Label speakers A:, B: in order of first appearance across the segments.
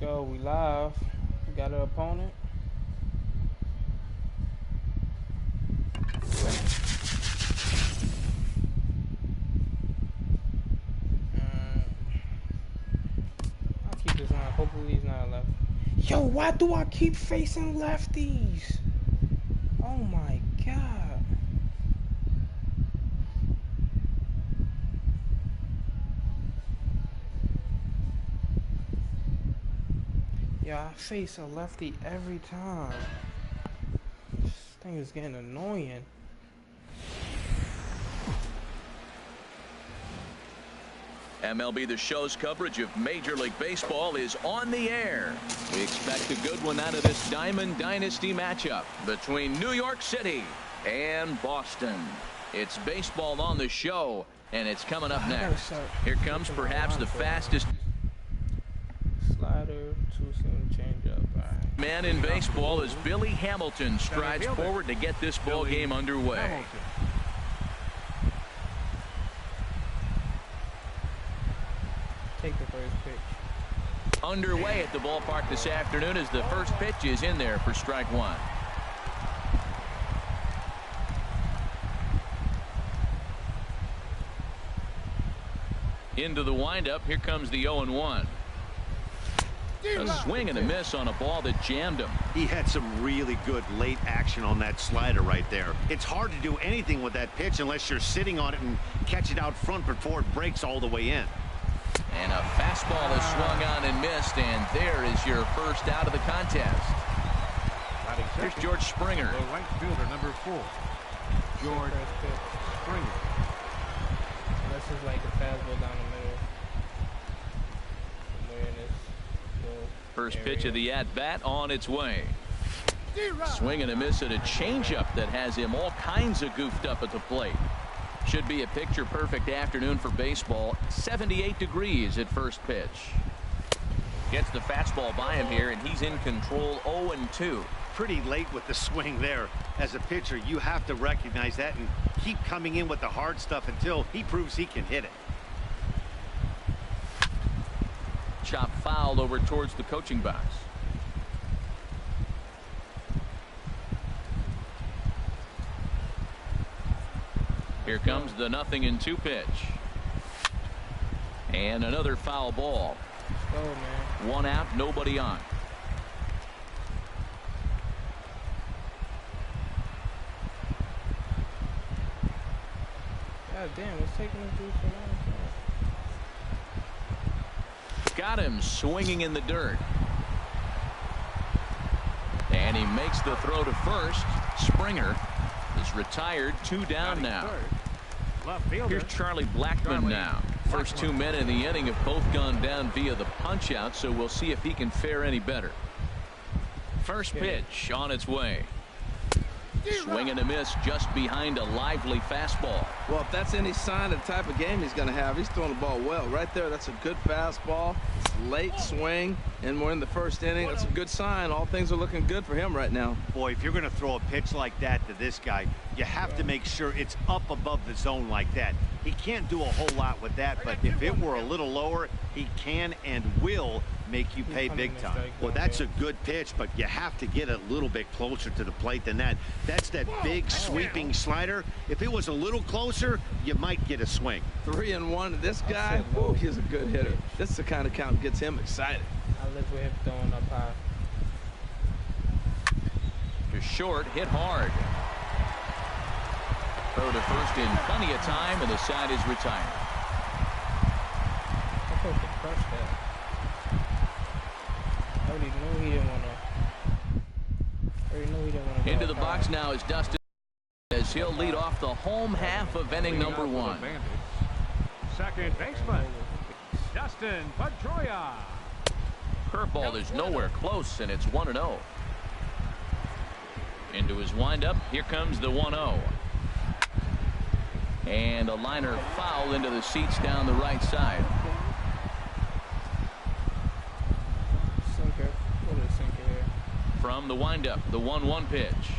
A: go. We live. We got an opponent. I'll keep this on. Hopefully he's not a left. Yo, why do I keep facing lefties? Oh my god. Yeah, I face a lefty every time. This thing is getting annoying.
B: MLB The Show's coverage of Major League Baseball is on the air. We expect a good one out of this Diamond Dynasty matchup between New York City and Boston. It's baseball on the show, and it's coming up next. Here comes perhaps the fastest
A: slider, two-seam changeup. Right.
B: Man in baseball as Billy Hamilton strides forward to get this ball game underway.
A: Take the first pitch.
B: Underway at the ballpark this afternoon as the first pitch is in there for strike one. Into the windup. Here comes the 0-1. A swing and a miss on a ball that jammed him.
C: He had some really good late action on that slider right there. It's hard to do anything with that pitch unless you're sitting on it and catch it out front before it breaks all the way in.
B: And a fastball is swung on and missed, and there is your first out of the contest. Here's George Springer.
D: The right fielder, number 4, George Springer.
A: This is like a fastball down the middle.
B: First pitch of the at-bat on its way. Swing and a miss at a changeup that has him all kinds of goofed up at the plate. Should be a picture-perfect afternoon for baseball. 78 degrees at first pitch. Gets the fastball by him here, and he's in control. 0-2.
C: Pretty late with the swing there. As a pitcher, you have to recognize that and keep coming in with the hard stuff until he proves he can hit it.
B: Chop fouled over towards the coaching box. Here comes the 0-2 pitch. And another foul ball.
A: Let's go, man.
B: One out, nobody on.
A: God damn, what's taking him through so long?
B: Got him swinging in the dirt. And he makes the throw to first. Springer is retired. 2 down now. Here's Charlie Blackmon now. First 2 men in the inning have both gone down via the punch out, so we'll see if he can fare any better. First pitch on its way. Swing and a miss just behind a lively fastball.
E: Well, if that's any sign of the type of game he's going to have, he's throwing the ball well. Right there, that's a good fastball. It's late swing, and we're in the first inning. That's a good sign. All things are looking good for him right now.
C: Boy, if you're going to throw a pitch like that to this guy, you have to make sure it's up above the zone like that. He can't do a whole lot with that, but if it were a little lower, he can and will make you pay big time. Well, that's a good pitch, but you have to get a little bit closer to the plate than that. That's that big sweeping slider. If it was a little closer, you might get a swing.
E: 3-1. This guy, oh, he's a good hitter. This is the kind of count that gets him excited.
A: I live with him throwing up high.
B: To short, hit hard. Throw to first in plenty of time, and the side is retired.
A: I'm supposed to crush that. I already knew he didn't want to.
B: Into the box now is Dustin, as he'll lead off the home half of inning number 1.
D: Second baseman, Dustin Pedroia.
B: Curveball is nowhere close, and it's 1-0. Into his windup. Here comes the 1-0. And a liner foul into the seats down the right side.
A: Sinker. What is sinker here?
B: From the windup, the 1-1 pitch.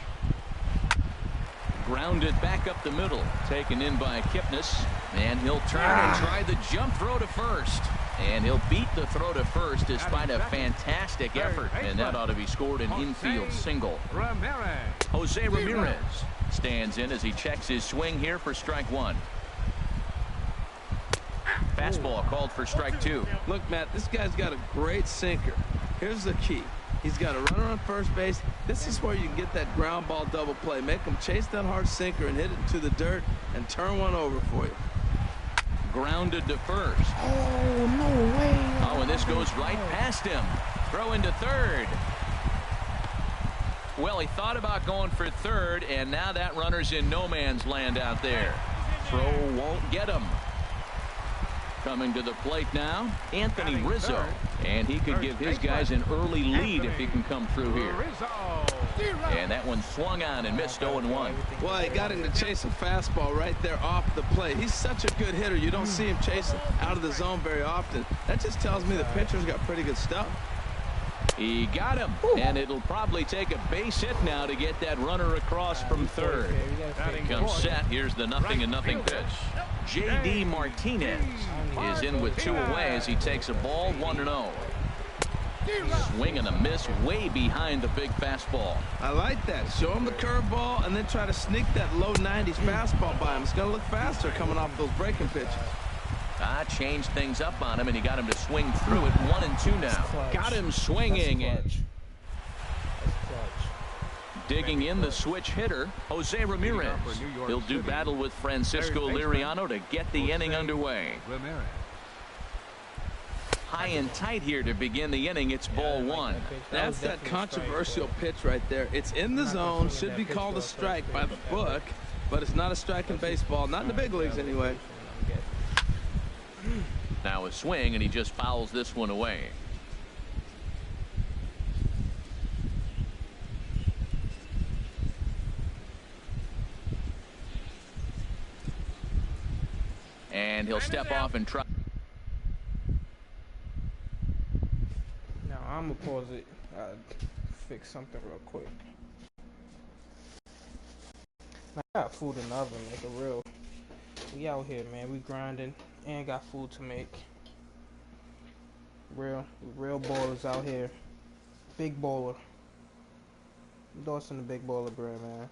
B: Grounded back up the middle. Taken in by Kipnis. And he'll turn and try the jump throw to first. And he'll beat the throw to first despite a fantastic effort. And that ought to be scored an infield single. Jose Ramirez stands in as he checks his swing here for strike one. Fastball called for strike two.
E: Look, Matt, this guy's got a great sinker. Here's the key. He's got a runner on first base. This is where you can get that ground ball double play. Make him chase that hard sinker and hit it into the dirt and turn one over for you.
B: Grounded to first.
A: Oh, no way.
B: Oh, and this goes right past him. Throw into third. Well, he thought about going for third, and now that runner's in no man's land out there. Throw won't get him. Coming to the plate now, Anthony Rizzo. And he could give his guys an early lead if he can come through here. And that one swung on and missed 0-1.
E: Well, he got him to chase a fastball right there off the plate. He's such a good hitter. You don't see him chasing out of the zone very often. That just tells me the pitcher's got pretty good stuff.
B: He got him, and it'll probably take a base hit now to get that runner across from third. Comes set. Here's the 0-0 pitch. J.D. Martinez is in with two away as he takes a ball 1-0. Swing and a miss way behind the big fastball.
E: I like that. Show him the curveball and then try to sneak that low 90s fastball by him. It's going to look faster coming off those breaking pitches.
B: Changed things up on him, and he got him to swing through it. 1-2 now. Got him swinging. Digging in the switch hitter, Jose Ramirez. He'll do battle with Francisco Liriano to get the inning underway. High and tight here to begin the inning. It's ball one.
E: That's that controversial pitch right there. It's in the zone, should be called a strike by the book, but it's not a strike in baseball, not in the big leagues anyway.
B: Now a swing, and he just fouls this one away. And he'll step off and try.
A: Now I'm gonna pause it. Fix something real quick. I got food in the oven, like a real. We out here, man. We grinding and got food to make. Real ballers out here. Big baller. Endorsing the big baller brand, man.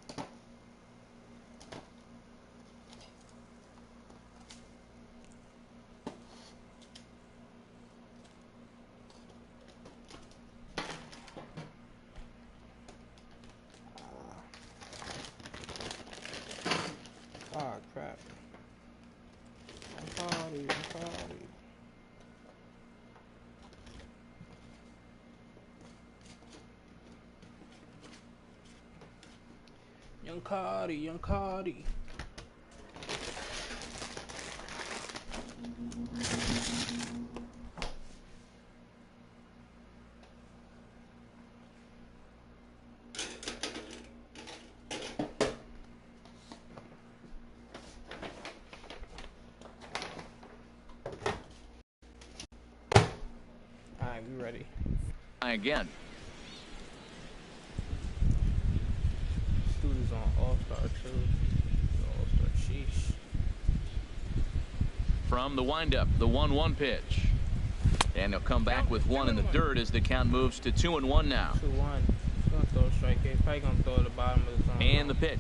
A: Ah, crap. I'm sorry. Young Cardi. Alright, we ready.
B: Again.
A: Dude is on All-Star too. All-Star, sheesh.
B: From the windup, the 1-1 pitch. And he'll come back with one in the dirt as the count moves to 2-1 now.
A: 2-1. He's gonna throw a strike here. Probably gonna throw at the bottom of the zone.
B: And the pitch.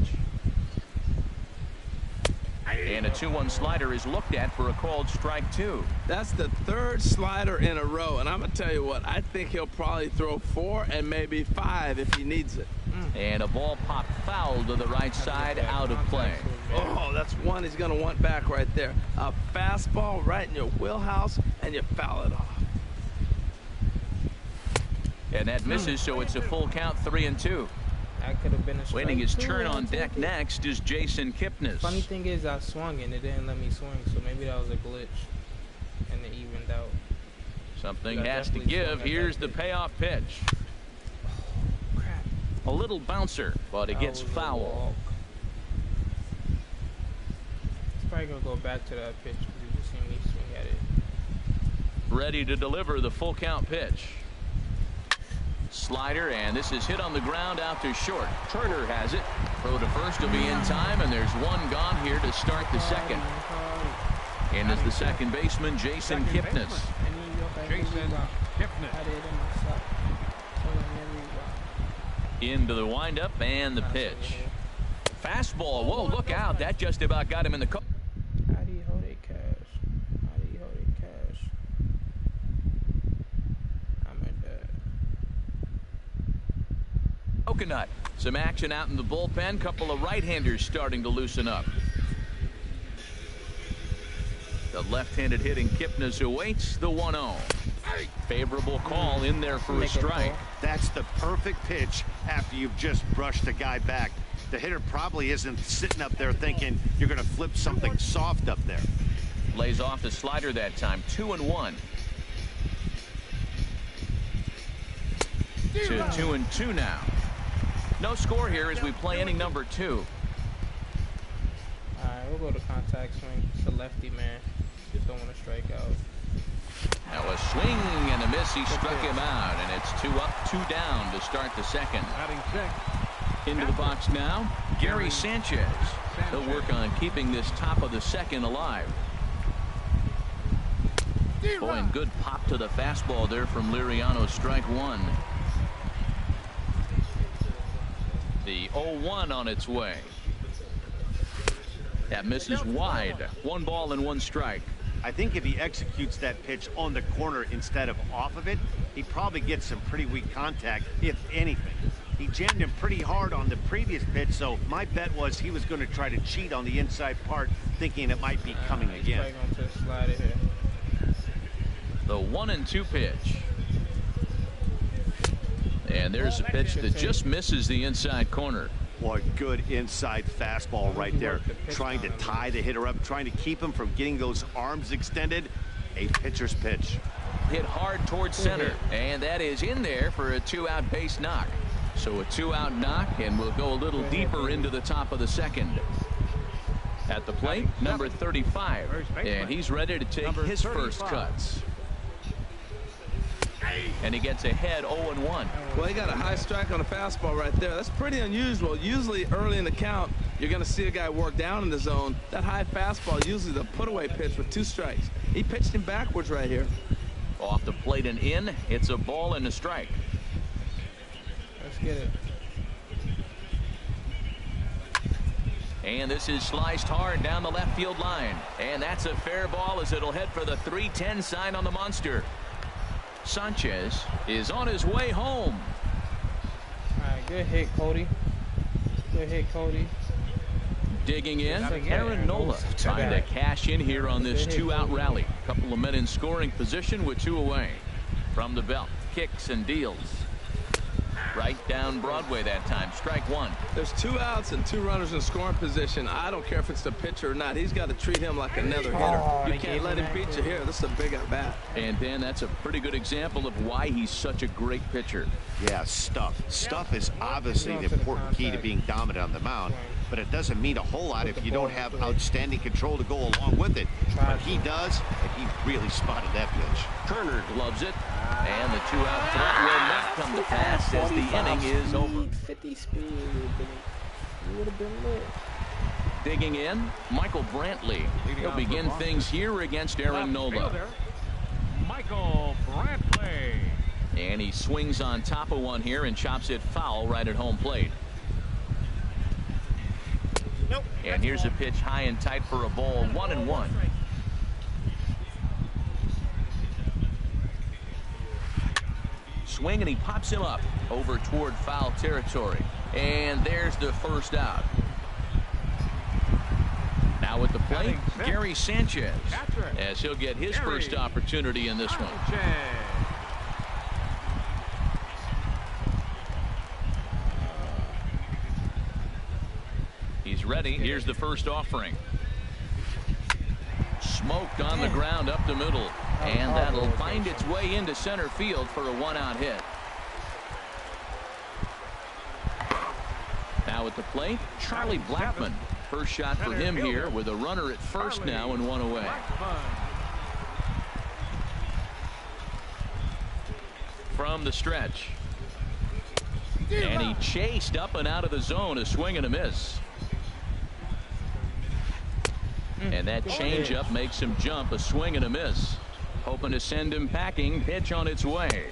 B: And a 2-1 slider is looked at for a called strike two.
E: That's the third slider in a row, and I'm gonna tell you what, I think he'll probably throw 4 and maybe 5 if he needs it.
B: And a ball popped foul to the right side, out of play.
E: Oh, that's one he's gonna want back right there. A fastball right in your wheelhouse, and you foul it off.
B: And that misses, so it's a full count, 3-2.
A: That could have been a strike.
B: Waiting his turn on deck next is Jason Kipnis.
A: Funny thing is, I swung and it didn't let me swing, so maybe that was a glitch, and it evened out.
B: Something has to give. Here's the payoff pitch.
A: Oh, crap.
B: A little bouncer, but it gets foul.
A: It's probably gonna go back to that pitch because you just seen me swing at it.
B: Ready to deliver the full count pitch. Slider, and this is hit on the ground out to short. Turner has it. Throw to first will be in time, and there's one gone here to start the second. And as the second baseman, Jason Kipnis.
D: Jason Kipnis.
B: Into the windup and the pitch. Fastball. Whoa, look out. That just about got him in the car.
A: How do you hold it cash? How do you hold it cash? I'm a dad.
B: Coconut. Some action out in the bullpen. Couple of right-handers starting to loosen up. The left-handed hitting Kipnis awaits the 1-0. Favorable call in there for a strike.
C: That's the perfect pitch after you've just brushed the guy back. The hitter probably isn't sitting up there thinking you're going to flip something soft up there.
B: Lays off the slider that time. 2-1. To 2-2 now. No score here as we play inning number 2.
A: Alright, we'll go to contact swing. It's a lefty, man. Just don't want to strike out.
B: Now a swing and a miss. He struck him out, and it's 2 up, 2 down to start the second. Into the box now, Gary Sanchez. He'll work on keeping this top of the second alive. Boy, and good pop to the fastball there from Liriano. Strike 1. The 0-1 on its way. That misses wide. 1 ball and 1 strike.
C: I think if he executes that pitch on the corner instead of off of it, he probably gets some pretty weak contact, if anything. He jammed him pretty hard on the previous pitch, so my bet was he was going to try to cheat on the inside part, thinking it might be coming again.
B: The 1-2 pitch. And there's a pitch that just misses the inside corner.
C: Boy, good inside fastball right there. Trying to tie the hitter up, trying to keep him from getting those arms extended. A pitcher's pitch.
B: Hit hard towards center, and that is in there for a 2-out base knock. So a 2-out knock, and we'll go a little deeper into the top of the second. At the plate, number 35, and he's ready to take his first cuts. And he gets ahead 0-1.
E: Well, he got a high strike on a fastball right there. That's pretty unusual. Usually early in the count, you're going to see a guy work down in the zone. That high fastball, usually the put-away pitch with 2 strikes. He pitched him backwards right here.
B: Off the plate and in. It's a ball and a strike.
A: Let's get it.
B: And this is sliced hard down the left field line. And that's a fair ball as it'll head for the 3-10 sign on the monster. Sanchez is on his way home.
A: All right, good hit, Cody. Good hit, Cody.
B: Digging in, Aaron Nola trying to cash in here on this 2-out rally. Couple of men in scoring position with 2 away. From the belt, kicks and deals. Right down Broadway that time. Strike 1.
E: There's 2 outs and 2 runners in scoring position. I don't care if it's the pitcher or not. He's got to treat him like another hitter. You can't let him beat you here. This is a big at bat.
B: And Dan, that's a pretty good example of why he's such a great pitcher.
C: Yeah, stuff. Stuff is obviously the important key to being dominant on the mound, but it doesn't mean a whole lot if you don't have outstanding control to go along with it. But he does, and he really spotted that pitch.
B: Turner gloves it, and the 2-out threat will not come to pass as the inning is over.
A: 50 speed. It would have been lit.
B: Digging in, Michael Brantley. He'll begin things here against Aaron Nola.
D: Michael Brantley.
B: And he swings on top of one here and chops it foul right at home plate.
C: Nope.
B: And here's a pitch high and tight for a ball. 1-1. Swing, and he pops him up over toward foul territory. And there's the first out. Now at the plate, Gary Sanchez, as he'll get his first opportunity in this one. He's ready. Here's the first offering. Smoked on the ground up the middle. And that'll find its way into center field for a 1-out hit. Now at the plate, Charlie Blackmon. First shot for him here with a runner at first now and 1 away. From the stretch. And he chased up and out of the zone, a swing and a miss. And that changeup makes him jump, a swing and a miss. Hoping to send him packing. Pitch on its way.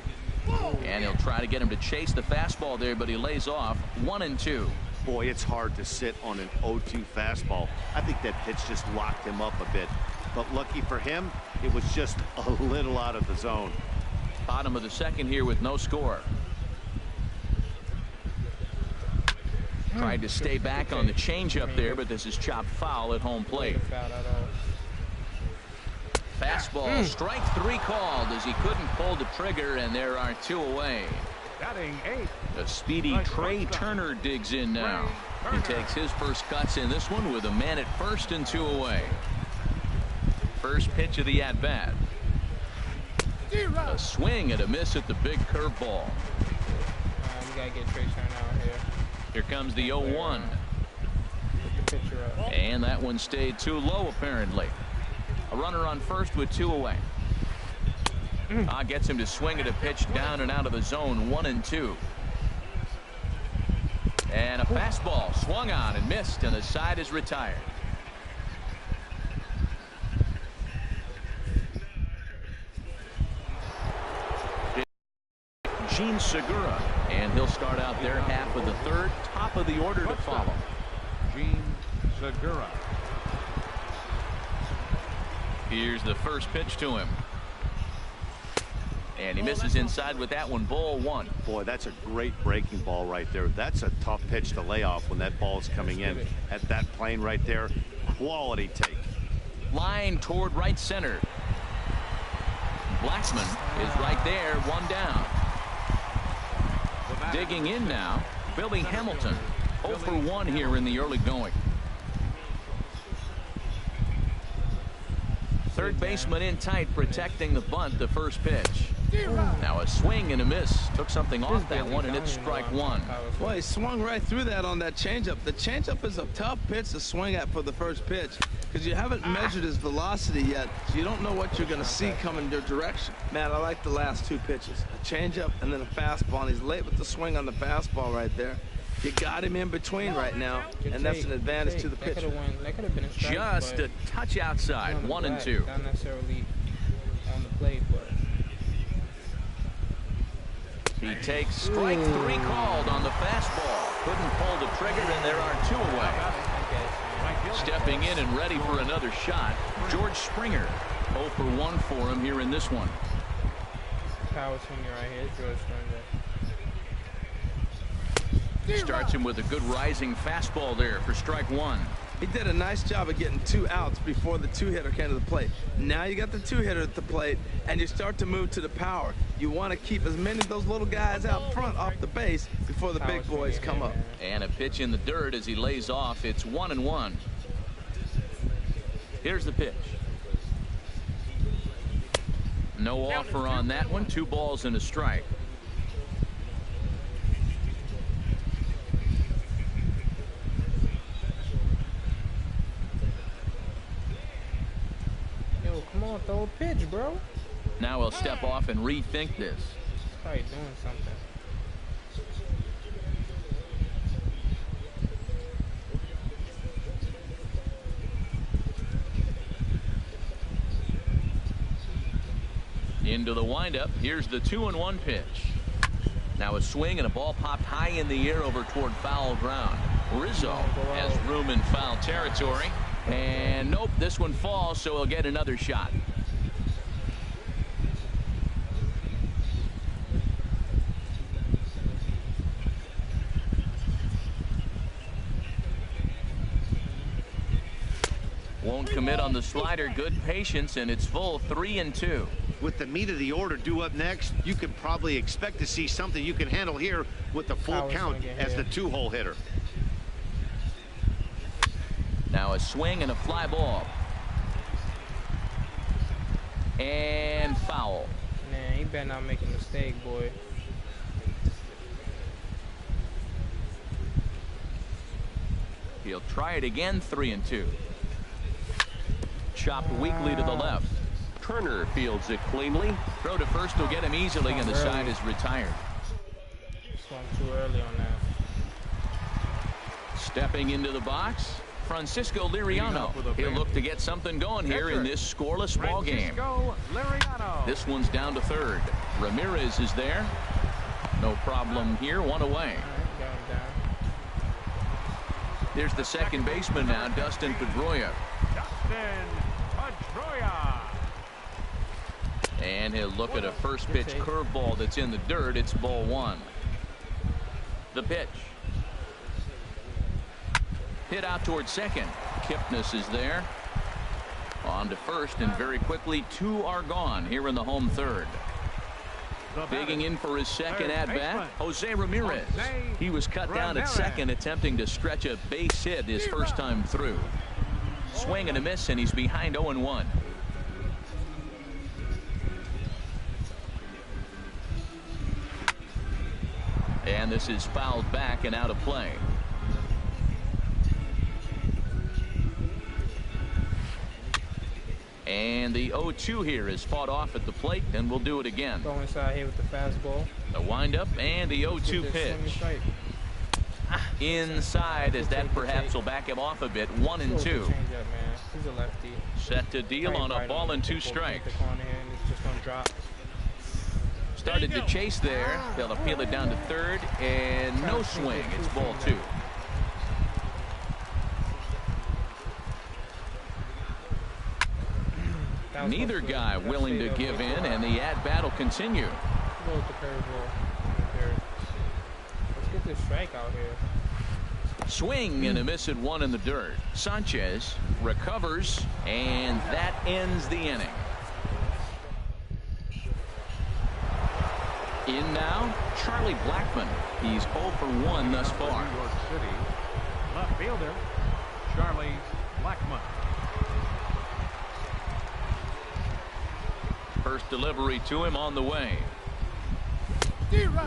B: And he'll try to get him to chase the fastball there, but he lays off 1-2.
C: Boy, it's hard to sit on an 0-2 fastball. I think that pitch just locked him up a bit. But lucky for him, it was just a little out of the zone.
B: Bottom of the second here with no score. Tried to stay back on the changeup there, but this is chopped foul at home plate. Fastball, strike 3 called as he couldn't pull the trigger, and there are 2 away.
D: Batting 8.
B: The speedy Trey Turner digs in now. He takes his first cuts in this one with a man at first and 2 away. First pitch of the at-bat. A swing and a miss at the big curveball.
A: We gotta get Trey Turner out here.
B: Here comes the 0-1. And that one stayed too low apparently. A runner on first with 2 away. Gets him to swing at a pitch down and out of the zone. 1-2. And a fastball swung on and missed, and the side is retired. Gene Segura, and he'll start out there half of the third. Top of the order to follow.
D: Gene Segura.
B: Here's the first pitch to him. And he misses inside with that one. Ball 1.
C: Boy, that's a great breaking ball right there. That's a tough pitch to lay off when that ball is coming in at that plane right there. Quality take.
B: Line toward right center. Blackman is right there. 1 down. Digging in now, Billy Hamilton. 0 for 1 here in the early going. Third baseman in tight, protecting the bunt. The first pitch. Now a swing and a miss. Took something off that one, and it's strike 1.
E: Well, he swung right through that on that changeup. The changeup is a tough pitch to swing at for the first pitch because you haven't measured his velocity yet, so you don't know what you're going to see coming your direction. Man, I like the last 2 pitches. A changeup and then a fastball, and he's late with the swing on the fastball right there. You got him in between right now, and that's an advantage to the pitcher.
B: Just a touch outside. 1-2.
A: Not necessarily on the plate, but
B: he takes strike 3 called on the fastball. Couldn't pull the trigger, and there are 2 away. Stepping in and ready for another shot, George Springer. 0 for 1 for him here in this one.
A: Power swinger right here, George Springer.
B: Starts him with a good rising fastball there for strike 1.
E: He did a nice job of getting 2 outs before the 2-hitter came to the plate. Now you got the 2-hitter at the plate, and you start to move to the power. You want to keep as many of those little guys out front off the base before the big boys come up.
B: And a pitch in the dirt as he lays off. It's 1-1. Here's the pitch. No offer on that one. 2 balls and a strike.
A: Come on, throw a pitch, bro.
B: Now he'll step off and rethink this.
A: He's probably doing something.
B: Into the windup. Here's the 2-1 pitch. Now a swing and a ball popped high in the air over toward foul ground. Rizzo has room in foul territory. And nope, this one falls, so he'll get another shot. Won't commit on the slider. Good patience, and it's full. 3-2.
C: With the meat of the order due up next, you could probably expect to see something you can handle here with the full count as the 2-hole hitter.
B: Now a swing and a fly ball. And foul.
A: Man, he better not make a mistake, boy.
B: He'll try it again. 3-2. Chopped weakly to the left. Turner fields it cleanly. Throw to first will get him easily, and the side is retired.
A: Swung too early on that.
B: Stepping into the box, Francisco Liriano. He'll look to get something going here in this scoreless ball game. This one's down to third. Ramirez is there. No problem here. One away. There's the second baseman now, Dustin Pedroia. And he'll look at a first pitch curveball that's in the dirt. It's ball one. The pitch. Hit out towards second. Kipnis is there. On to first, and very quickly, two are gone here in the home third. Digging in for his second at-bat, Jose Ramirez. He was cut down at second, attempting to stretch a base hit his first time through. Swing and a miss, and he's behind 0-1. And this is fouled back and out of play. And the 0-2 here is fought off at the plate, and we'll do it again.
A: Go inside here with the fastball.
B: The windup and the 0-2 pitch. Inside, as that perhaps will back him off a bit. 1-2.
A: He's a lefty.
B: Set to deal on a ball and 2 strikes. Started to chase there. They'll appeal it down to third, and no swing. It's ball 2. Neither guy willing to give in, and the at-bat will continue.
A: Let's get this strike out here.
B: Swing and a miss at 1 in the dirt. Sanchez recovers, and that ends the inning. In now, Charlie Blackmon. He's 0 for 1 thus far.
D: New York City, left fielder Charlie Blackmon.
B: First delivery to him on the way.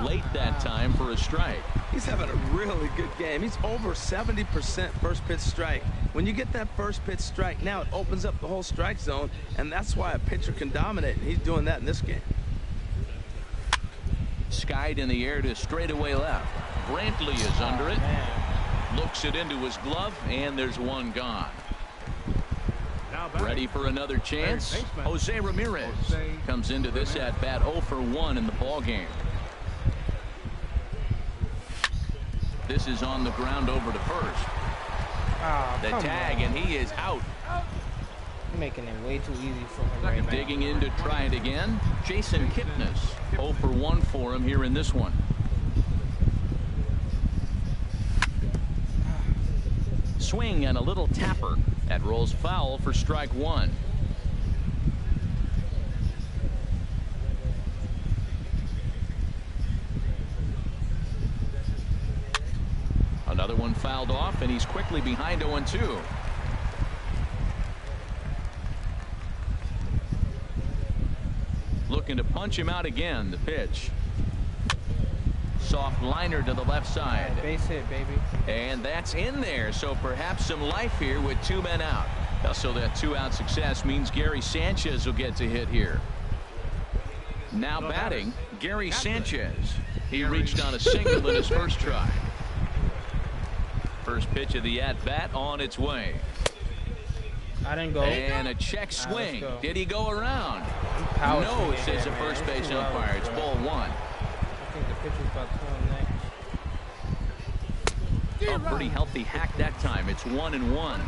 B: Late that time for a strike.
E: He's having a really good game. He's over 70% first pitch strike. When you get that first pitch strike, now it opens up the whole strike zone, and that's why a pitcher can dominate, and he's doing that in this game.
B: Skied in the air to straightaway left. Brantley is under it. Looks it into his glove, and there's one gone. Ready for another chance. Jose Ramirez comes into this at bat 0 for 1 in the ball game. This is on the ground over to first. The tag, and he is out.
A: You're making it way too easy for him right now.
B: Digging in to try it again. Jason Kipnis. 0 for 1 for him here in this one. Swing and a little tapper. That rolls foul for strike 1. Another one fouled off, and he's quickly behind 0-2. Looking to punch him out again. The pitch. Soft liner to the left side.
A: Base hit, baby.
B: And that's in there, so perhaps some life here with 2 men out. So that 2-out success means Gary Sanchez will get to hit here. Now batting, Gary Sanchez. He reached on a single in his first try. First pitch of the at-bat on its way.
A: I didn't go.
B: And a check swing. Did he go around? No, says the first base umpire. It's ball 1.
A: I think the pitcher's about to come next.
B: A pretty healthy hack that time. It's 1-1.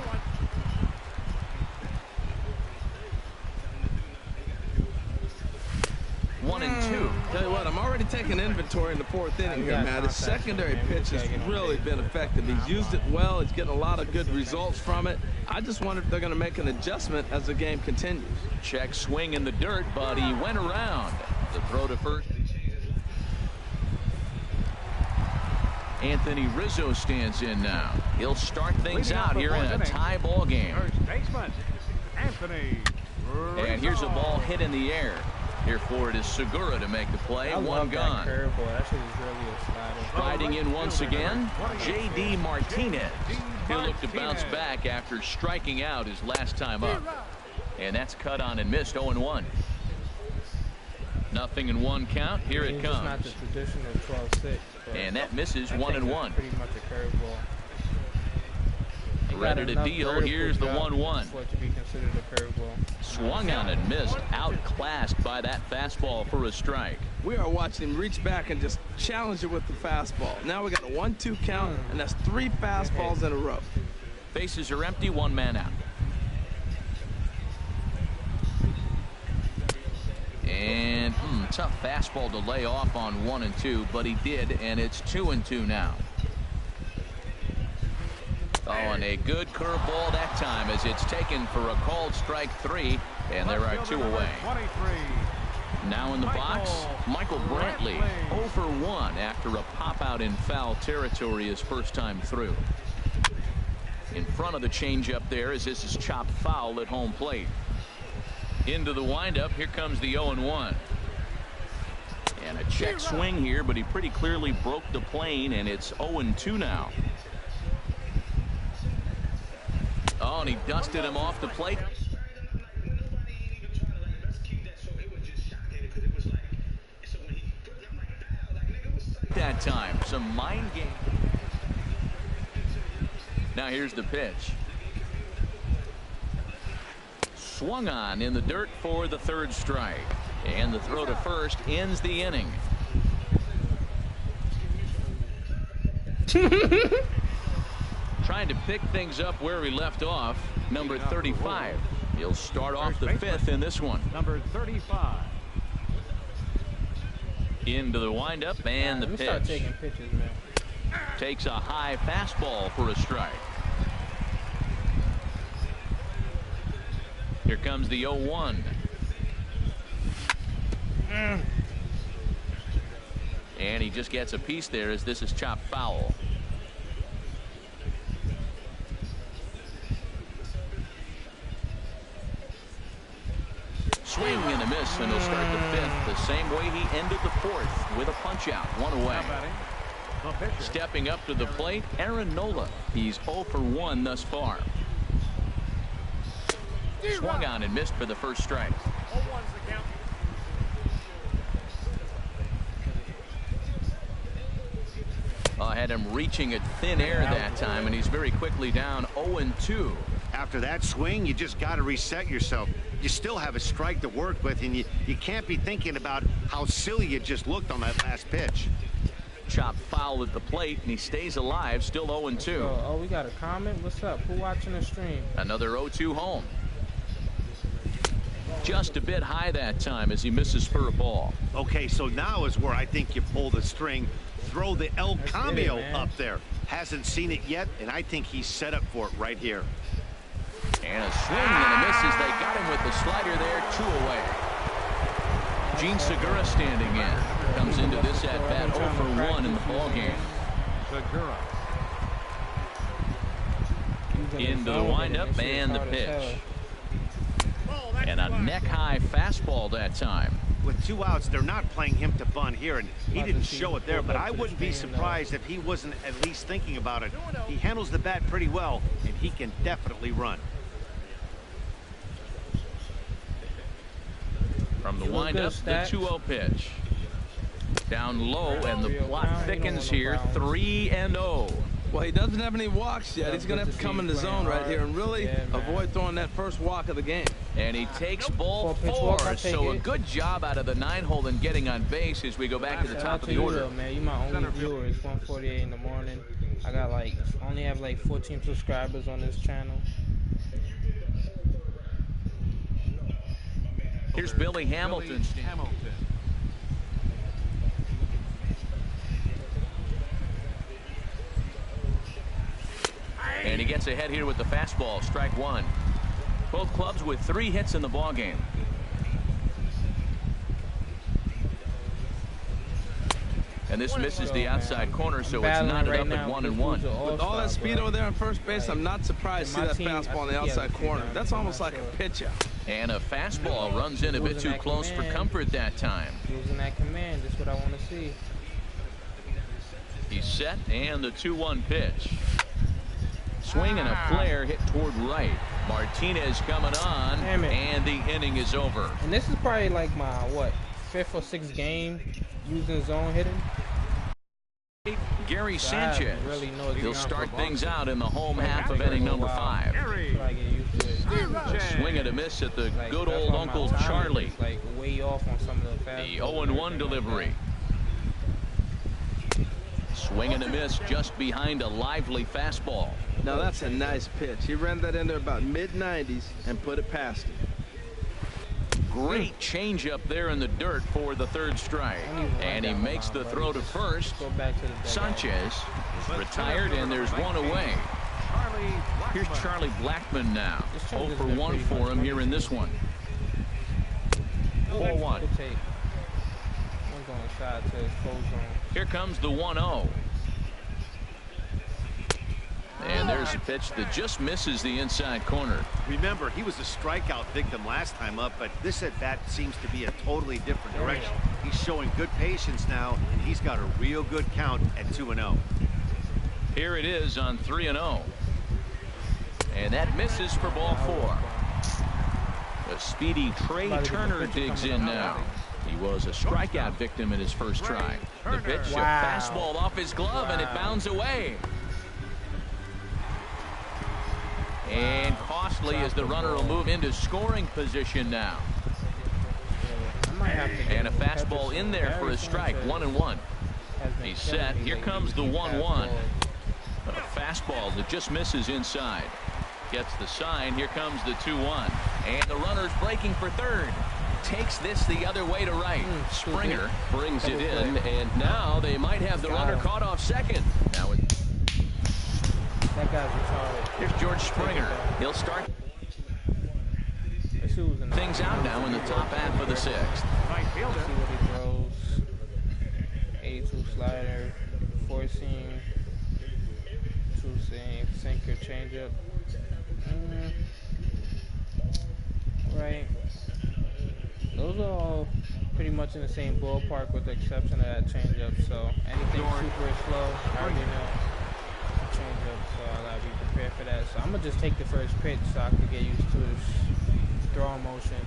B: One and two.
E: Tell you what, I'm already taking inventory in the 4th inning here, man. His secondary pitch has really been effective. He's used it well. He's getting a lot of good results from it. I just wonder if they're going to make an adjustment as the game continues.
B: Check swing in the dirt, but he went around. The throw to first. Anthony Rizzo stands in now. He'll start things out here in a tie ball game.
D: First baseman, Anthony Rizzo.
B: And here's a ball hit in the air. Here for it is Segura to make the play. One gone. Riding in once again, J.D. Martinez. He'll look to bounce back after striking out his last time up. And that's cut on and missed. 0-1. Nothing in 1 count. Here it comes.
A: Not the traditional 12-6.
B: And that misses 1-1.
A: Pretty much a curveball.
B: Ready to deal. Here's the 1-1.
A: For it to be considered a curveball.
B: Swung on and missed. Outclassed by that fastball for a strike.
E: We are watching him reach back and just challenge it with the fastball. Now we got a 1-2 count, and that's 3 fastballs in a row.
B: Bases are empty, 1 man out. And tough fastball to lay off on 1 and 2, but he did, and it's 2 and 2 now. Oh, and a good curveball that time as it's taken for a called strike 3, and there are 2 away. Now in the box, Michael Brantley, 0 for 1 after a pop out in foul territory his first time through. In front of the changeup there as this is chopped foul at home plate. Into the windup, here comes the 0-1. And a check swing here, but he pretty clearly broke the plane, and it's 0-2 now. Oh, and he dusted him off the plate. That time, some mind game. Now here's the pitch. Swung on in the dirt for the 3rd strike. And the throw to first ends the inning. Trying to pick things up where we left off. Number 35. He'll start off the 5th in this one.
D: Number 35.
B: Into the windup and the
A: Start
B: pitch.
A: taking pitches, man.
B: Takes a high fastball for a strike. Here comes the 0-1. And he just gets a piece there as this is chopped foul. Swing and a miss, and he'll start the 5th the same way he ended the 4th with a punch out, 1 away. Stepping up to the plate, Aaron Nola. He's 0 for 1 thus far. Swung on and missed for the first strike. Had him reaching at thin air that time, and he's very quickly down 0-2.
C: After that swing, you just got to reset yourself. You still have a strike to work with, and you can't be thinking about how silly you just looked on that last pitch.
B: Chopped foul at the plate, and he stays alive, still 0-2.
A: Oh, we got a comment. What's up? Who watching the stream?
B: Another 0-2 home. Just a bit high that time as he misses for a ball.
C: Okay, so now is where I think you pull the string. Throw the El Cambio up there. Hasn't seen it yet, and I think he's set up for it right here.
B: And a swing and a miss as they got him with the slider there, 2 away. Gene Segura standing in. Comes into this at-bat 0 for 1 in the ballgame.
D: Segura.
B: Into the windup and the pitch. And a neck-high fastball that time.
C: With 2 outs, they're not playing him to bunt here, and he didn't show it there, but I wouldn't be surprised if he wasn't at least thinking about it. He handles the bat pretty well, and he can definitely run.
B: From the windup, the 2-0 pitch. Down low, and the plot thickens here, 3-0.
E: Well, he doesn't have any walks yet. He's going to have to come in the zone right here and really avoid throwing that first walk of the game.
B: And he takes ball 4, so a good job out of the 9-hole and getting on base as we go back to the top of the order.
A: Man, you my only viewer. It's 1:48 in the morning. I got only have 14 subscribers on this channel.
B: Here's Billy Hamilton. And he gets ahead here with the fastball, strike 1. Both clubs with 3 hits in the ballgame. And this misses the outside corner, so it's knotted up at 1-1.
E: With all that speed over there on first base, I'm not surprised to see that fastball on the outside corner. That's almost like a pitch out.
B: And a fastball runs in a bit too close for comfort that time.
A: Using that command, that's what I want to see.
B: He's set, and the 2-1 pitch. Swing and a flare hit toward right. Martinez coming on, and the inning is over.
A: And this is probably my 5th or 6th game using zone hitting.
B: Gary Sanchez.
A: Really
B: He'll start things out in the home half of inning number 5. Swing and a miss at the good old Uncle Charlie.
A: Like way off on some of the fast.
B: The 0-1 delivery. Swing and a miss just behind a lively fastball.
E: Now that's a nice pitch. He ran that in there about mid-90s and put it past him.
B: Great change up there in the dirt for the 3rd strike. And he makes the throw to first. Sanchez is retired, and there's one away. Here's Charlie Blackmon now. 0 for 1 for him here in this one. 4-1. Here comes the 1-0. And there's a pitch that just misses the inside corner.
C: Remember, he was a strikeout victim last time up, but this at bat seems to be a totally different direction. He's showing good patience now, and he's got a real good count at 2-0.
B: Here it is on 3-0. And that misses for ball 4. The speedy Trey Turner digs in now. He was a strikeout victim in his first try. The pitch, a fastball off his glove, and it bounds away. And costly as the runner will move into scoring position now. And a fastball in there for a strike. 1-1. He's set. Here comes the 1-1. A fastball that just misses inside. Gets the sign. Here comes the 2-1. And the runner's breaking for third. Takes this the other way to right. Springer brings it in, and now they might have the runner caught off second. Now it.
A: That guy's retarded.
B: Here's George Springer. He'll start things out now in the top half of the 6th.
D: Right fielder.
A: See what he throws. 82 slider, 4-seam, 2-seam, sinker, changeup. Right. Those are all pretty much in the same ballpark with the exception of that changeup. So anything super slow, I already know. Changeup, so I gotta be prepared for that. So I'm gonna just take the first pitch so I can get used to his throwing motion.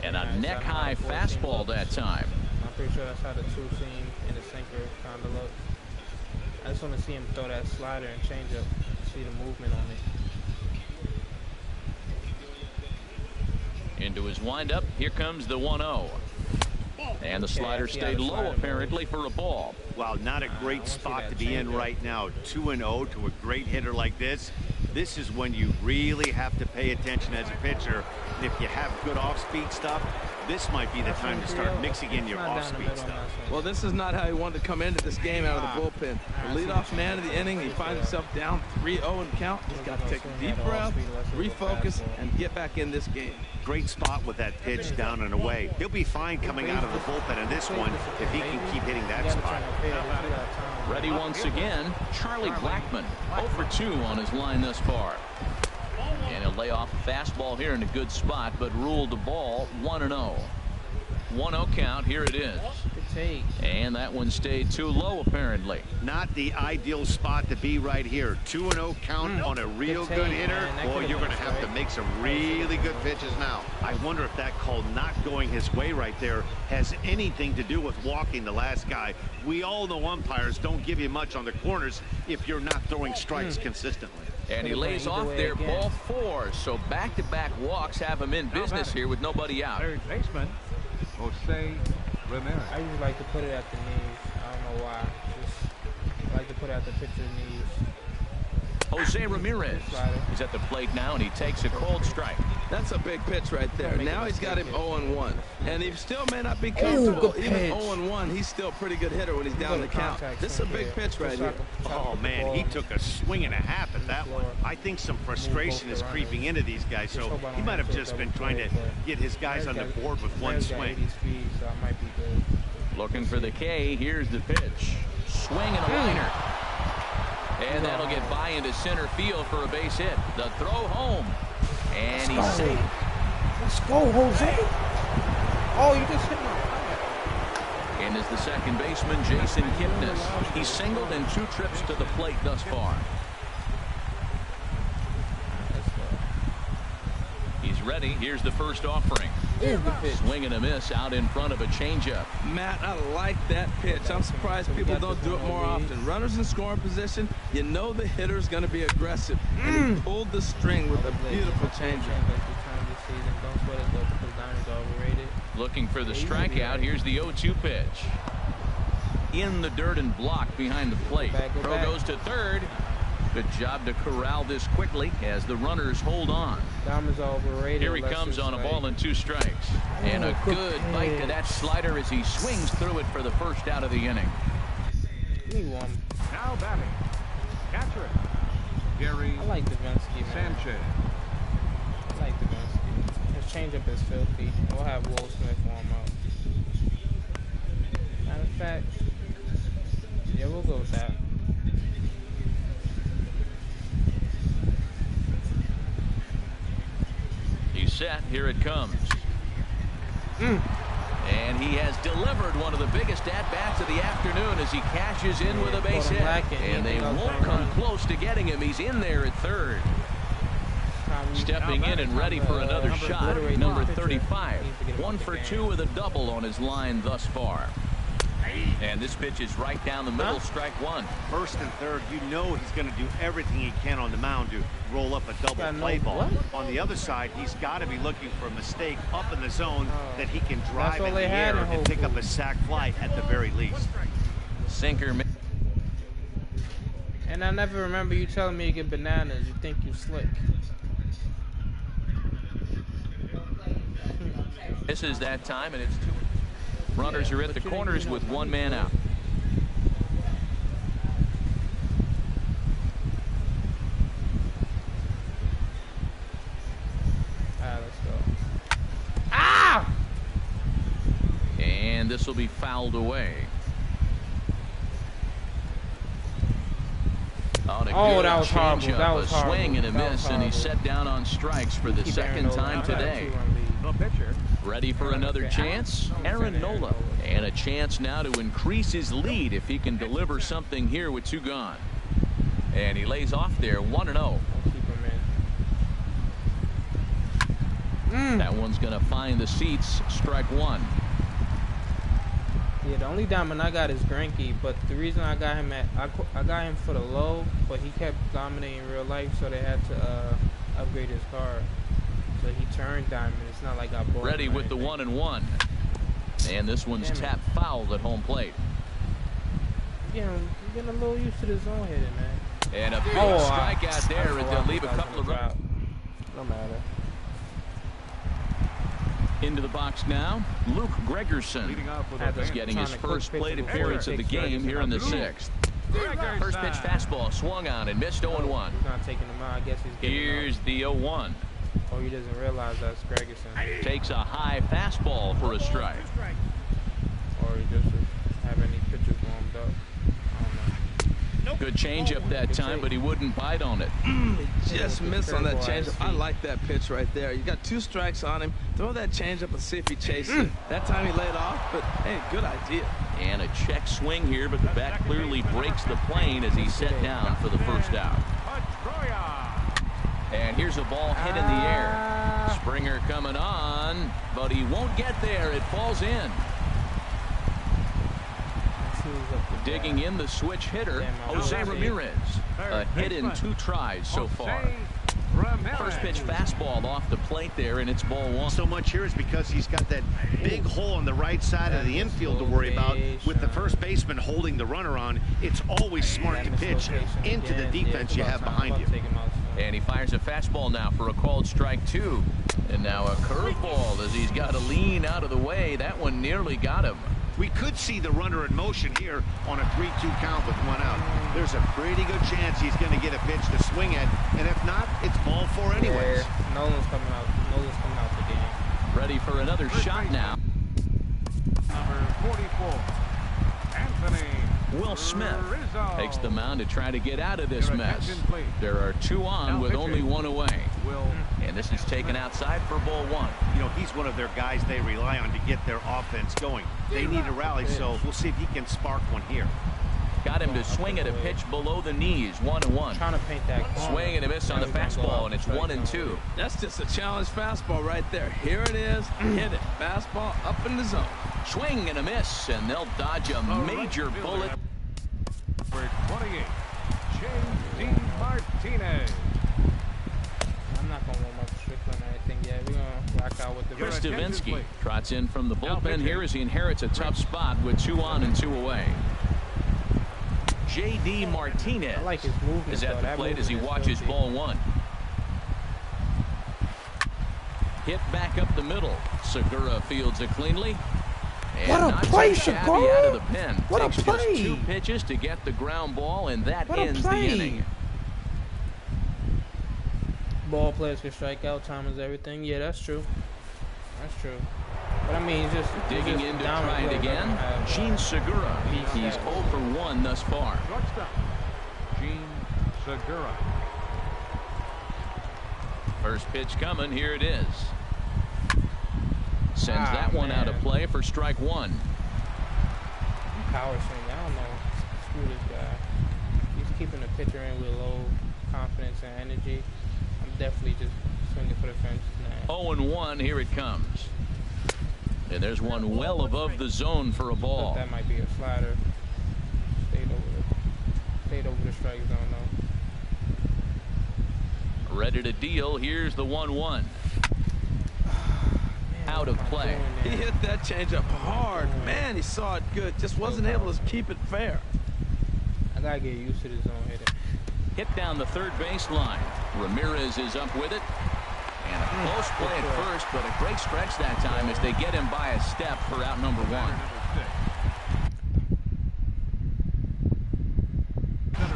B: And a neck-high fastball that time.
A: I'm pretty sure that's how the 2-seam and the sinker kind of look. I just want to see him throw that slider and changeup. See the movement on it.
B: Into his windup. Here comes the 1-0. And the slider stayed low apparently for a ball.
C: Wow, not a great spot to be in right now. 2-0 to a great hitter like this. This is when you really have to pay attention as a pitcher. And if you have good off-speed stuff, this might be the time to start mixing in your off-speed stuff.
E: Well, this is not how he wanted to come into this game out of the bullpen. The leadoff man of the inning, he finds himself down 3-0 in count. He's got to take a deep breath, refocus, and get back in this game.
C: Great spot with that pitch down and away. He'll be fine coming out of the bullpen in this one if he can keep hitting that spot.
B: Ready once again, Charlie Blackmon. 0 for 2 on his line thus far. And he'll lay off a fastball here in a good spot, but ruled the ball 1-0. 1-0 count. Here it is. And that one stayed too low apparently.
C: Not the ideal spot to be right here. 2-0 count on a real good hitter. Boy, you're going to have to make some really good pitches now. I wonder if that call not going his way right there has anything to do with walking the last guy. We all know umpires don't give you much on the corners if you're not throwing strikes consistently.
B: And he lays off there, ball 4. So back-to-back walks have him in business here with nobody out.
D: Third baseman, Jose Ramirez.
A: I usually like to put it at the knees. I don't know why. Just like to put it at the pitcher's knees.
B: Jose Ramirez is at the plate now, and he takes a cold strike.
E: That's a big pitch right there. Now he's got him 0-1. And he still may not be comfortable. Even 0-1, he's still a pretty good hitter when he's down the count. This is a big pitch right here.
C: Oh, man, he took a swing and a half at that one. I think some frustration is creeping into these guys, so he might have just been trying to get his guys on the board with one swing.
B: Looking for the K. Here's the pitch. Swing and a liner. And that'll get by into center field for a base hit. The throw home. And he's safe.
A: Let's go, Jose. Oh, you just hit my.
B: And is the second baseman, Jason Kipnis. He's singled in 2 trips to the plate thus far. He's ready. Here's the first offering.
A: Ooh, good pitch.
B: Swing and a miss out in front of a changeup.
E: Matt, I like that pitch. I'm surprised people don't do it more often. Runners in scoring position, you know the hitter's going to be aggressive. And he pulled the string with a beautiful changeup.
A: Don't sweat it though, because Diamonds are overrated.
B: Looking for the strikeout. Here's the 0-2 pitch. In the dirt and blocked behind the plate. Throw goes to third. Good job to corral this quickly as the runners hold on.
A: Diamonds are overrated.
B: Here he comes on a ball and 2 strikes. And a good bite to that slider as he swings through it for the first out of the inning.
A: Give me one.
D: Now batting. Catcher. Gary
A: I like Dynasty, man.
D: Sanchez.
A: I like Dynasty. His changeup is filthy. We'll have Will Smith warm up. Matter of fact, yeah, we'll go with that.
B: He's set. Here it comes. And he has delivered one of the biggest at-bats of the afternoon as he cashes in with a base hit. And they won't come close to getting him. He's in there at third. Stepping in and ready for another shot, number 35. 1 for 2 with a double on his line thus far. And this pitch is right down the middle, strike one.
C: First and third, you know he's going to do everything he can on the mound to roll up a double play ball. On the other side, he's got to be looking for a mistake up in the zone that he can drive in the air and pick up a sac fly at the very least.
B: Sinker.
A: And I never remember you telling me to get bananas. You think you slick.
B: This is that time, and it's 2. Runners are at the corners with 1 man out.
A: Let's go. Ah!
B: And this will be fouled away.
A: Oh, that was horrible. That was horrible.
B: A swing and a miss, and he's set down on strikes for the second time today.
D: The pitcher.
B: Ready for another chance? Aaron Nola. And a chance now to increase his lead if he can deliver something here with 2 gone. And he lays off there 1-0. That one's going to find the seats. Strike 1.
A: Yeah, the only diamond I got is Greinke, but the reason I got him I got him for the low, but he kept dominating in real life, so they had to upgrade his card. So he turned diamond. It's not like I bought.
B: Ready with the 1-1. And this one's tapped foul at home plate.
A: Yeah, I'm getting a little used to the zone hitting, man.
B: And a big strikeout there, and they'll leave a couple of runs.
A: No matter.
B: Into the box now, Luke Gregerson. He's getting his first plate appearance of the game here in the 6th. First pitch fastball swung on and missed 0-1.
A: He's not taking him out. I guess he's getting
B: Here's the 0-1.
A: Oh, he doesn't realize that's Gregerson.
B: Takes a high fastball for a strike.
A: Or he just have any pitchers warmed up. I don't know.
B: Good changeup that time, but he wouldn't bite on it.
E: He just missed on that changeup. I like that pitch right there. You got 2 strikes on him. Throw that changeup and see if he chases it. That time he laid off, but hey, good idea.
B: And a check swing here, but the bat clearly breaks the plane as he's set down for the first out. And here's a ball hit in the air. Springer coming on, but he won't get there. It falls in. Digging in the switch hitter, Jose Ramirez. A hit in 2 tries so far. First pitch fastball off the plate there, and it's ball 1.
C: So much here is because he's got that big hole on the right side of the infield to worry about. With the first baseman holding the runner on, it's always smart to pitch into the defense you have behind you.
B: And he fires a fastball now for a called strike 2. And now a curveball as he's got to lean out of the way. That one nearly got him.
C: We could see the runner in motion here on a 3-2 count with 1 out. There's a pretty good chance he's going to get a pitch to swing at, and if not, it's ball 4 anyways.
A: Yeah, Nolan's coming out the game.
B: Ready for another shot now.
D: Number 44, Anthony
B: Will Smith takes the mound to try to get out of this mess. There are 2 on with only 1 away. And this is taken outside for ball 1.
C: You know, he's one of their guys they rely on to get their offense going. They need a rally, so we'll see if he can spark one here.
B: Got him looking to swing at a pitch below the knees. 1-1.
A: Trying to paint that corner.
B: Swing and a miss on the fastball, and it's 1-2.
E: That's just a challenge fastball right there. Here it is. Hit it. Fastball up in the zone.
B: Swing and a miss, and they'll dodge a major bullet.
D: For 28, J.D. Martinez.
A: I'm not going to warm up Strickland or anything yet. We're going to rock out with the
B: Chris Davinsky trots in from the bullpen here as he inherits a tough spot with 2 on and 2 away. J.D. Martinez
A: I like his movement,
B: is at the plate as he watches ball 1. Hit back up the middle. Segura fields it cleanly. And
F: what a play,
B: Segura! Out of the pen.
F: What
B: Takes
F: a play!
B: just 2 pitches to get the ground ball, and that ends the inning.
A: Ball players can strike out. Time is everything. Yeah, that's true. That's true. But I mean, he's just
B: digging in to try it again. Gene Segura. He's 0 for 1 thus far.
D: Shortstop, Gene Segura.
B: First pitch coming. Here it is. Sends that one out of play for strike 1.
A: Power swing. I don't know. Screw this guy. He's keeping the pitcher in with low confidence and energy. I'm definitely just swinging for the fences now.
B: 0-1. Here it comes. And there's one well above the zone for a ball.
A: That might be a slider. Stayed over the strike zone though.
B: Ready to deal. Here's the 1-1. Out of play.
E: He hit that changeup hard. Man, he saw it good. Just wasn't able to keep it fair.
A: I gotta get used to the zone hitting.
B: Hit down the third baseline. Ramirez is up with it. And a close play at first, but a great stretch that time as they get him by a step for out number 1.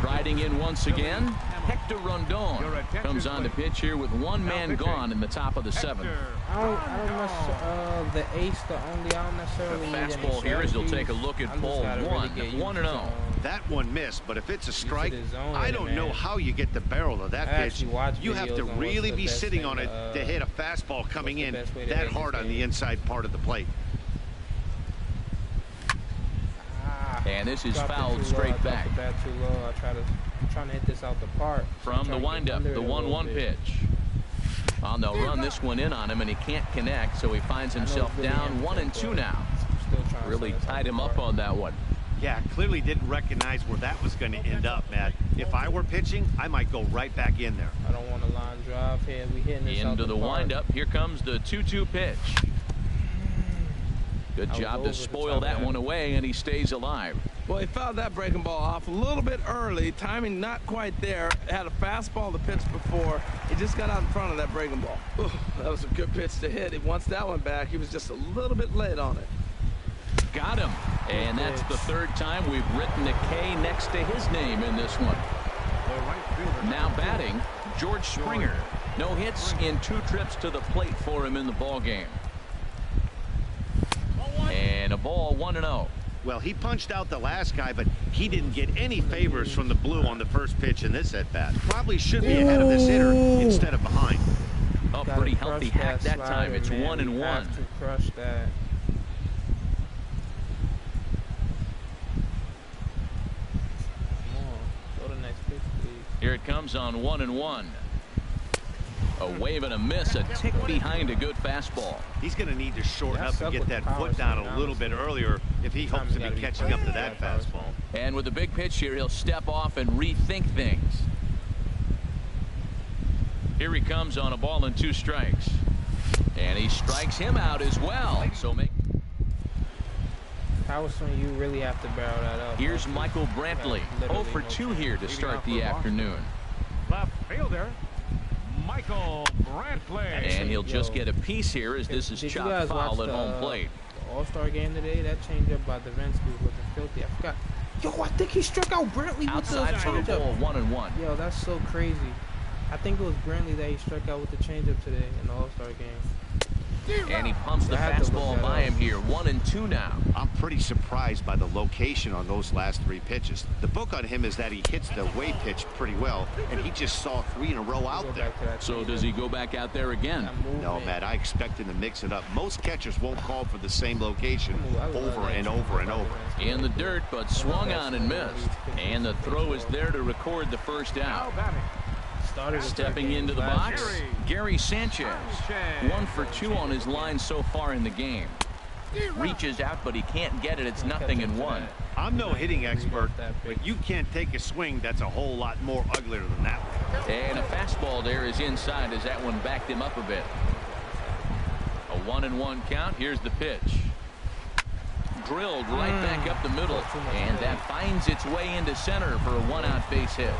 B: Riding in once again, Hector Rondon comes on to pitch here with 1 man gone in the top of the 7th.
A: I don't the ace, the only. I don't necessarily
B: The
A: need any
B: fastball here as he'll take a look at ball 1.
A: Really
B: 1-0.
C: That one missed, but if it's a strike, I don't know how you get the barrel of that pitch. You have to really be sitting on it to hit a fastball coming in that hard on the inside part of the plate.
B: And this is fouled straight back.
A: Too low. I'm trying to hit this out the park.
B: From the windup, the 1-1 pitch. On the run this one in on him, and he can't connect, so he finds himself down 1-2 now. Really tied him up on that one.
C: Yeah, clearly didn't recognize where that was going to end up, Matt. If I were pitching, I might go right back in there.
A: I don't want a line drive here. We hitting this
B: into the windup. Here comes the 2-2 pitch. Good job to spoil that one away, and he stays alive.
E: Well, he fouled that breaking ball off a little bit early. Timing not quite there. Had a fastball to pitch before. He just got out in front of that breaking ball. Ooh, that was a good pitch to hit. He wants that one back. He was just a little bit late on it.
B: Got him. And that's the 3rd time we've written a K next to his name in this one. Now batting, George Springer. No hits in 2 trips to the plate for him in the ball game. And a ball 1-0.
C: Well, he punched out the last guy, but he didn't get any favors from the blue on the first pitch in this at-bat. Probably should be ahead of this hitter instead of behind.
B: Oh, pretty healthy hack that time. It's 1-1.
A: Have to crush that. Go to the next pitch, please.
B: Here it comes on 1-1. A wave and a miss, a tick behind a good fastball.
C: He's going to need to shorten up and get that foot down a little bit earlier if he hopes to be catching up to that fastball.
B: And with a big pitch here, he'll step off and rethink things. Here he comes on a ball and 2 strikes. And he strikes him out as well. So
A: power swing, you really have to barrel that up.
B: Here's Michael Brantley. 0 for 2 here to start the afternoon.
D: Left fielder, Michael Brantley.
B: And he'll just get a piece here as this is chopped foul at home plate.
A: The All-Star game today, that changeup by Davinsky was looking filthy. I forgot. Yo, I think he struck out Brantley with the changeup.
B: 1-1.
A: Yo, that's so crazy. I think it was Brantley that he struck out with the changeup today in the All-Star game.
B: And he pumps the fastball by him here. 1-2 now.
C: I'm pretty surprised by the location on those last 3 pitches. The book on him is that he hits the way pitch pretty well, and he just saw 3 in a row out there.
B: So does he go back out there again?
C: No, Matt, I expect him to mix it up. Most catchers won't call for the same location over and over and over.
B: In the dirt, but swung on and missed. And the throw is there to record the first out. Stepping into the box, Gary Sanchez. 1 for 2 on his line so far in the game. Reaches out, but he can't get it. It's 0-1.
C: I'm no hitting expert, but you can't take a swing that's a whole lot more uglier than that one.
B: And a fastball there is inside as that one backed him up a bit. A 1-1 count. Here's the pitch. Drilled right back up the middle, and that finds its way into center for a 1-out base hit.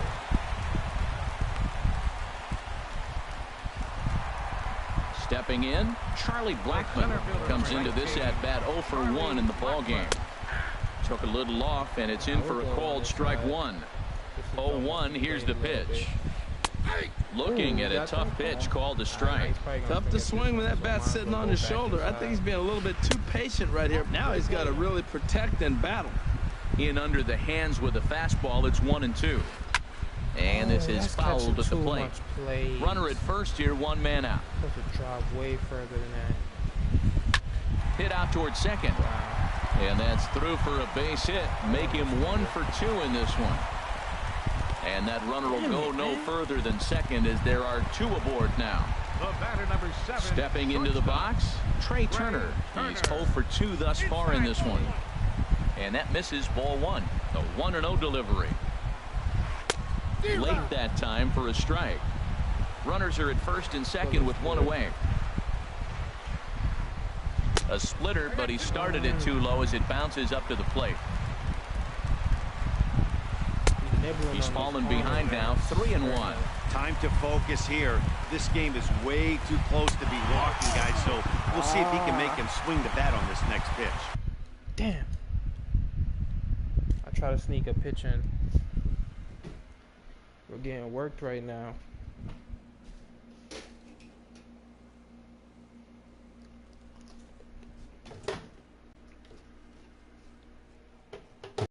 B: Stepping in, Charlie Blackmon comes into this at-bat 0 for 1 in the ballgame. Took a little off, and it's in for a called strike 1. 0-1, here's the pitch. Looking at a tough pitch called a strike.
E: Tough to swing with that bat sitting on his shoulder. I think he's being a little bit too patient right here. Now he's got to really protect and battle.
B: In under the hands with a fastball, it's 1-2. And this is fouled at the plate. Runner at first here, 1 man out.
A: Supposed to drop way further than that.
B: Hit out towards second. And that's through for a base hit. Make him 1 for 2 in this one. And that runner will go no further than second as there are 2 aboard now.
D: The batter, number 7.
B: Stepping into the box, Trey Turner. He's 0 for 2 thus far in this one. And that misses ball 1. The 1-0 delivery. Late that time for a strike. Runners are at first and second with 1 away. A splitter, but he started it too low as it bounces up to the plate. He's fallen behind now, 3-1.
C: Time to focus here. This game is way too close to be walking, guys, so we'll see if he can make him swing the bat on this next pitch.
A: Damn. I try to sneak a pitch in. We're getting worked right now.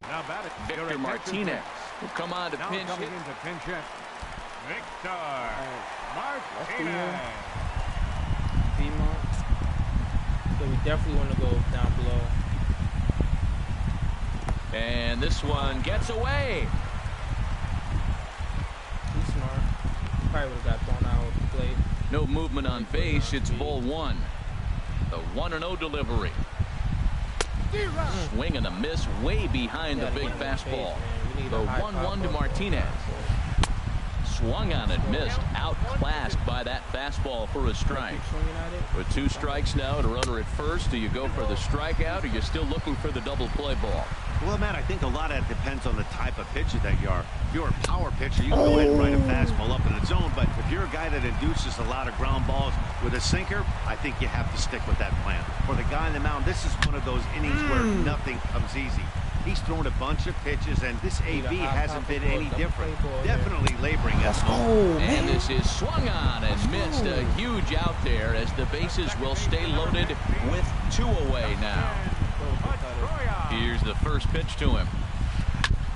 D: Now batting.
B: Victor Martinez will come on to
D: Now
B: pinch
D: coming
B: hit.
D: in to pinch hit. Victor Martinez.
A: So we definitely want to go down below.
B: And this one gets away.
A: He's smart. Probably would have got thrown out with the plate.
B: No movement on base. It's ball 1. The 1-0 delivery. Swing and a miss way behind the big fastball. The 1-1 to Martinez. Swung on it, missed. Outclassed by that fastball for a strike. With 2 strikes now and a runner at first, do you go for the strikeout or are you still looking for the double play ball?
C: Well, Matt, I think a lot of that depends on the type of pitcher that you are. If you're a power pitcher, you can go ahead and ride a fastball up in the zone. But if you're a guy that induces a lot of ground balls with a sinker, I think you have to stick with that plan. For the guy on the mound, this is one of those innings where nothing comes easy. He's thrown a bunch of pitches, and this AB hasn't been any different. Definitely laboring at the moment.
B: And this is swung on and missed. A huge out there as the bases will stay loaded with 2 away now. Here's the first pitch to him.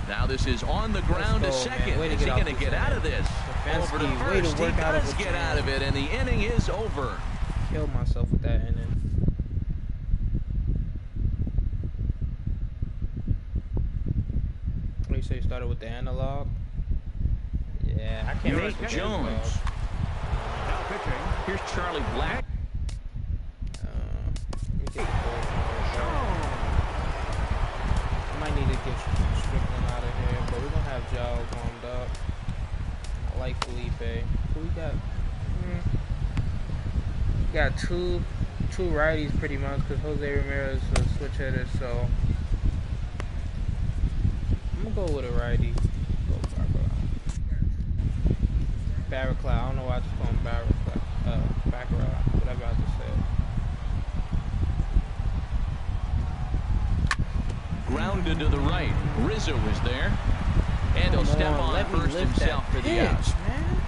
B: Now this is on the ground to second. Is he going to get out of this? Over to first. He does get out of it, and the inning is over.
A: Killed myself with that inning. You say you started with the analog? Yeah, I can't
B: Nate Jones.
D: Now pitching.
B: Here's Charlie Black.
A: Let me get the ball. I might need to get Strickland out of here, but we're gonna have Giles warmed up. I like Felipe. Who we got? We got two righties pretty much because Jose Ramirez is a switch hitter, so I'm gonna go with a righty. Go Barraclough. I don't know why I just call him Barraclough. Whatever I just said.
B: Grounded to the right. Rizzo is there. And he'll step on first himself for the out.
A: Man.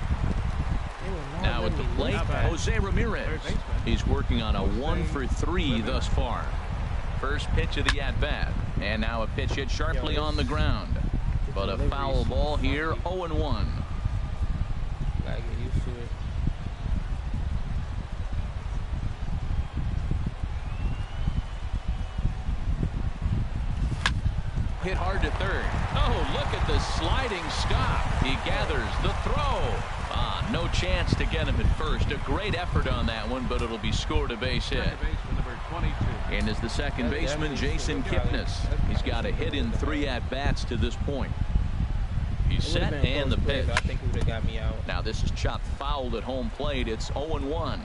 A: They were
B: Now at the plate, Jose Ramirez. He's working on a 1 for 3 thus far. First pitch of the at-bat. And now a pitch hit sharply on the ground. But a foul ball here, 0-1.
A: Gotta get used to it.
B: Hit hard to third. Oh, look at the sliding stop. He gathers the throw. No chance to get him at first. A great effort on that one, but it'll be scored a base hit. And as the second baseman, Jason Kipnis. He's got a hit in 3 at-bats to this point. He's set and the pitch.
A: I think he would have got me out.
B: Now this is chopped fouled at home plate. It's 0-1.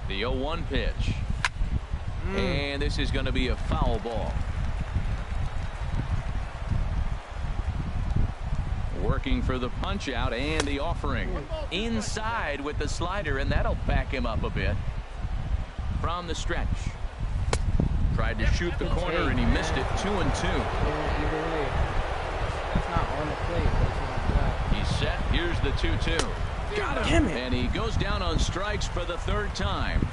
B: The 0-1 pitch. And this is going to be a foul ball. Working for the punch out and the offering. Inside with the slider, and that'll back him up a bit. From the stretch. Tried to shoot the corner and he missed it. 2-2.
A: Either way. That's not on the plate, but it's not flat.
B: He's set. Here's the 2-2.
A: Got him.
B: And he goes down on strikes for the 3rd time.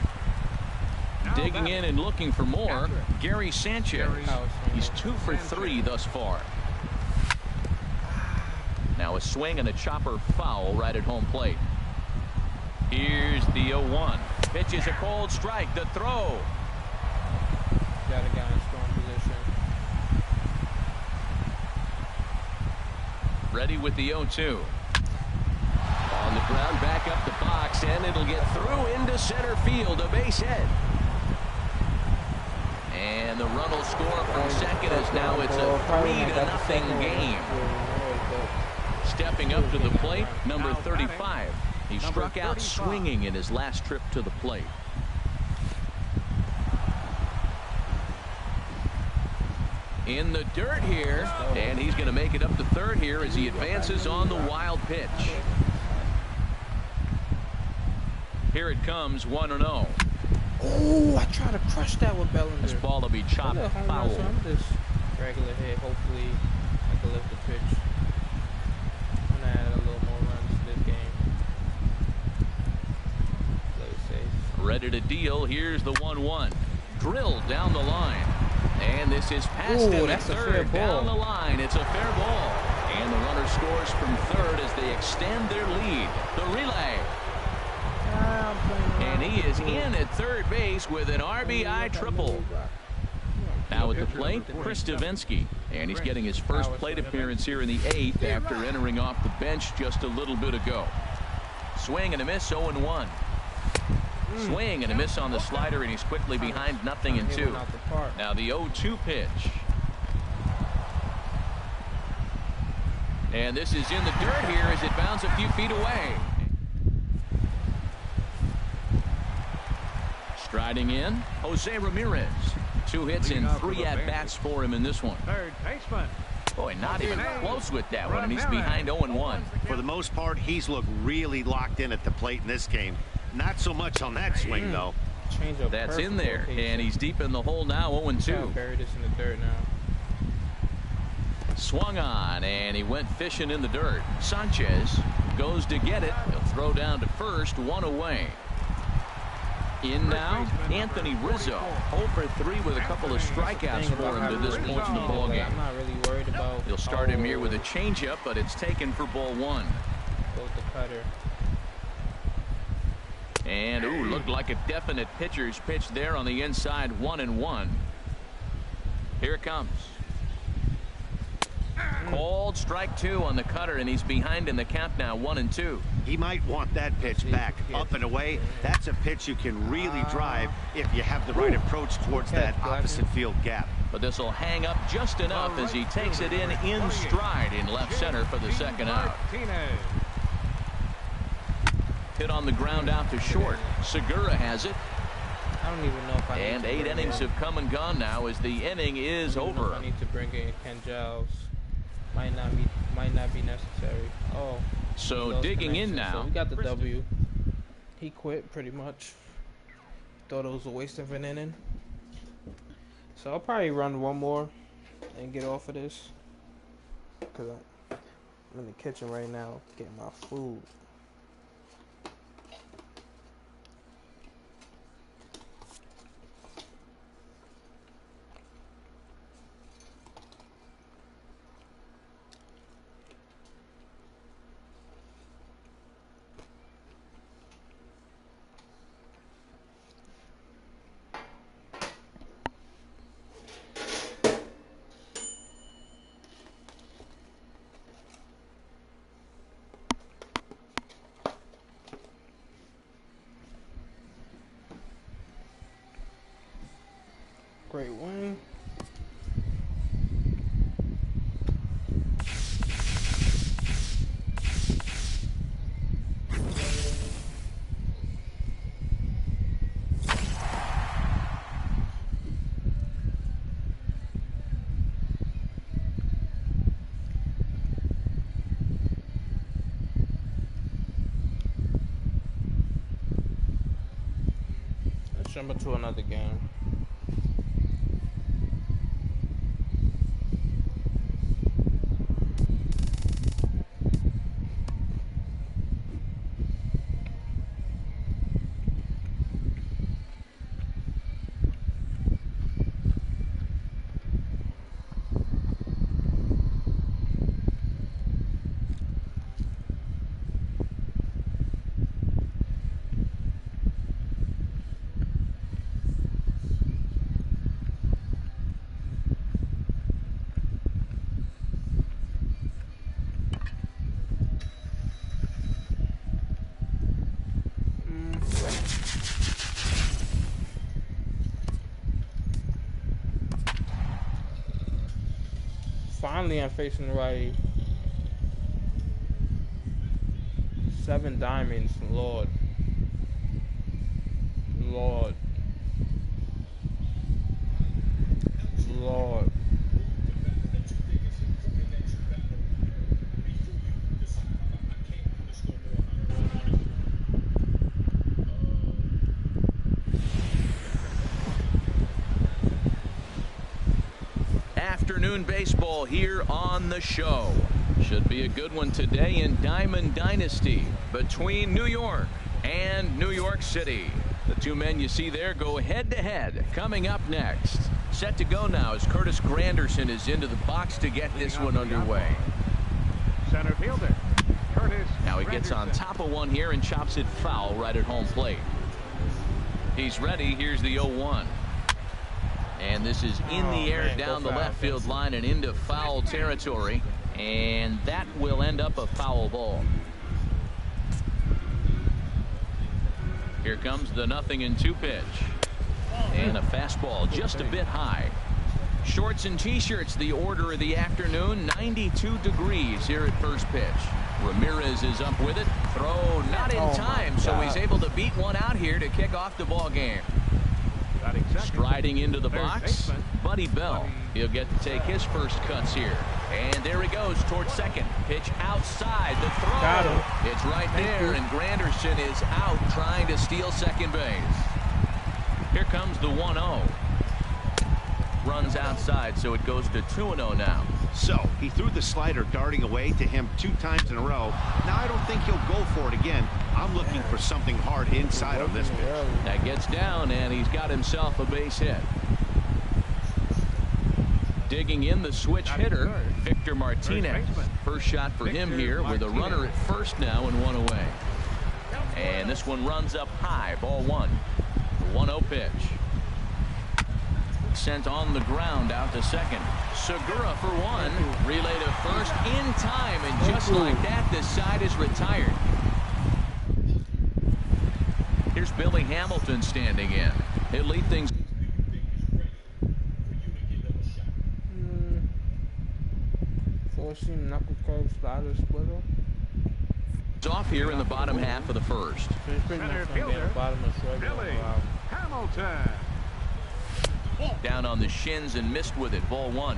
B: Digging in and looking for more, Gary Sanchez. He's 2 for 3 thus far. Now a swing and a chopper foul right at home plate. Here's the 0-1. Pitch is a cold strike. The throw.
A: Got a guy in strong position.
B: Ready with the 0-2. On the ground, back up the box, and it'll get through into center field. A base hit. And the run will score from second as now it's a 3-0 game. Stepping up to the plate, number 35. He struck out swinging in his last trip to the plate. In the dirt here, and he's going to make it up to third here as he advances on the wild pitch. Here it comes, 1-0.
A: Oh, I tried to crush that with Bellinger.
B: This ball will be chopped foul.
A: So I'm just regular hit. Hopefully, I can lift the pitch. I'm gonna add a little more runs to this game. Play safe.
B: Ready to deal. Here's the 1-1. Drilled down the line. And this is past him at third. Down the line. It's a fair ball. And the runner scores from third as they extend their lead. The relay. And he is in at third base with an RBI triple. Now at the plate, Chris Davinsky. And he's getting his first plate appearance here in the 8th after entering off the bench just a little bit ago. Swing and a miss, 0-1. Swing and a miss on the slider, and he's quickly behind 0-2. Now the 0-2 pitch. And this is in the dirt here as it bounds a few feet away. Striding in, Jose Ramirez. 2 hits and 3 at-bats for him in this one.
D: Third baseman.
B: Boy, not even close with that one, and he's behind 0-1.
C: For the most part, he's looked really locked in at the plate in this game. Not so much on that swing, though.
B: That's in there, and he's deep in the hole now, 0-2.
A: Bury this in the dirt now.
B: Swung on, and he went fishing in the dirt. Sanchez goes to get it. He'll throw down to first, 1 away. In now, Anthony Rizzo. 0 for 3 with a couple of strikeouts for him to this point in the ballgame.
A: I'm not really worried about.
B: He'll start him here with a changeup, but it's taken for ball 1.
A: Both the cutter.
B: And, ooh, looked like a definite pitcher's pitch there on the inside, 1-1. Here it comes. Called strike 2 on the cutter, and he's behind in the count now, 1-2.
C: He might want that pitch back, up and away. That's a pitch you can really drive if you have the right approach towards that opposite field gap.
B: But this will hang up just enough as he takes it in stride in left center for the second out. Hit on the ground out to short. Segura has it.
A: I don't even know if I
B: and 8 innings have come and gone now as the inning is over.
A: I need to bring in Ken Giles. Might not be necessary. Oh.
B: So digging in now.
A: So we got the W. He quit pretty much. Thought it was a waste of an inning. So I'll probably run one more and get off of this. Because I'm in the kitchen right now getting my food. Jump into another game. Finally, I'm facing the right. 7 diamonds, Lord. Lord. Lord.
B: Afternoon baseball here on the show. Should be a good one today in Diamond Dynasty between New York and New York City. The two men you see there go head-to-head. Coming up next, set to go now as Curtis Granderson is into the box to get this one underway.
D: Center fielder Curtis.
B: Now he gets on top of one here and chops it foul right at home plate. He's ready. Here's the 0-1. And this is in the air down the left field line and into foul territory. And that will end up a foul ball. Here comes the 0-2 pitch. And a fastball just a bit high. Shorts and t-shirts, the order of the afternoon. 92 degrees here at first pitch. Ramirez is up with it. Throw not in time, so he's able to beat one out here to kick off the ball game. Striding into the box, Buddy Bell. He'll get to take his first cuts here. And there he goes towards second. Pitch outside. The throw. It's right there, and Granderson is out trying to steal second base. Here comes the 1-0. Runs outside, so it goes to 2-0 now.
C: So he threw the slider darting away to him 2 times in a row. Now I don't think he'll go for it again. I'm looking for something hard inside on this pitch.
B: That gets down, and he's got himself a base hit. Digging in the switch hitter, Victor Martinez. First shot for him here with a runner at first now and 1 away. And this one runs up high, ball 1. The 1-0 pitch. Sent on the ground out to second. Segura for 1. Relay to first in time, and just like that, the side is retired. Here's Billy Hamilton standing in. He'll lead things.
A: Forcing knuckle curve slider splitter.
B: It's off here in the bottom half of the first.
D: Center fielder Billy Hamilton.
B: Down on the shins and missed with it. Ball 1.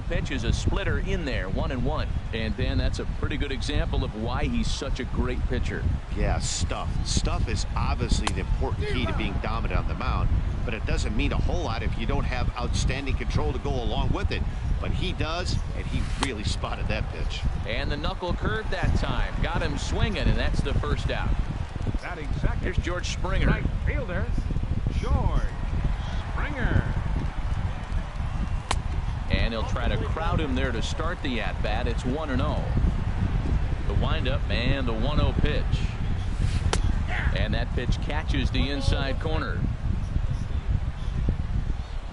B: Pitch is a splitter in there, 1-1. And Dan, that's a pretty good example of why he's such a great pitcher.
C: Yeah, stuff is obviously the important key to being dominant on the mound, but it doesn't mean a whole lot if you don't have outstanding control to go along with it. But he does, and he really spotted that pitch.
B: And the knuckle curve that time got him swinging, and that's the first out. Here's George Springer.
D: Right fielder George Springer.
B: And he'll try to crowd him there to start the at-bat. It's 1-0. The windup and the 1-0 pitch. And that pitch catches the inside corner.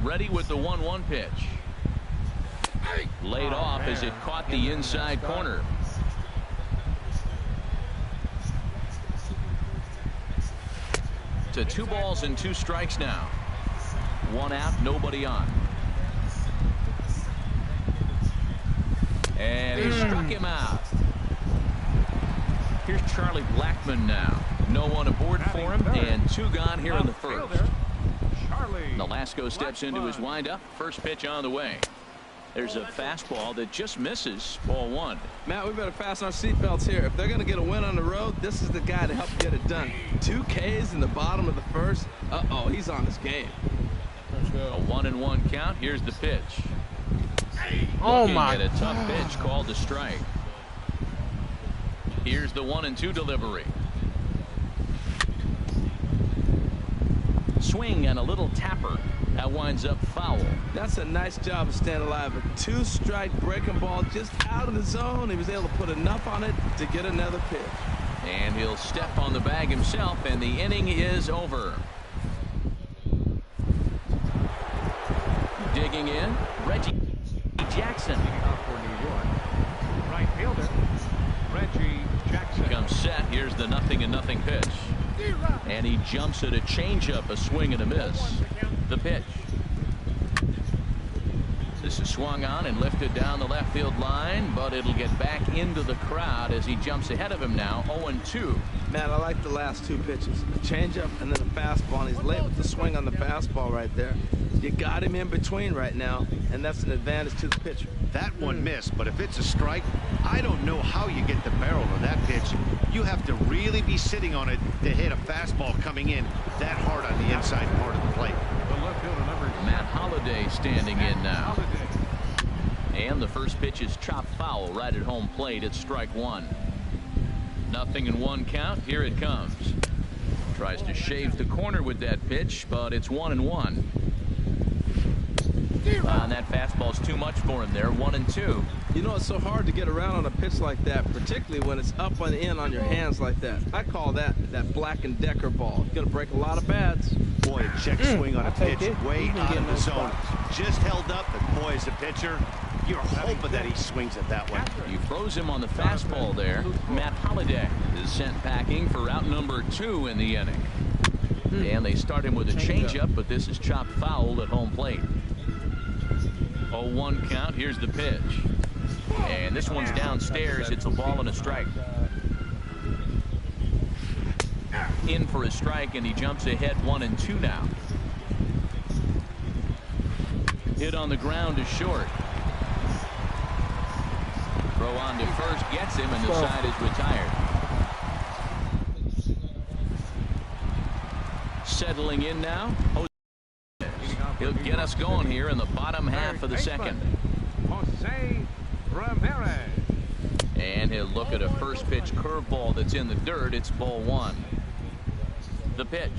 B: Ready with the 1-1 pitch. Laid off as it caught the inside corner. To 2 balls and 2 strikes now. 1 out, nobody on. And he struck him out. Here's Charlie Blackmon now. No one aboard for him, and 2 gone here in the first. Nolasco steps into his windup. First pitch on the way. There's a fastball that just misses. Ball 1.
E: Matt, we better fasten our seatbelts here. If they're going to get a win on the road, this is the guy to help get it done. 2 Ks in the bottom of the first. Uh-oh, he's on his game.
B: A 1-1 count. Here's the pitch.
A: Oh
B: Looking
A: my
B: at a tough pitch called a strike. Here's the 1-2 delivery. Swing and a little tapper. That winds up foul.
E: That's a nice job of staying alive. A 2-strike breaking ball just out of the zone. He was able to put enough on it to get another pitch.
B: And he'll step on the bag himself, and the inning is over. Digging in, Reggie Jackson.
D: For New York. Right fielder, Reggie Jackson.
B: Comes set. Here's the 0-0 pitch. And he jumps at a changeup, a swing and a miss. The pitch. This is swung on and lifted down the left field line, but it'll get back into the crowd as he jumps ahead of him now. 0-2.
E: Man, I like the last 2 pitches. A changeup and then a fastball, and he's late with the swing on the fastball right there. You got him in between right now, and that's an advantage to the pitcher.
C: That one missed, but if it's a strike, I don't know how you get the barrel of that pitch. You have to really be sitting on it to hit a fastball coming in that hard on the inside part of the plate.
D: The left fielder, number
B: Matt Holliday standing in now.
D: Holliday.
B: And the first pitch is chopped foul right at home plate. It's strike 1. 0-1 count. Here it comes. Tries to shave the corner with that pitch, but it's 1-1. And that fastball's too much for him there. 1-2.
E: You know, it's so hard to get around on a pitch like that, particularly when it's up and in on your hands like that. I call that Black & Decker ball. It's going to break a lot of pads.
C: Boy, a check swing on a pitch way out of the zone. Just held up, but boy, as a pitcher, you're hoping that he swings it that way.
B: You froze him on the fastball there. Matt Holliday is sent packing for out number 2 in the inning. And they start him with a changeup, but this is chopped foul at home plate. 0-1 count. Here's the pitch. And this one's downstairs. It's a ball and a strike. In for a strike, and he jumps ahead 1-2 now. Hit on the ground is short. Throw on to first gets him, and the side is retired. Settling in now. He'll get us going here in the bottom half of the second.
D: Jose Ramirez.
B: And he'll look at a first pitch curveball that's in the dirt. It's ball 1. The pitch.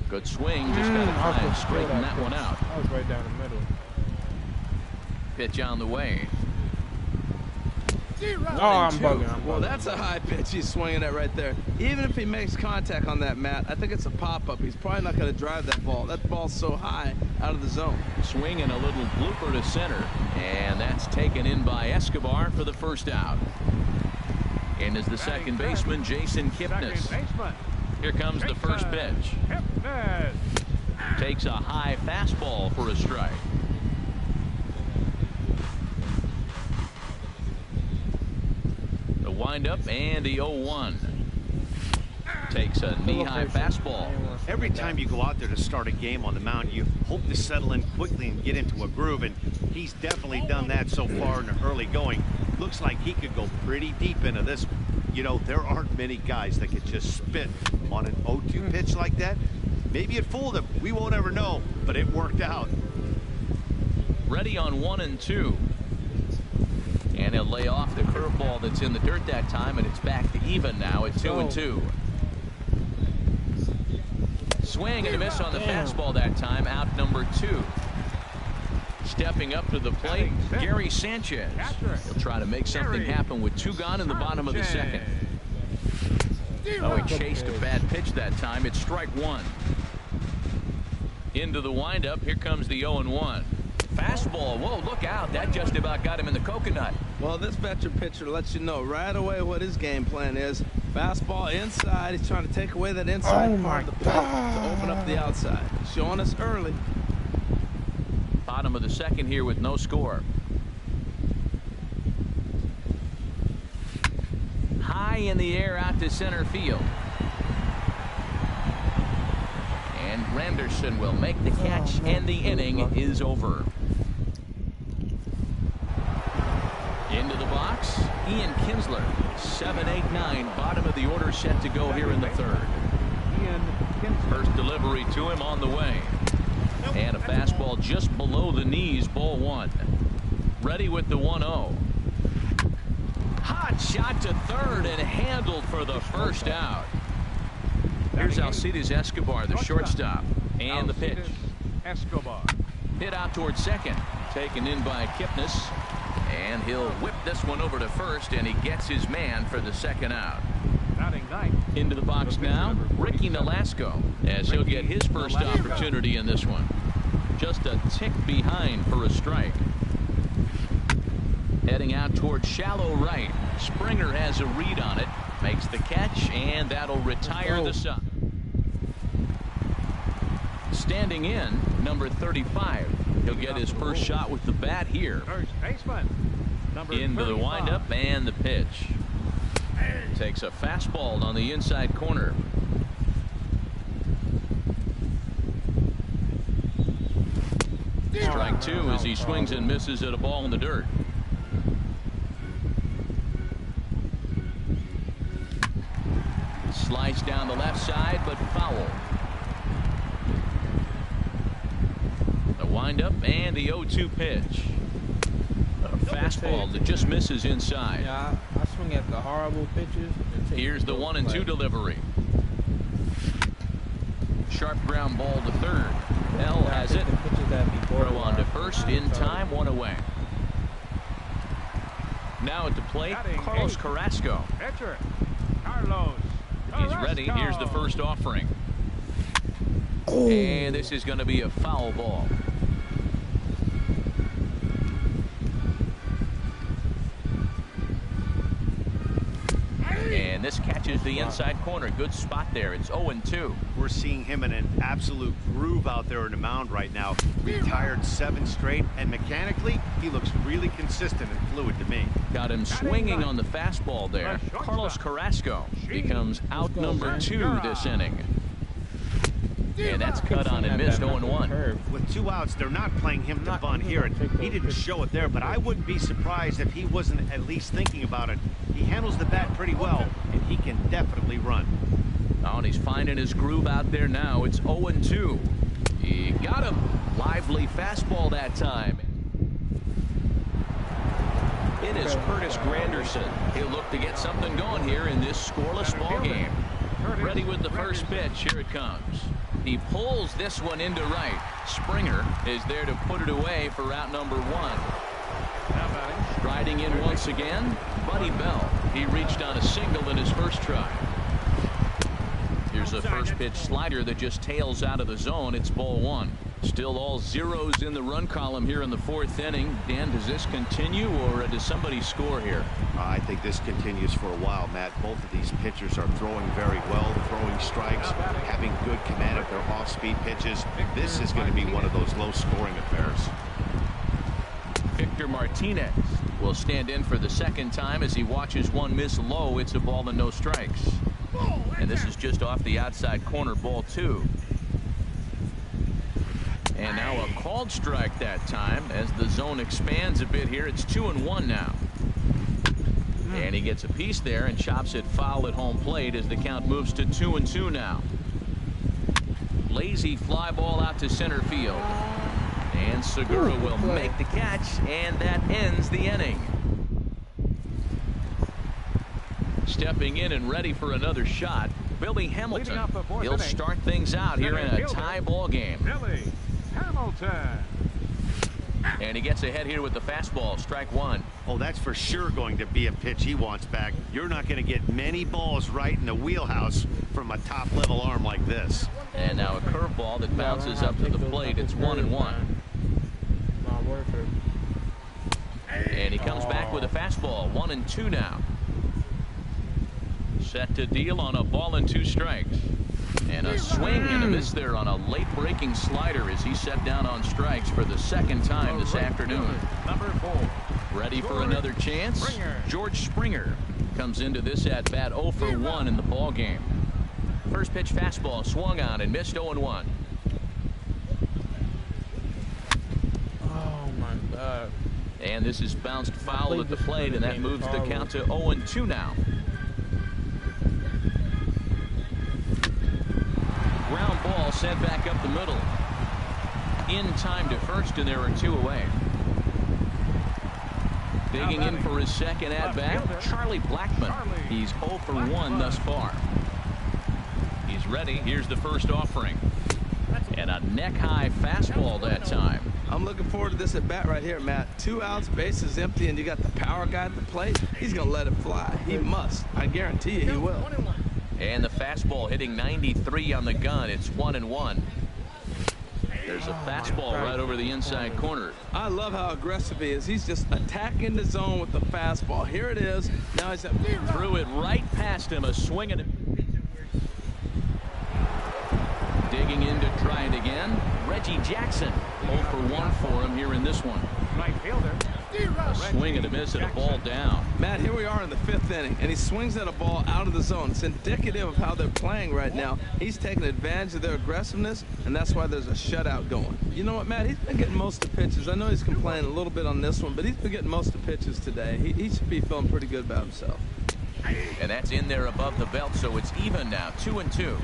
B: Good swing. Just got to try and straighten that one out.
A: I was right down the middle.
B: Pitch on the way.
A: Oh, I'm bugging.
E: Well, that's a high pitch he's swinging at right there. Even if he makes contact on that, Matt, I think it's a pop-up. He's probably not going to drive that ball. That ball's so high out of the zone.
B: Swing and a little blooper to center. And that's taken in by Escobar for the first out. And is the second baseman, Jason Kipnis. Here comes the first pitch. Takes a high fastball for a strike. The windup and the 0-1. Takes a knee-high fastball.
C: Every time you go out there to start a game on the mound, you hope to settle in quickly and get into a groove, and he's definitely done that so far in the early going. Looks like he could go pretty deep into this. You know, there aren't many guys that could just spit on an 0-2 pitch like that. Maybe it fooled him. We won't ever know, but it worked out.
B: Ready on 1-2. And he'll lay off the curveball that's in the dirt that time, and it's back to even now at 2-2. Swing and a miss on the fastball that time. Out number 2. Stepping up to the plate, Gary Sanchez. He'll try to make something happen with 2 gone in the bottom of the second. Oh, he chased a bad pitch that time. It's strike 1. Into the windup. Here comes the 0-1. Fastball. Whoa, look out. That just about got him in the coconut.
E: Well, this veteran pitcher lets you know right away what his game plan is. Fastball inside. He's trying to take away that inside part of the plate to open up the outside. Showing us early.
B: Bottom of the second here with no score. High in the air out to center field. And Granderson will make the catch, and the inning is over. Into the box, Ian Kinsler. 7, 8, 9, bottom of the order set to go here in the third. First delivery to him on the way. And a fastball just below the knees, ball one. Ready with the 1-0. Hot shot to third and handled for the first out. Here's Alcides Escobar, the shortstop. And the pitch.
D: Escobar.
B: Hit out towards second. Taken in by Kipnis. And he'll whip this one over to first, and he gets his man for the second out. Into the box now, Ricky Nolasco, as he'll get his first opportunity in this one. Just a tick behind for a strike. Heading out towards shallow right. Springer has a read on it, makes the catch, and that'll retire the side. Standing in, number 35. He'll get his first shot with the bat here.
D: First baseman.
B: Into the windup and the pitch. Takes a fastball on the inside corner. Strike two as he swings and misses at a ball in the dirt. Slice down the left side, but foul. The windup and the 0-2 pitch. A fastball that just misses inside.
A: Yeah, I swing at the horrible pitches.
B: Here's the 1-2 delivery. Sharp ground ball to third. L has it. Throw on to first in time, one away. Now at the plate, Carlos Carrasco.
D: Pitcher, Carlos.
B: He's ready. Here's the first offering. And this is going to be a foul ball. And this catches the inside corner. Good spot there. It's 0-2.
C: We're seeing him in an absolute groove out there in the mound right now. Retired 7 straight, and mechanically, he looks really consistent and fluid to me.
B: Got him swinging on the fastball there. Carlos Carrasco becomes out number 2 this inning. And that's cut on and missed 0-1.
C: With 2 outs, they're not playing him to bunt here, and he didn't show it there, but I wouldn't be surprised if he wasn't at least thinking about it. He handles the bat pretty well, and he can definitely run.
B: Oh, and he's finding his groove out there now. It's 0-2. He got him. Lively fastball that time. It is Curtis Granderson. He'll look to get something going here in this scoreless ball game. Ready with the first pitch. Here it comes. He pulls this one into right. Springer is there to put it away for out number 1. Striding in once again, Buddy Bell. He reached on a single in his first try. Here's a first pitch slider that just tails out of the zone. It's ball 1. Still all zeros in the run column here in the 4th inning. Dan, does this continue, or does somebody score here?
C: I think this continues for a while, Matt. Both of these pitchers are throwing very well, throwing strikes, having good command of their off-speed pitches. This is going to be one of those low-scoring affairs.
B: Victor Martinez will stand in for the second time as he watches one miss low. It's a ball and no strikes. And this is just off the outside corner, ball 2. And now a called strike that time as the zone expands a bit here. It's 2-1 now. And he gets a piece there and chops it foul at home plate as the count moves to 2-2 now. Lazy fly ball out to center field. And Segura will make the catch, and that ends the inning. Stepping in and ready for another shot, Billy Hamilton. He'll start things out here in a tie ball game.
D: Hamilton.
B: And he gets ahead here with the fastball. Strike 1.
C: Oh, that's for sure going to be a pitch he wants back. You're not going to get many balls right in the wheelhouse from a top-level arm like this.
B: And now a curveball that bounces up to the plate. It's 1-1. And he comes back with a fastball. 1-2 now. Set to deal on a ball and 2 strikes. And a swing and a miss there on a late breaking slider as he set down on strikes for the second time this afternoon.
D: Number 4.
B: Ready for another chance? George Springer comes into this at bat 0 for 1 in the ball game. First pitch fastball swung on and missed 0-1. And this is bounced foul at the plate, and that moves the count to 0-2 now. Ground ball sent back up the middle. In time to first, and there are 2 away. Digging in for his second at-bat, Charlie Blackmon. He's 0 for 1 thus far. He's ready. Here's the first offering. And a neck-high fastball that time.
E: I'm looking forward to this at-bat right here, Matt. 2 outs, bases empty, and you got the power guy at the plate. He's going to let it fly. He must. I guarantee you he will.
B: And the fastball hitting 93 on the gun. It's 1-1. There's a fastball right over the inside corner.
E: I love how aggressive he is. He's just attacking the zone with the fastball. Here it is. Now he's
B: threw it right past him. A swing and digging in to try it again. Reggie Jackson 0 for 1 for him here in this one.
D: Right fielder.
B: A swing and a miss and a ball down.
E: Matt, here we are in the 5th inning, and he swings at a ball out of the zone. It's indicative of how they're playing right now. He's taking advantage of their aggressiveness, and that's why there's a shutout going. You know what, Matt? He's been getting most of the pitches. I know he's complaining a little bit on this one, but he's been getting most of the pitches today. He should be feeling pretty good about himself.
B: And that's in there above the belt, so it's even now, 2-2.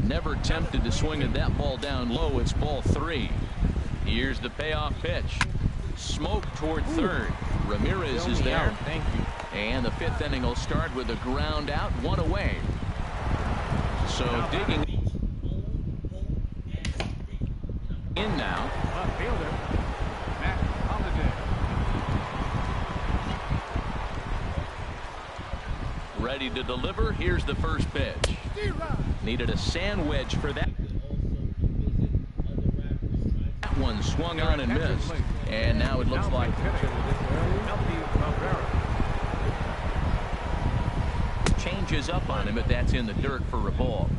B: Never tempted to swing at that ball down low. It's ball 3. Here's the payoff pitch. Smoke toward third. Ramirez is there.
A: Thank you.
B: And the 5th inning will start with a ground out, 1 away. So digging in now.
D: Left fielder. Matt Holliday.
B: Ready to deliver. Here's the first pitch. Needed a sand wedge for that. That one swung on and missed. And now it looks like changes up on him, but that's in the dirt for a ball.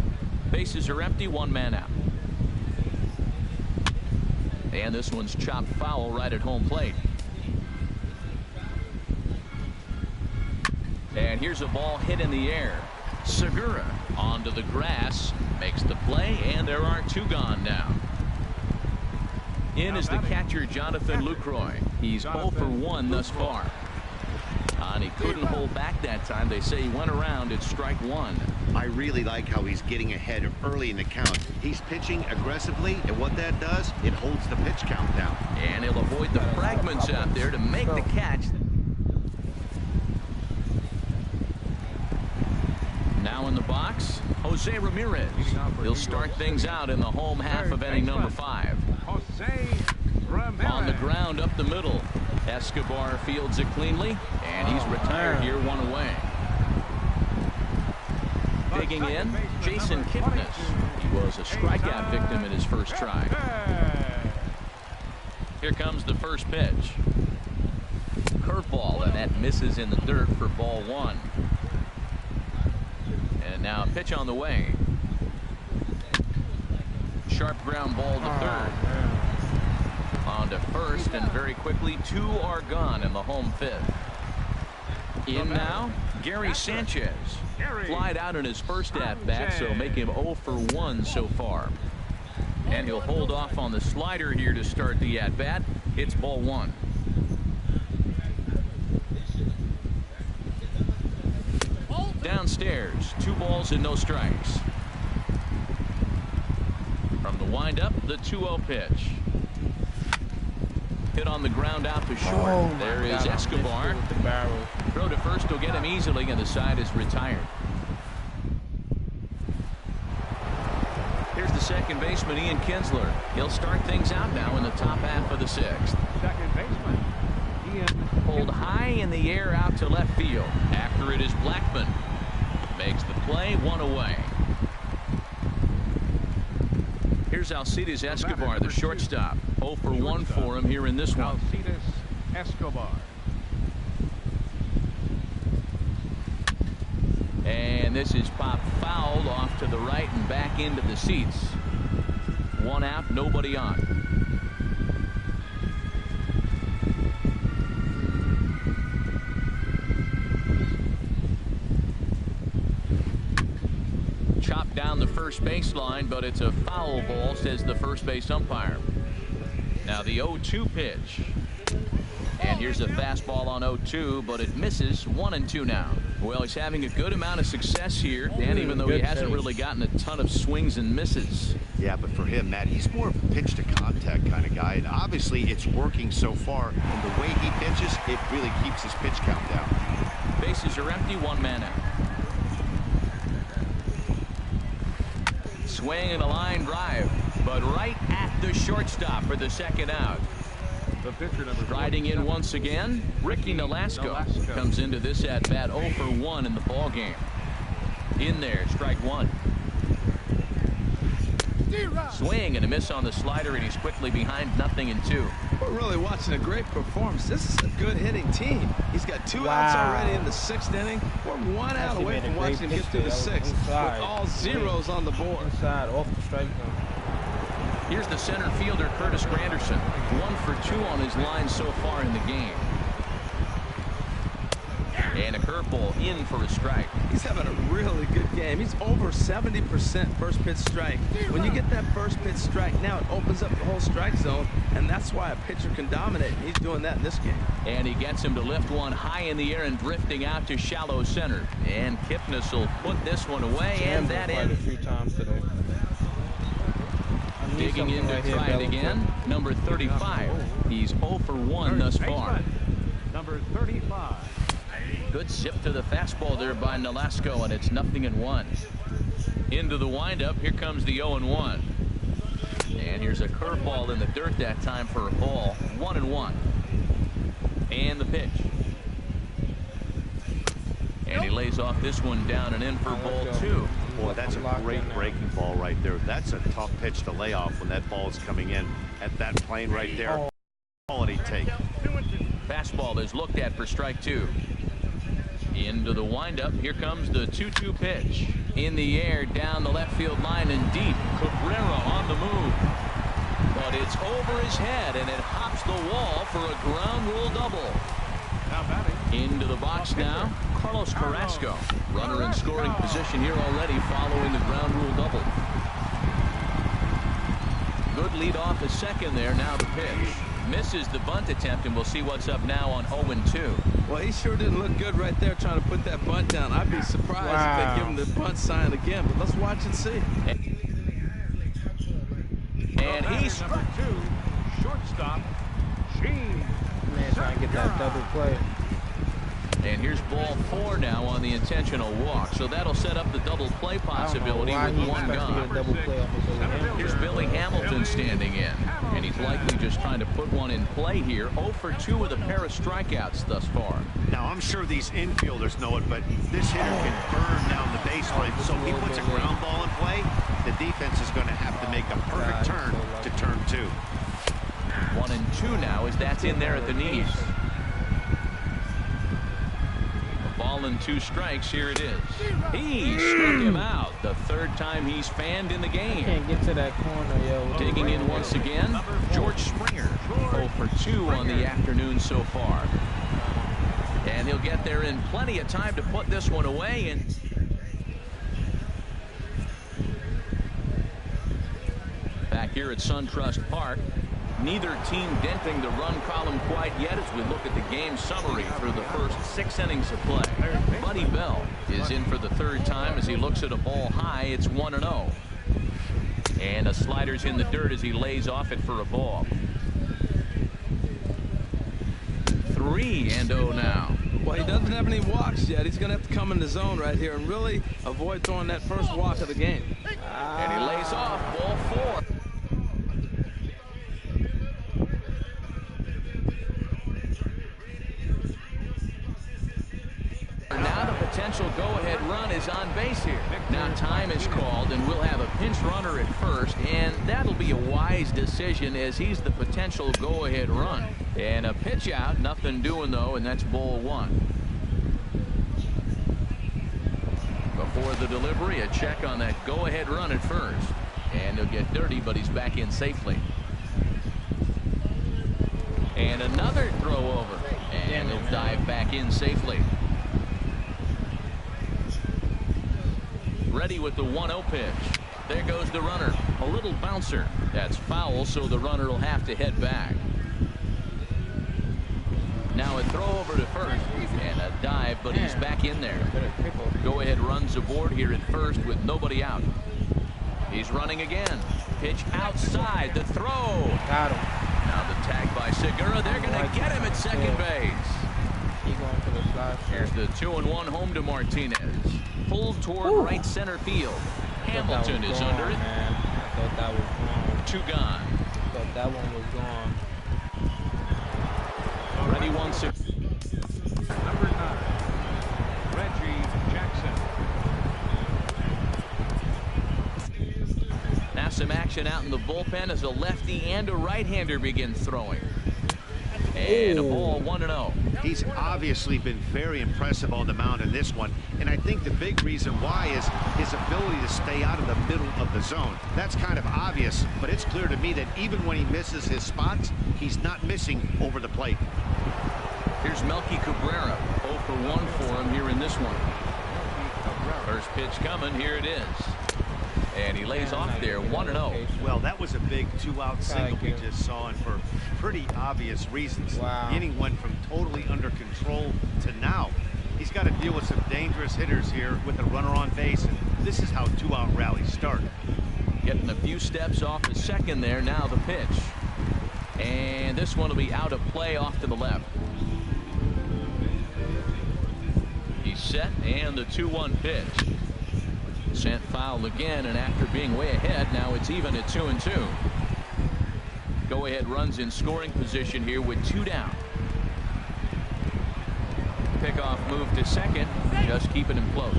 B: Bases are empty, 1 man out. And this one's chopped foul right at home plate. And here's a ball hit in the air. Segura onto the grass, makes the play, and there are 2 gone now. In is the catcher, Jonathan Lucroy. He's 0 for 1 thus far. And he couldn't hold back that time. They say he went around at strike 1.
C: I really like how he's getting ahead early in the count. He's pitching aggressively, and what that does, it holds the pitch count down.
B: And he'll avoid the fragments out there to make the catch. Now in the box, Jose Ramirez. He'll start things out in the home half of inning number 5.
D: Jose Ramirez.
B: On the ground up the middle. Escobar fields it cleanly, and he's retired here, 1 away. Digging in, Jason Kipnis. He was a strikeout victim in his first try. Here comes the first pitch. Curveball, and that misses in the dirt for ball 1. And now a pitch on the way. Sharp ground ball to third. On to first, and very quickly 2 are gone in the home 5th. In now, Gary Sanchez. Flied out in his first at-bat, so make him 0 for 1 so far. And he'll hold off on the slider here to start the at-bat. It's ball 1. Downstairs, 2 balls and no strikes. From the windup, the 2-0 pitch. Hit on the ground out to short. There is Escobar. Throw to first will get him easily, and the side is retired. Here's the second baseman, Ian Kinsler. He'll start things out now in the top half of the 6th.
D: Second baseman, Ian.
B: Pulled high in the air out to left field. After it is Blackmon. Makes the play, 1 away. Here's Alcides Escobar, the shortstop. 0 for 1 for him here in this one.
D: Alcides Escobar.
B: And this is popped foul off to the right and back into the seats. 1 out, nobody on. Chopped down the first baseline, but it's a foul ball, says the first base umpire. Now the 0-2 pitch. And here's a fastball on 0-2, but it misses. 1-2 now. Well, he's having a good amount of success here, Dan, even though he hasn't really gotten a ton of swings and misses.
C: Yeah, but for him, Matt, he's more of a pitch to contact kind of guy, and obviously it's working so far. And the way he pitches, it really keeps his pitch count down.
B: Bases are empty, 1 man out. Swing and a line drive, but right at the shortstop for the second out.
D: The pitcher number
B: Riding in once again, Ricky Nolasco comes into this at bat 0 for 1 in the ball game. In there, strike 1. Swing and a miss on the slider, and he's quickly behind 0-2.
E: We're really watching a great performance. This is a good hitting team. He's got 2 outs already in the 6th inning. We're 1 out away from watching him get through the 6th with all zeros on the board.
A: Inside, off the strike zone.
B: Here's the center fielder, Curtis Granderson. 1 for 2 on his line so far in the game. And a curveball in for a strike.
E: He's having a really good game. He's over 70% first pitch strike. When you get that first pitch strike, now it opens up the whole strike zone, and that's why a pitcher can dominate. He's doing that in this game.
B: And he gets him to lift one high in the air and drifting out to shallow center. And Kipnis will put this one away, and that
A: in. A few times today.
B: Digging in to try it again. Number 35. He's 0 for 1 thus far.
D: Number 35.
B: Good zip to the fastball there by Nolasco, and it's 0-1. Into the windup. Here comes the 0-1. And here's a curveball in the dirt that time for a ball. 1-1. And the pitch. And he lays off this one down and in for ball 2.
C: Boy, that's a great breaking ball right there. That's a tough pitch to lay off when that ball is coming in at that plane right there. Quality take.
B: Fastball is looked at for strike 2. Into the windup. Here comes the 2-2 pitch. In the air, down the left field line and deep. Cabrera on the move. But it's over his head, and it hops the wall for a ground rule double. Into the box now, Carlos Carrasco. Runner in scoring position here already following the ground rule double. Good lead off the second there. Now the pitch. Misses the bunt attempt, and we'll see what's up now on 0-2.
E: Well, he sure didn't look good right there trying to put that bunt down. I'd be surprised if they give him the bunt sign again, but let's watch and see.
B: And he's
D: number 2, shortstop, Gene.
A: Man, trying to get that double play.
B: And here's ball 4 now on the intentional walk. So that'll set up the double play possibility with 1 gone. Here's Billy Hamilton standing in. And he's likely just trying to put one in play here. 0 for 2 with a pair of strikeouts thus far.
C: Now, I'm sure these infielders know it, but this hitter can burn down the baseline. So if he puts a ground ball in play, the defense is going to have to make a perfect turn to turn 2.
B: 1-2 now as that's in there at the knees. Ball and 2 strikes. Here it is. He struck him out. The 3rd time he's fanned in the game.
A: Can't get to that corner, yo.
B: Digging in once again, George Springer. 0 for 2 on the afternoon so far. And he'll get there in plenty of time to put this one away. And back here at SunTrust Park, neither team denting the run column quite yet as we look at the game summary through the first 6 innings of play. Buddy Bell is in for the 3rd time as he looks at a ball high. It's 1-0. And a slider's in the dirt as he lays off it for a ball. 3-0 now.
E: Well, he doesn't have any walks yet. He's going to have to come in the zone right here and really avoid throwing that first walk of the game.
B: And he lays off ball 4. Now the potential go-ahead run is on base here. Now time is called, and we'll have a pinch runner at first, and that'll be a wise decision as he's the potential go-ahead run. And a pitch out, nothing doing though, and that's ball 1. Before the delivery, a check on that go-ahead run at first. And he'll get dirty, but he's back in safely. And another throw over. And he'll dive back in safely. Ready with the 1-0 pitch. There goes the runner. A little bouncer. That's foul, so the runner will have to head back. Now a throw over to first and a dive, but he's back in there. Go ahead runs aboard here at first with nobody out. He's running again. Pitch outside. The throw.
A: Got him.
B: Now the tag by Segura. They're going to get him at second base.
A: He's going for the slide.
B: Here's the 2-1 home to Martinez. Pulled toward right center field. Hamilton is under it.
A: Man. I thought that was gone.
B: 2 gone.
A: I thought that one was gone.
B: Ready 1-6.
D: Number 9, Reggie Jackson.
B: Now some action out in the bullpen as a lefty and a right-hander begin throwing. And a ball 1-0.
C: He's obviously been very impressive on the mound in this one, and I think the big reason why is his ability to stay out of the middle of the zone. That's kind of obvious, but it's clear to me that even when he misses his spots, he's not missing over the plate.
B: Here's Melky Cabrera. 0 for 1 for him here in this one. First pitch coming. Here it is. And he lays off there. 1-0.
C: Well, that was a big 2-out single we just saw, and for pretty obvious reasons.
A: Wow.
C: The inning went from totally under control to now. He's got to deal with some dangerous hitters here with a runner on base, and this is how 2-out rallies start.
B: Getting a few steps off the second there. Now the pitch. And this one will be out of play off to the left. He's set, and the 2-1 pitch. Sent foul again, and after being way ahead, now it's even at 2-2. Go ahead runs in scoring position here with 2 down. Pickoff move to second, just keeping him close.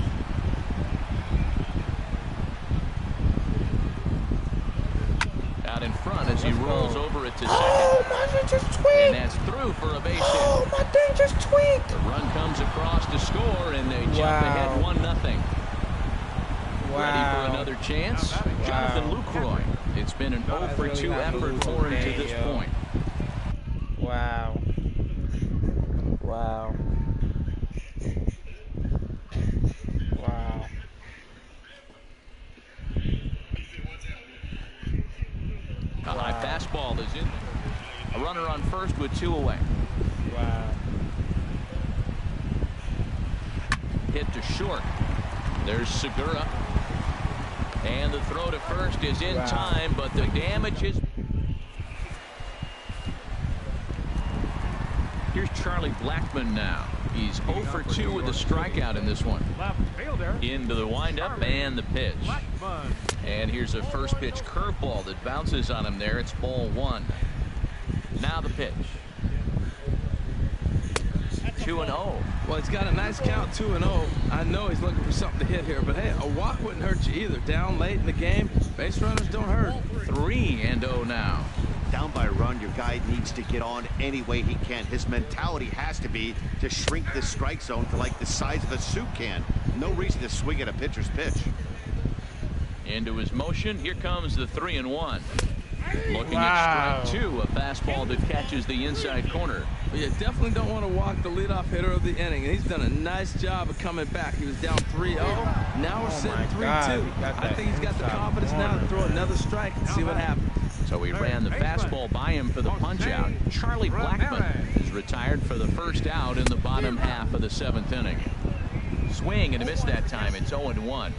B: Out in front as he rolls over it to second.
A: Oh, my thing just tweaked.
B: And that's through for a base hit.
A: Oh, my thing just tweaked.
B: The run comes across to score, and they jump ahead 1-0.
A: Wow.
B: Ready for another chance? Jonathan Lucroy. It's been an 0 for 2 effort for him to this point.
A: Wow. Wow. Wow.
B: A high fastball is in. A runner on first with 2 away.
A: Wow.
B: Hit to short. There's Segura. And the throw to first is in time, but the damage is. Here's Charlie Blackmon now. He's 0 for 2 with a strikeout in this one.
D: Left fielder.
B: Into the windup and the pitch. And here's a first pitch curveball that bounces on him there. It's ball 1. Now the pitch. 2-0.
E: Well, he's got a nice count, 2-0. I know he's looking for something to hit here, but hey, a walk wouldn't hurt you either. Down late in the game, base runners don't hurt.
B: 3-0 now.
C: Down by a run, your guy needs to get on any way he can. His mentality has to be to shrink the strike zone to like the size of a soup can. No reason to swing at a pitcher's pitch.
B: Into his motion. Here comes the 3-1. Looking at strike 2, a fastball that catches the inside corner.
E: Well, you definitely don't want to walk the leadoff hitter of the inning. He's done a nice job of coming back. He was down 3-0. Now we're sitting 3-2. I think he's got the confidence now to throw another strike and see what happens.
B: So he ran the fastball by him for the punch out. Charlie Blackmon is retired for the first out in the bottom half of the 7th inning. Swing and a miss that time. It's 0-1.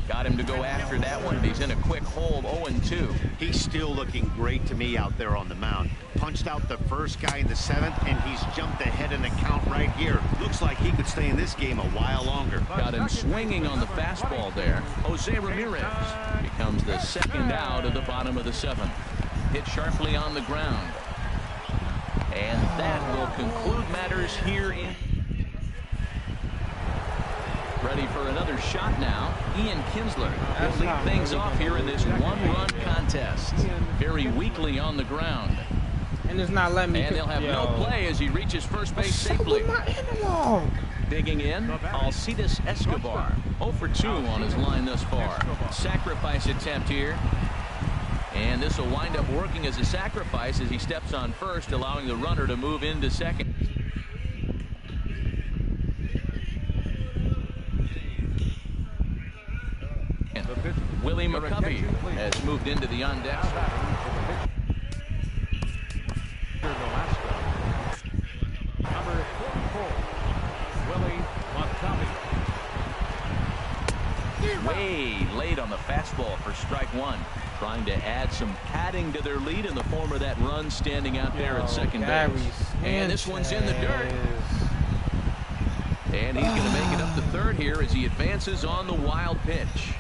B: Got him to go after that one, and he's in a quick hole, 0-2.
C: He's still looking great to me out there on the mound. Punched out the first guy in the 7th, and he's jumped ahead in the count right here. Looks like he could stay in this game a while longer.
B: Got him swinging on the fastball there. Jose Ramirez becomes the second out of the bottom of the 7th. Hit sharply on the ground. And that will conclude matters here in. Ready for another shot now. Ian Kinsler will lead things off here in this 1-run contest. Very weakly on the ground.
A: And it's not letting me.
B: And they'll have no play as he reaches first base safely. Digging in, Alcides Escobar. 0 for 2 on his line thus far. Sacrifice attempt here. And this will wind up working as a sacrifice as he steps on first, allowing the runner to move into second. Willie McCovey has moved into the on-deck.
D: Number 44, Willie McCovey.
B: Way late on the fastball for strike one. Trying to add some padding to their lead in the form of that run standing out there at second base. And this one's in the dirt. And he's going to make it up to third here as he advances on the wild pitch.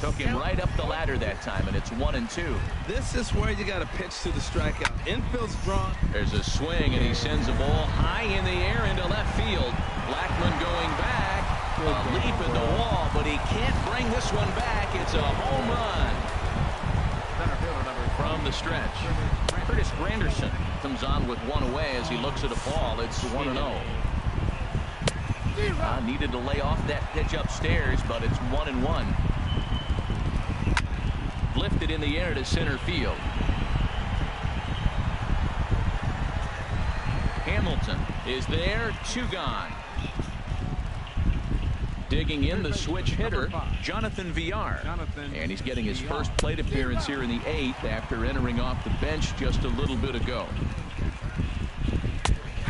B: Took him right up the ladder that time, and it's 1-2.
E: This is where you got to pitch to the strikeout. Infield's drawn.
B: There's a swing, and he sends the ball high in the air into left field. Blackman going back. A leap at the wall, but he can't bring this one back. It's a home run.
D: Center fielder number
B: From the stretch, Curtis Granderson comes on with one away as he looks at a ball. It's 1-0. Needed to lay off that pitch upstairs, but it's 1-1. Lifted in the air to center field. Hamilton is there, 2 gone. Digging in the switch hitter, Jonathan Villar. And he's getting his first plate appearance here in the 8th after entering off the bench just a little bit ago.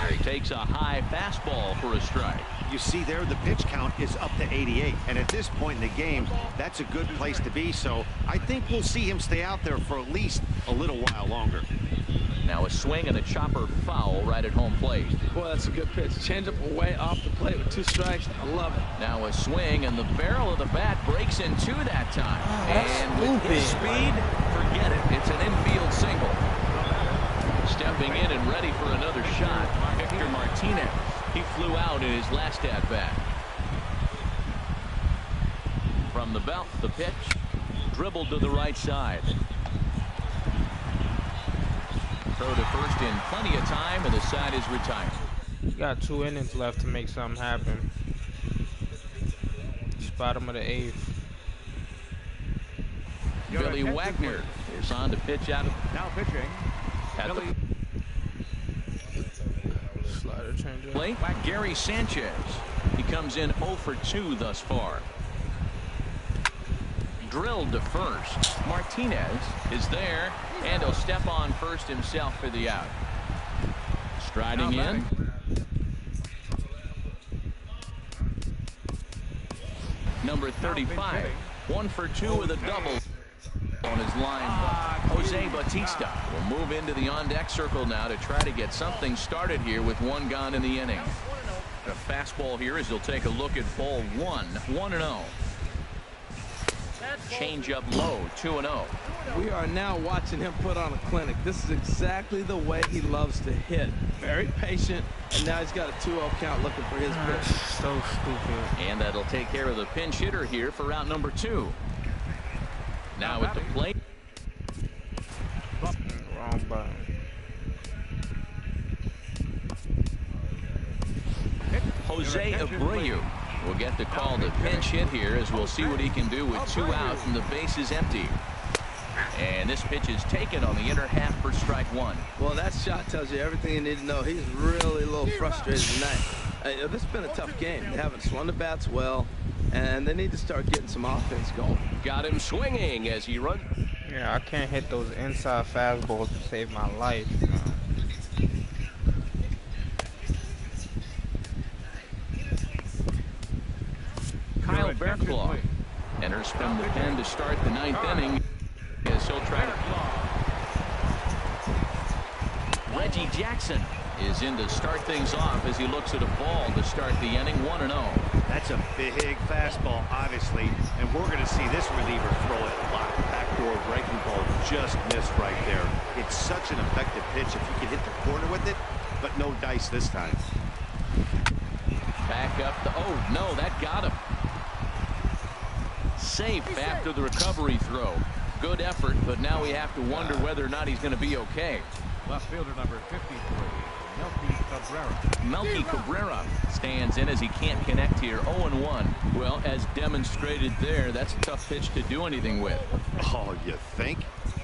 B: He takes a high fastball for a strike.
C: You see there, the pitch count is up to 88. And at this point in the game, that's a good place to be. So I think we'll see him stay out there for at least a little while longer.
B: Now a swing and a chopper foul right at home plate.
E: Boy, that's a good pitch. Change up away off the plate with 2 strikes. I love it.
B: Now a swing, and the barrel of the bat breaks in 2 that time. And with his speed, forget it. It's an infield single. Stepping in and ready for another shot, Victor Martinez. He flew out in his last at-bat. From the belt, the pitch, dribbled to the right side. Throw to first in plenty of time, and the side is retired.
A: You got 2 innings left to make something happen. Bottom of the 8th.
B: Billy Wagner is on to pitch out of
D: now pitching. Billy.
A: Slider change.
B: Plate. Gary Sanchez. He comes in 0 for 2 thus far. Drilled to first. Martinez is there, and he'll step on first himself for the out. Striding in. Number 35. 1 for 2 with a double on his line. Jose Bautista will move into the on-deck circle now to try to get something started here with 1 gone in the inning. A fastball here as he'll take a look at ball 1. 1-0. Change up low, 2-0.
E: We are now watching him put on a clinic. This is exactly the way he loves to hit. Very patient, and now he's got a 2-0 count looking for his pitch.
A: So stupid.
B: And that'll take care of the pinch hitter here for route number 2. Now at the plate.
A: Wrong button.
B: Jose Abreu will get the call to pinch hit here as we'll see what he can do with 2 out and the base is empty. And this pitch is taken on the inner half for strike 1.
E: Well, that shot tells you everything you need to know. He's really a little frustrated tonight. This has been a tough game. They haven't swung the bats well, and they need to start getting some offense going.
B: Got him swinging as he runs.
A: Yeah, I can't hit those inside fastballs to save my life.
B: Kyle Bearclaw enters from the pen to start the 9th inning as he'll try to. Reggie Jackson is in to start things off as he looks at a ball to start the inning. 1-0.
C: That's a big fastball, obviously, and we're going to see this reliever throw it a lot. Backdoor breaking ball just missed right there. It's such an effective pitch if you can hit the corner with it, but no dice this time.
B: Back up the. Oh no, that got him. Safe after the recovery throw. Good effort, but now we have to wonder whether or not he's going to be okay.
D: Left fielder number 53, Melky Cabrera.
B: Melky Cabrera stands in as he can't connect here. 0-1. Well, as demonstrated there, that's a tough pitch to do anything with.
C: Oh, you think?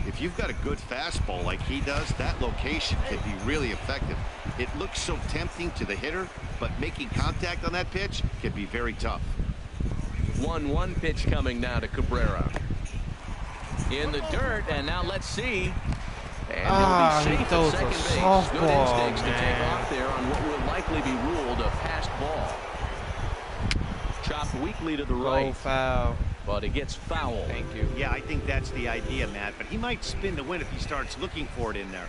C: If you've got a good fastball like he does, that location can be really effective. It looks so tempting to the hitter, but making contact on that pitch can be very tough.
B: 1-1 pitch coming now to Cabrera. In the dirt, and now let's see. And he'll be safe at second base. Good instincts to take off there on what will likely be ruled a fast ball. Chopped weakly to the right.
A: Foul.
B: But it gets foul.
A: Thank you.
C: Yeah, I think that's the idea, Matt. But he might spin the win if he starts looking for it in there.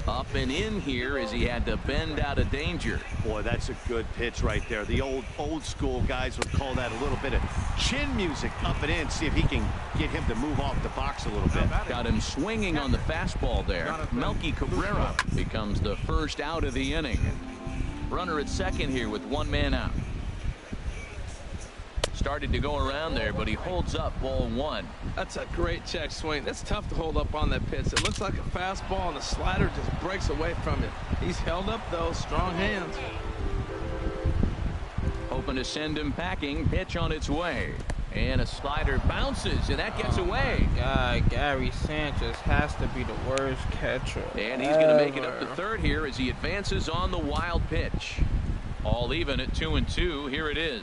B: Up and in here as he had to bend out of danger.
C: Boy, that's a good pitch right there. The old school guys would call that a little bit of chin music up and in. See if he can get him to move off the box a little bit.
B: Got him swinging on the fastball there. Melky Cabrera becomes the first out of the inning. Runner at second here with one man out. Started to go around there, but he holds up ball one.
E: That's a great check swing. That's tough to hold up on that pitch. It looks like a fastball, and the slider just breaks away from it. He's held up, though. Strong hands.
B: Hoping to send him packing. Pitch on its way. And a slider bounces, and that gets away.
A: God, Gary Sanchez has to be the worst catcher.
B: And he's going to make it up to third here as he advances on the wild pitch. All even at 2-2. Here it is.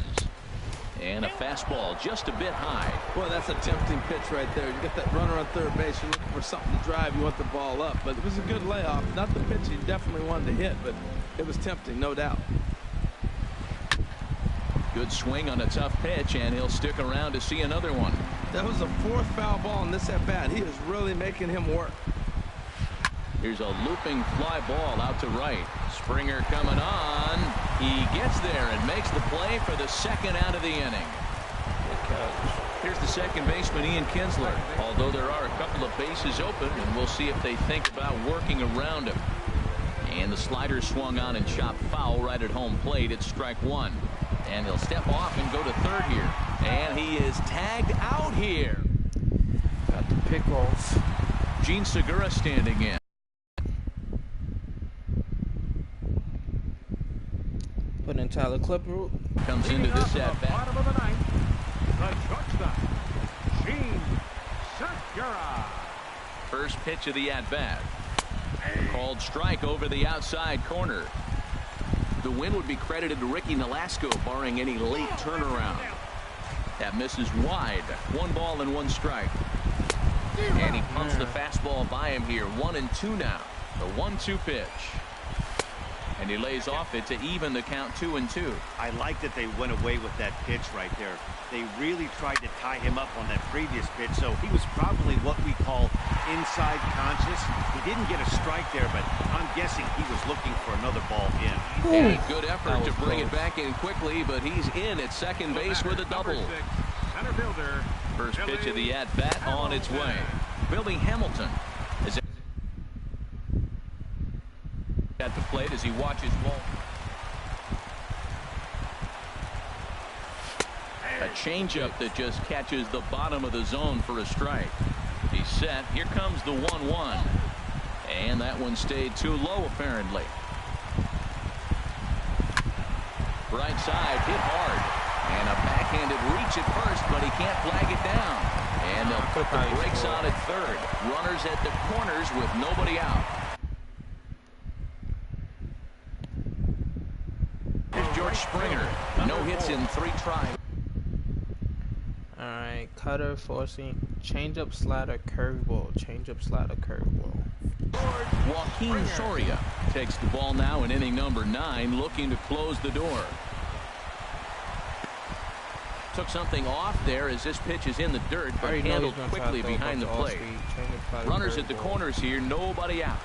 B: And a fastball just a bit high.
E: Boy, that's a tempting pitch right there. You get that runner on third base. You're looking for something to drive. You want the ball up. But it was a good layoff. Not the pitch he definitely wanted to hit, but it was tempting, no doubt.
B: Good swing on a tough pitch, and he'll stick around to see another one.
E: That was the fourth foul ball in this at-bat. He is really making him work.
B: Here's a looping fly ball out to right. Springer coming on. He gets there and makes the play for the second out of the inning. Here's the second baseman, Ian Kinsler. Although there are a couple of bases open, and we'll see if they think about working around him. And the slider swung on and chopped foul right at home plate. It's strike one. And he'll step off and go to third here. And he is tagged out here.
A: Got the pickles.
B: Gene Segura standing in.
A: Put in Tyler Clipper.
B: Comes into this at bat.
D: Bottom of the ninth, the shortstop, Gene Segura.
B: First pitch of the at bat. Called strike over the outside corner. The win would be credited to Ricky Nolasco, barring any late turnaround. That misses wide. 1 ball and 1 strike. And he pumps the fastball by him here. 1-2 now. The 1-2 pitch. And he lays off it to even the count 2-2.
C: I like that they went away with that pitch right there. They really tried to tie him up on that previous pitch, so he was probably what we call inside conscious. He didn't get a strike there, but I'm guessing he was looking for another ball in.
B: And a good effort to bring it back in quickly, but he's in at second base with a double.
D: Center fielder.
B: First pitch of the at-bat on its way. Billy Hamilton is at the plate as he watches ball. A changeup that just catches the bottom of the zone for a strike. He's set. Here comes the 1-1. And that one stayed too low, apparently. Right side, hit hard. And a backhanded reach at first, but he can't flag it down. And they'll put the brakes on at third. Runners at the corners with nobody out. Here's George Springer. No hits in 3 tries.
A: All right, cutter, forcing, changeup, slider, curveball, changeup, slider, curveball.
B: Joaquin Soria takes the ball now in inning number 9, looking to close the door. Took something off there as this pitch is in the dirt, but handled quickly behind the plate. Runners at the corners here, nobody out.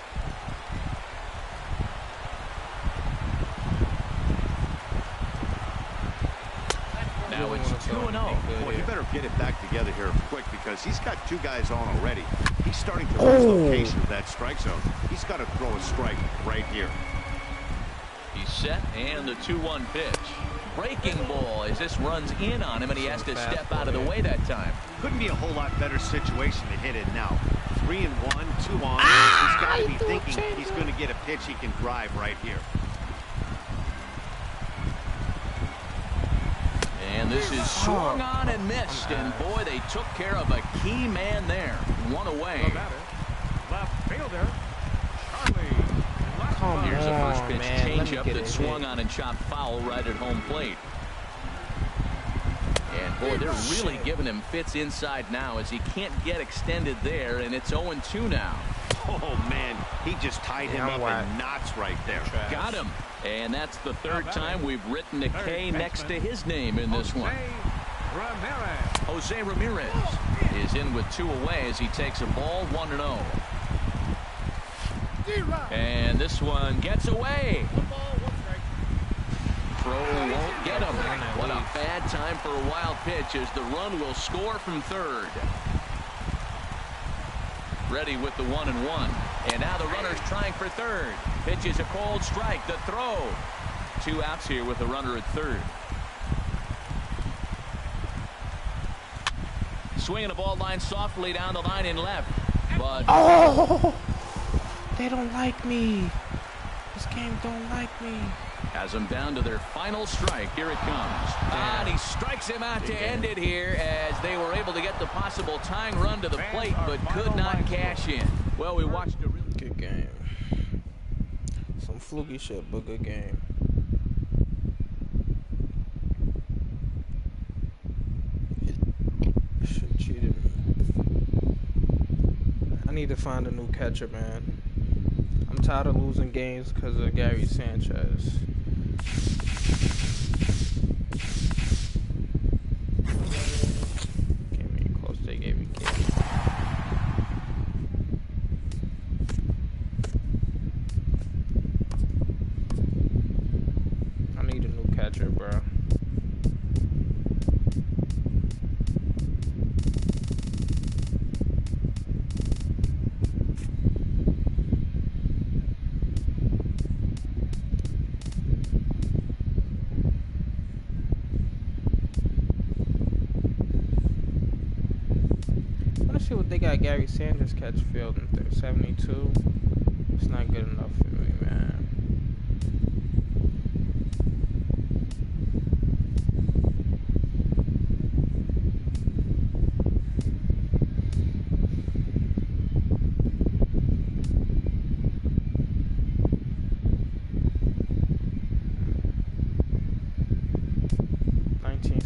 B: Now it's 2-0.
C: Boy, you better get it back together here quick because he's got 2 guys on already. He's starting to lose location of that strike zone. He's got to throw a strike right here.
B: He's set, and the 2-1 pitch. Breaking ball as this runs in on him, and he has to step out of the way that time.
C: Couldn't be a whole lot better situation to hit it now. 3-1, 2 on. He's got to be thinking he's going to get a pitch he can drive right here.
B: And this is swung on and missed, and boy, they took care of a key man there. 1 away.
D: Left fielder, Charlie.
B: Here's a first pitch changeup that swung on and chopped foul right at home plate. And Boy, they're really giving him fits inside now as he can't get extended there, and it's 0-2 now.
C: Oh, man, he just tied him up in knots right there.
B: Got him. And that's the third time we've written a K next to his name in this one. Jose Ramirez is in with 2 away as he takes a ball 1-0. And this one gets away. Throw won't get him. What a bad time for a wild pitch as the run will score from third. Ready with the 1-1. And now the runner's trying for third. Pitch is a cold strike. The throw. 2 outs here with a runner at third. Swinging a ball line softly down the line in left. But
A: oh, they don't like me. This game don't like me.
B: Has them down to their final strike. Here it comes. And he strikes him out to end it here as they were able to get the possible tying run to the plate but could not cash in. Well, we watched a really
A: good game. Some fluky shit, but good game. Shit cheated me. I need to find a new catcher, man. I'm tired of losing games because of Gary Sanchez. Came in close, they gave me kick. I need a new catcher, bro. See what they got Gary Sanders catch field in 72. It's not good enough for me, man.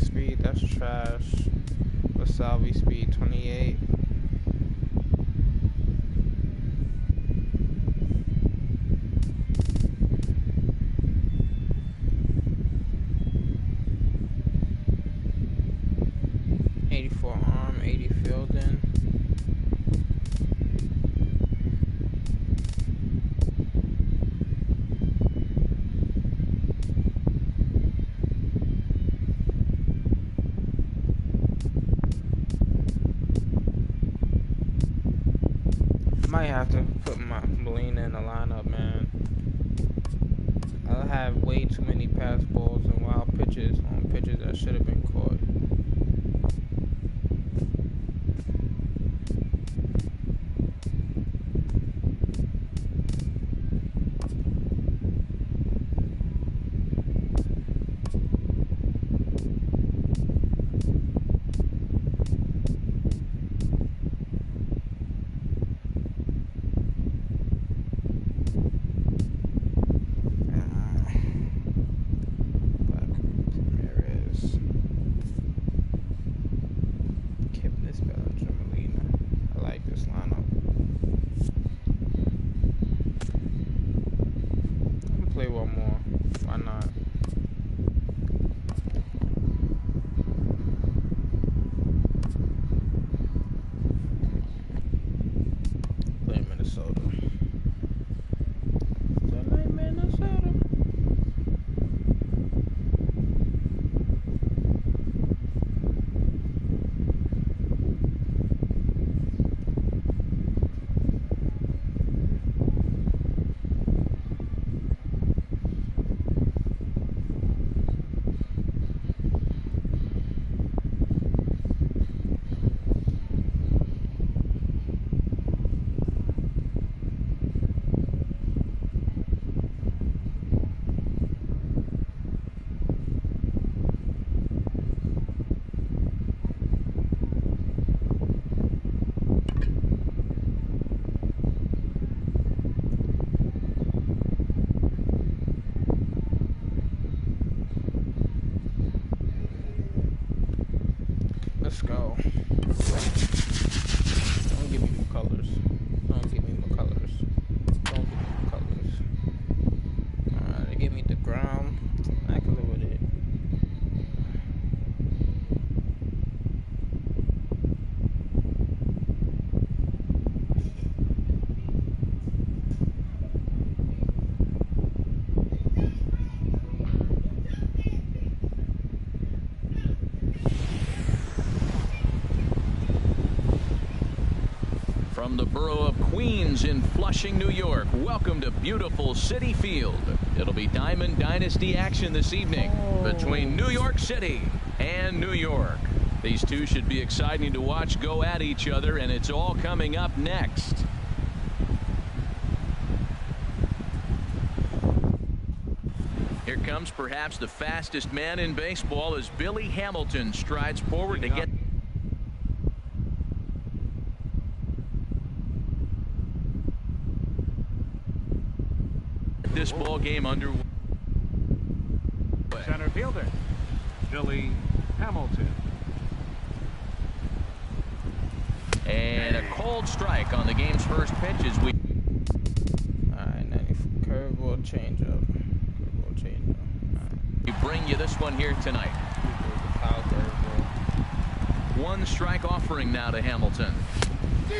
A: Speed, that's trash. Wasabi speed 28. Arm, 80 fielding. Might have to put my Molina in the lineup, man. I have way too many pass balls and wild pitches on pitches that should have been caught. Let's go. Don't give me more colors. Don't give me more colors. Don't give me more colors. Alright, they give me the ground. I can live with it.
B: From the borough of Queens in Flushing, New York, welcome to beautiful Citi Field. It'll be Diamond Dynasty action this evening between New York City and New York. These two should be exciting to watch go at each other, and it's all coming up next. Here comes perhaps the fastest man in baseball as Billy Hamilton strides forward to get this ball game underway.
D: Center fielder, Billy Hamilton.
B: And a cold strike on the game's first pitch as we.
A: Alright, 90 curveball changeup. Curveball changeup. Alright.
B: We bring you this one here tonight.
A: Power curveball.
B: One strike offering now to Hamilton.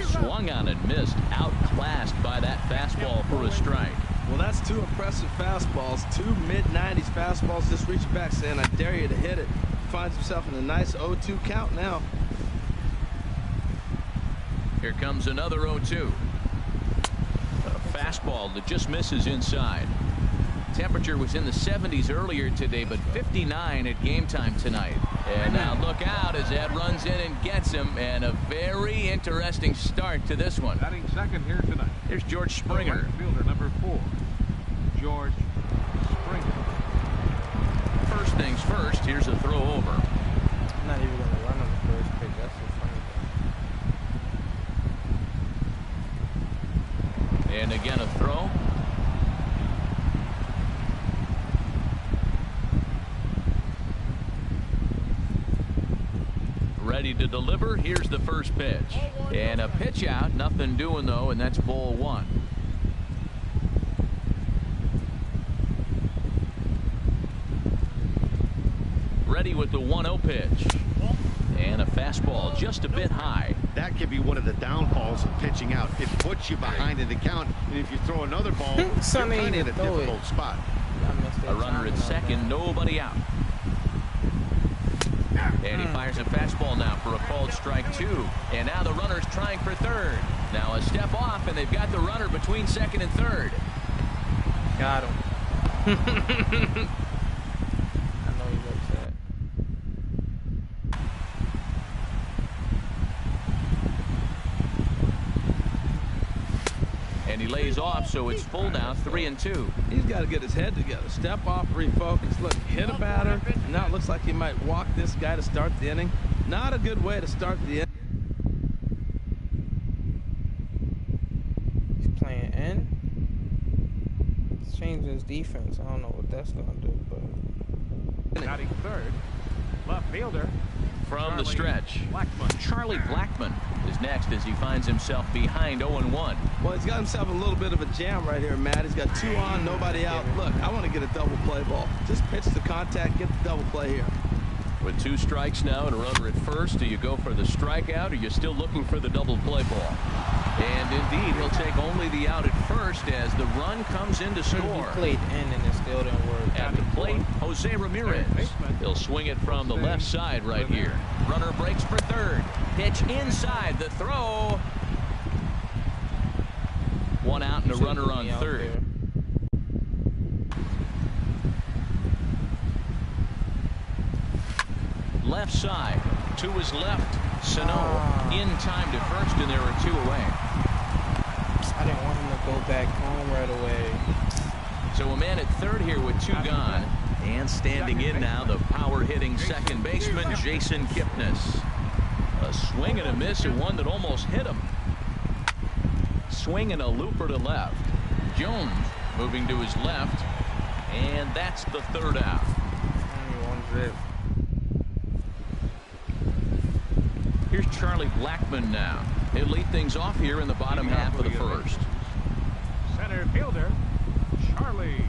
B: Swung on and missed. Outclassed by that fastball for a strike.
E: Well, that's two impressive fastballs. Two mid-90s fastballs. Just reach back saying, I dare you to hit it. Finds himself in a nice 0-2 count now.
B: Here comes another 0-2. A fastball that just misses inside. Temperature was in the 70s earlier today, but 59 at game time tonight. And now look out as that runs in and gets him, and a very interesting start to this one.
D: Batting second here tonight.
B: Here's George Springer.
D: Right fielder number 4, George Springer.
B: First things first, here's a throw over.
A: I'm not even gonna run on the first pitch. That's so funny.
B: And again a throw. Ready to deliver. Here's the first pitch. And a pitch out. Nothing doing though, and that's ball one. Ready with the 1-0 pitch. And a fastball just a bit high.
C: That could be one of the downfalls of pitching out. It puts you behind in the count, and if you throw another ball, you're kind of in a difficult spot.
B: A runner at second, nobody out. And he fires a fastball now for a called strike 2. And now the runner's trying for third. Now a step off, and they've got the runner between second and third.
A: Got him. I know he's upset.
B: And he lays off, so it's full now, 3-2.
E: He's got to get his head together. Step off, refocus. Look, hit a batter. Now it looks like he might walk this guy to start the inning. Not a good way to start the inning.
A: He's playing in. He's changing his defense. I don't know what that's gonna do, but
D: Batting third, left fielder.
B: From the stretch,
D: Blackman.
B: Charlie Blackman is next as he finds himself behind 0-1.
E: Well, he's got himself a little bit of a jam right here, Matt. He's got 2 on, nobody out. Look, I want to get a double play ball. Just pitch the contact, get the double play here.
B: With 2 strikes now and a runner at first, do you go for the strikeout or you're still looking for the double play ball? And indeed, he'll take only the out at first as the run comes in to
A: he
B: score.
A: played in and it still didn't work.
B: At the plate, Jose Ramirez. He'll swing it from the left side right here. Runner breaks for third. Pitch inside the throw. 1 out and a runner on third. Left side, to his left. Sano in time to first, and there are 2 away.
A: I didn't want him to go back home right away.
B: So a man at third here with 2 gone. And standing in now, the power-hitting second baseman, Jason Kipnis. A swing and a miss, and one that almost hit him. Swing and a looper to left. Jones moving to his left, and that's the third out. Here's Charlie Blackmon now. He'll lead things off here in the bottom half of the first.
D: Center fielder, Charlie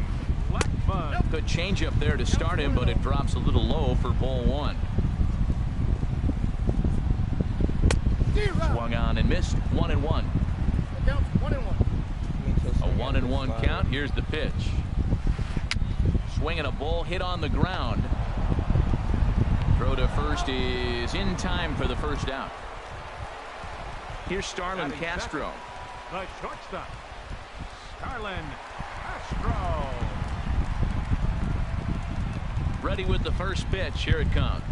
D: Blackmon.
B: Good changeup there to start him, but it drops a little low for ball one. Swung on and missed. 1-1. A 1-1 count. Here's the pitch. Swinging a ball hit on the ground. Throw to first is in time for the first out. Here's Starlin Castro.
D: The shortstop, Starlin Castro.
B: Ready with the first pitch. Here it comes.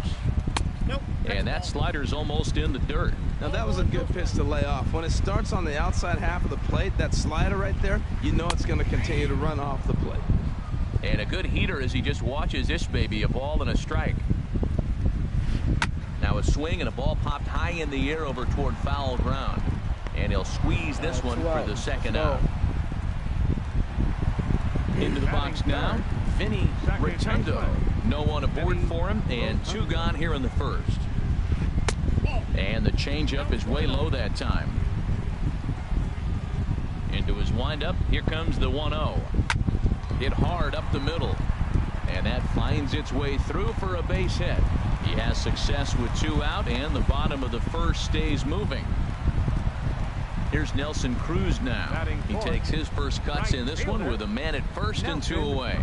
B: And that slider's almost in the dirt.
E: Now that was a good pitch to lay off. When it starts on the outside half of the plate, that slider right there, you know it's going to continue to run off the plate.
B: And a good heater as he just watches this baby. A ball and a strike. Now a swing and a ball popped high in the air over toward foul ground. And he'll squeeze this one for the second out. Into the box now, Vinny Rotundo. No one aboard for him, and 2 gone here in the first. And the changeup is way low that time. Into his windup, here comes the 1-0. Hit hard up the middle, and that finds its way through for a base hit. He has success with 2 out, and the bottom of the first stays moving. Here's Nelson Cruz now. He takes his first cuts in this one with a man at first and 2 away.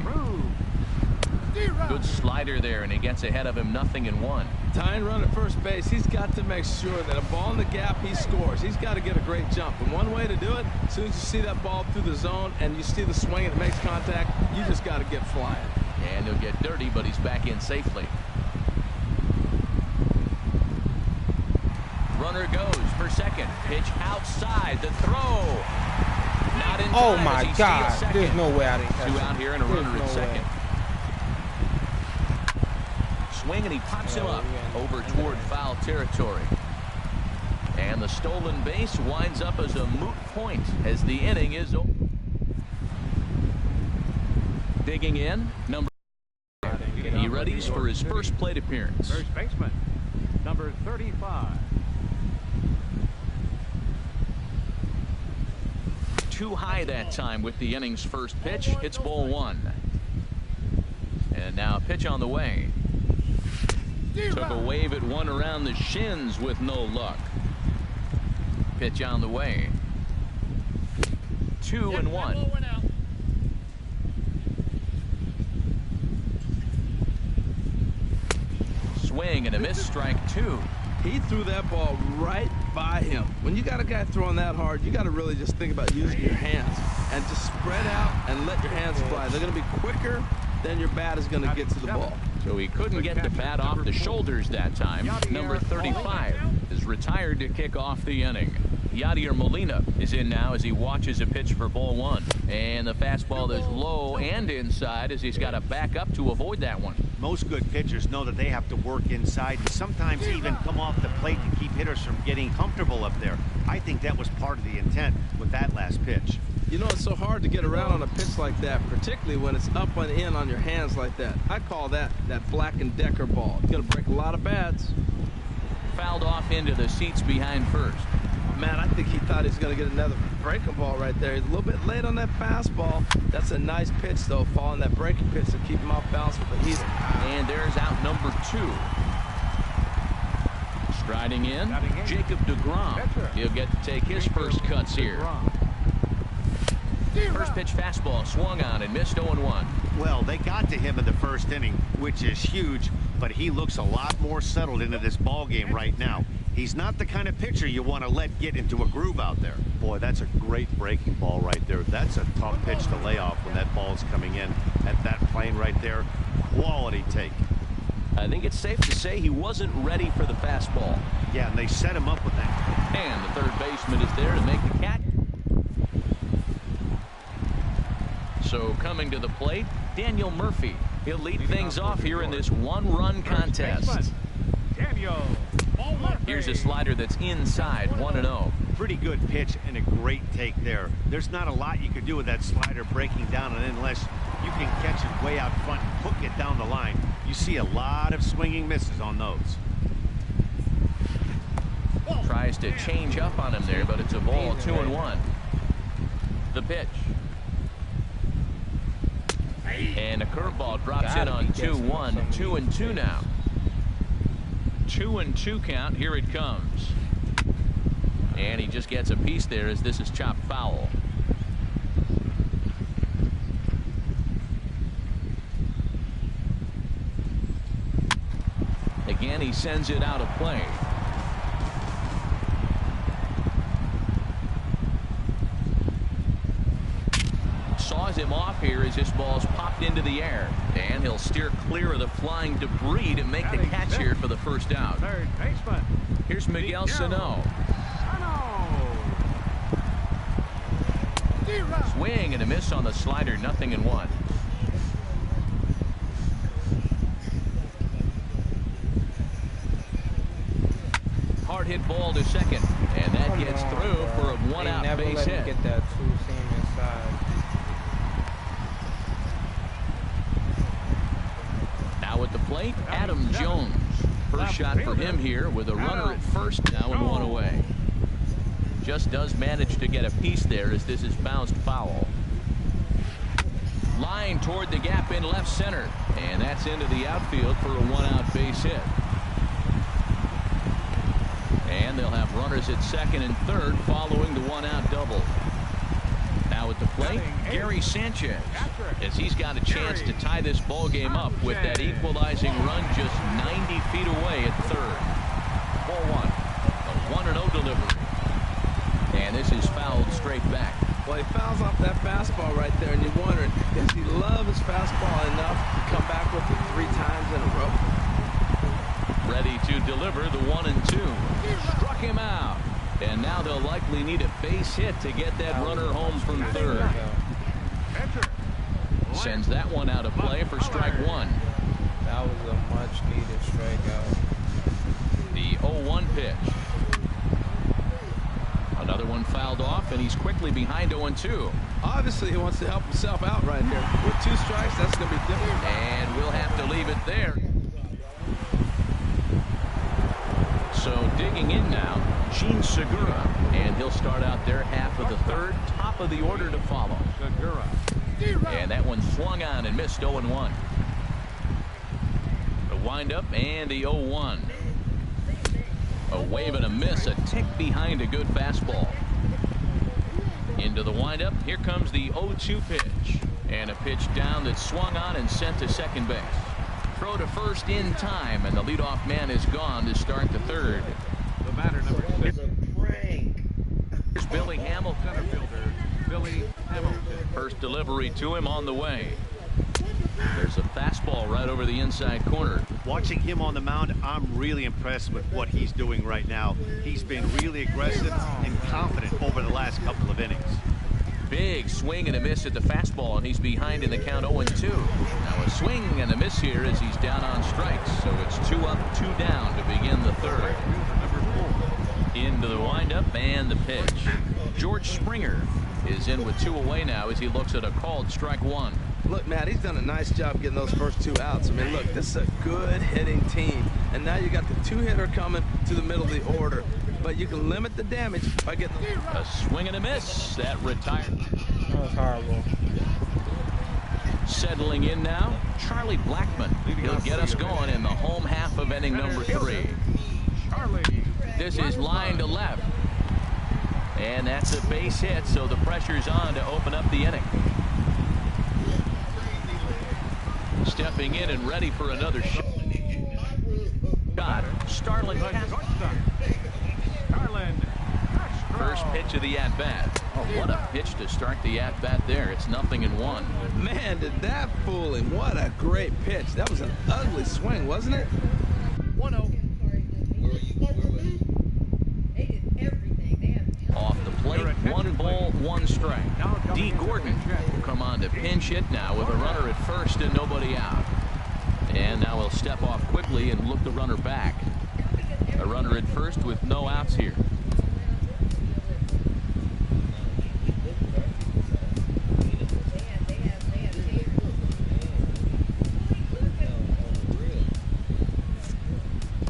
B: Good slider there, and he gets ahead of him 0-1.
E: Tying run at first base, he's got to make sure that a ball in the gap, he scores. He's got to get a great jump. And one way to do it, as soon as you see that ball through the zone and you see the swing and it makes contact, you just got to get flying.
B: And he'll get dirty, but he's back in safely. Runner goes for second. Pitch outside. The throw. Not in time.
A: Oh my God! There's no way I didn't catch
B: 2 out here and a runner at second. Swing and he pops him up over toward foul territory. And the stolen base winds up as a moot point as the inning is over. Digging in, number. He readies for his first plate appearance.
D: First baseman, number 35.
B: Too high that time with the inning's first pitch. It's ball 1. And now a pitch on the way. Took a wave at one around the shins with no luck. Pitch on the way. 2-1. Swing and a miss, strike 2.
E: He threw that ball right by him. When you got a guy throwing that hard, you got to really just think about using your hands and just spread out and let your hands fly. They're going to be quicker than your bat is going to get to the ball.
B: So he couldn't get the bat off the shoulders that time. Number 35 is retired to kick off the inning. Yadier Molina is in now as he watches a pitch for ball 1. And the fastball is low and inside as he's got to back up to avoid that one.
C: Most good pitchers know that they have to work inside and sometimes even come off the plate to keep hitters from getting comfortable up there. I think that was part of the intent with that last pitch.
E: You know, it's so hard to get around on a pitch like that, particularly when it's up and in on your hands like that. I call that Black & Decker ball. It's going to break a lot of bats.
B: Fouled off into the seats behind first.
E: Man, I think he thought he was going to get another breaking ball right there. He's a little bit late on that fastball. That's a nice pitch, though, following that breaking pitch to keep him off balance with the heater.
B: And there's out number 2. Striding in, Jacob deGrom. He'll get to take his first cuts here. First pitch fastball swung on and missed 0-1.
C: Well, they got to him in the first inning, which is huge, but he looks a lot more settled into this ball game right now. He's not the kind of pitcher you want to let get into a groove out there. Boy, that's a great breaking ball right there. That's a tough pitch to lay off when that ball's coming in at that plane right there. Quality take.
B: I think it's safe to say he wasn't ready for the fastball.
C: Yeah, and they set him up with that.
B: And the third baseman is there to make the catch. So coming to the plate, Daniel Murphy. He'll lead things off here in this one-run contest.
D: Daniel Murphy.
B: Here's a slider that's inside, 1-0.
C: Pretty good pitch and a great take there. There's not a lot you could do with that slider breaking down, and unless you can catch it way out front and hook it down the line, you see a lot of swinging misses on those.
B: Tries to change up on him there, but it's a ball 2-1. The pitch. And a curveball drops in on 2-1. 2-2 now. 2-2 count. Here it comes. And he just gets a piece there as this is chopped foul. Again, he sends it out of play. Saws him off here as this ball's popped into the air. And he'll steer clear of the flying debris to make the catch here for the first out.
D: Third baseman.
B: Here's Miguel Sano. Swing and a miss on the slider, 0-1. Hard hit ball to second, and that gets through for a one-out base hit.
A: Get that two-seam inside.
B: Now at the plate, Adam Jones. First shot for him here with a runner at first, now and one away. Just does manage to get a piece there as this is bounced foul. Line toward the gap in left center, and that's into the outfield for a one-out base hit. And they'll have runners at second and third following the one-out double. Now at the plate, Gary Sanchez, as he's got a chance to tie this ball game up with that equalizing run just 90 feet away at third. Ball one, a 1-0 delivery. And this is fouled straight back.
E: Well, he fouls off that fastball right there, and you're wondering, does he love his fastball enough to come back with it 3 times in a row?
B: Ready to deliver the 1-2. Struck him out. And now they'll likely need a base hit to get that runner home from third. Sends that one out of play for strike one.
A: That was a much-needed strikeout.
B: The 0-1 pitch. Another one fouled off, and he's quickly behind 0-2.
E: Obviously, he wants to help himself out right here. With 2 strikes, that's going to be different.
B: And we'll have to leave it there. So digging in now, Gene Segura, and he'll start out there half of the third, top of the order to follow.
D: Segura.
B: And that one swung on and missed 0-1. The windup and the 0-1. A wave and a miss, a tick behind a good fastball. Into the windup, here comes the 0-2 pitch. And a pitch down that swung on and sent to second base. Throw to first in time, and the leadoff man is gone to start the third.
D: The batter, number 6.
B: Here's Billy Hamilton.
D: Center fielder, Billy Hamilton.
B: First delivery to him on the way. There's a fastball right over the inside corner.
C: Watching him on the mound, I'm really impressed with what he's doing right now. He's been really aggressive and confident over the last couple of innings.
B: Big swing and a miss at the fastball, and he's behind in the count 0-2. Now a swing and a miss here as he's down on strikes. So it's 2 up, 2 down to begin the third. Into the windup and the pitch. George Springer is in with 2 away now as he looks at a called strike one.
E: Look, Matt, he's done a nice job getting those first 2 outs. I mean, look, this is a good hitting team. And now you got the 2-hitter coming to the middle of the order. But you can limit the damage by getting
B: a swing and a miss. That retired.
A: That was horrible.
B: Settling in now, Charlie Blackmon. He'll get us going in the home half of inning number 3. This is line to left. And that's a base hit, so the pressure's on to open up the inning. Stepping in and ready for another shot. Starlin Castro. First pitch of the at-bat. Oh, what a pitch to start the at-bat there. It's 0-1.
E: Man, did that fool him. What a great pitch. That was an ugly swing, wasn't it?
B: 1-0. Off the plate, 1 ball, 1 strike. D. Gordon will come on to pinch hit now with a runner at first and nobody out. And now he'll step off quickly and look the runner back. A runner at first with no outs here.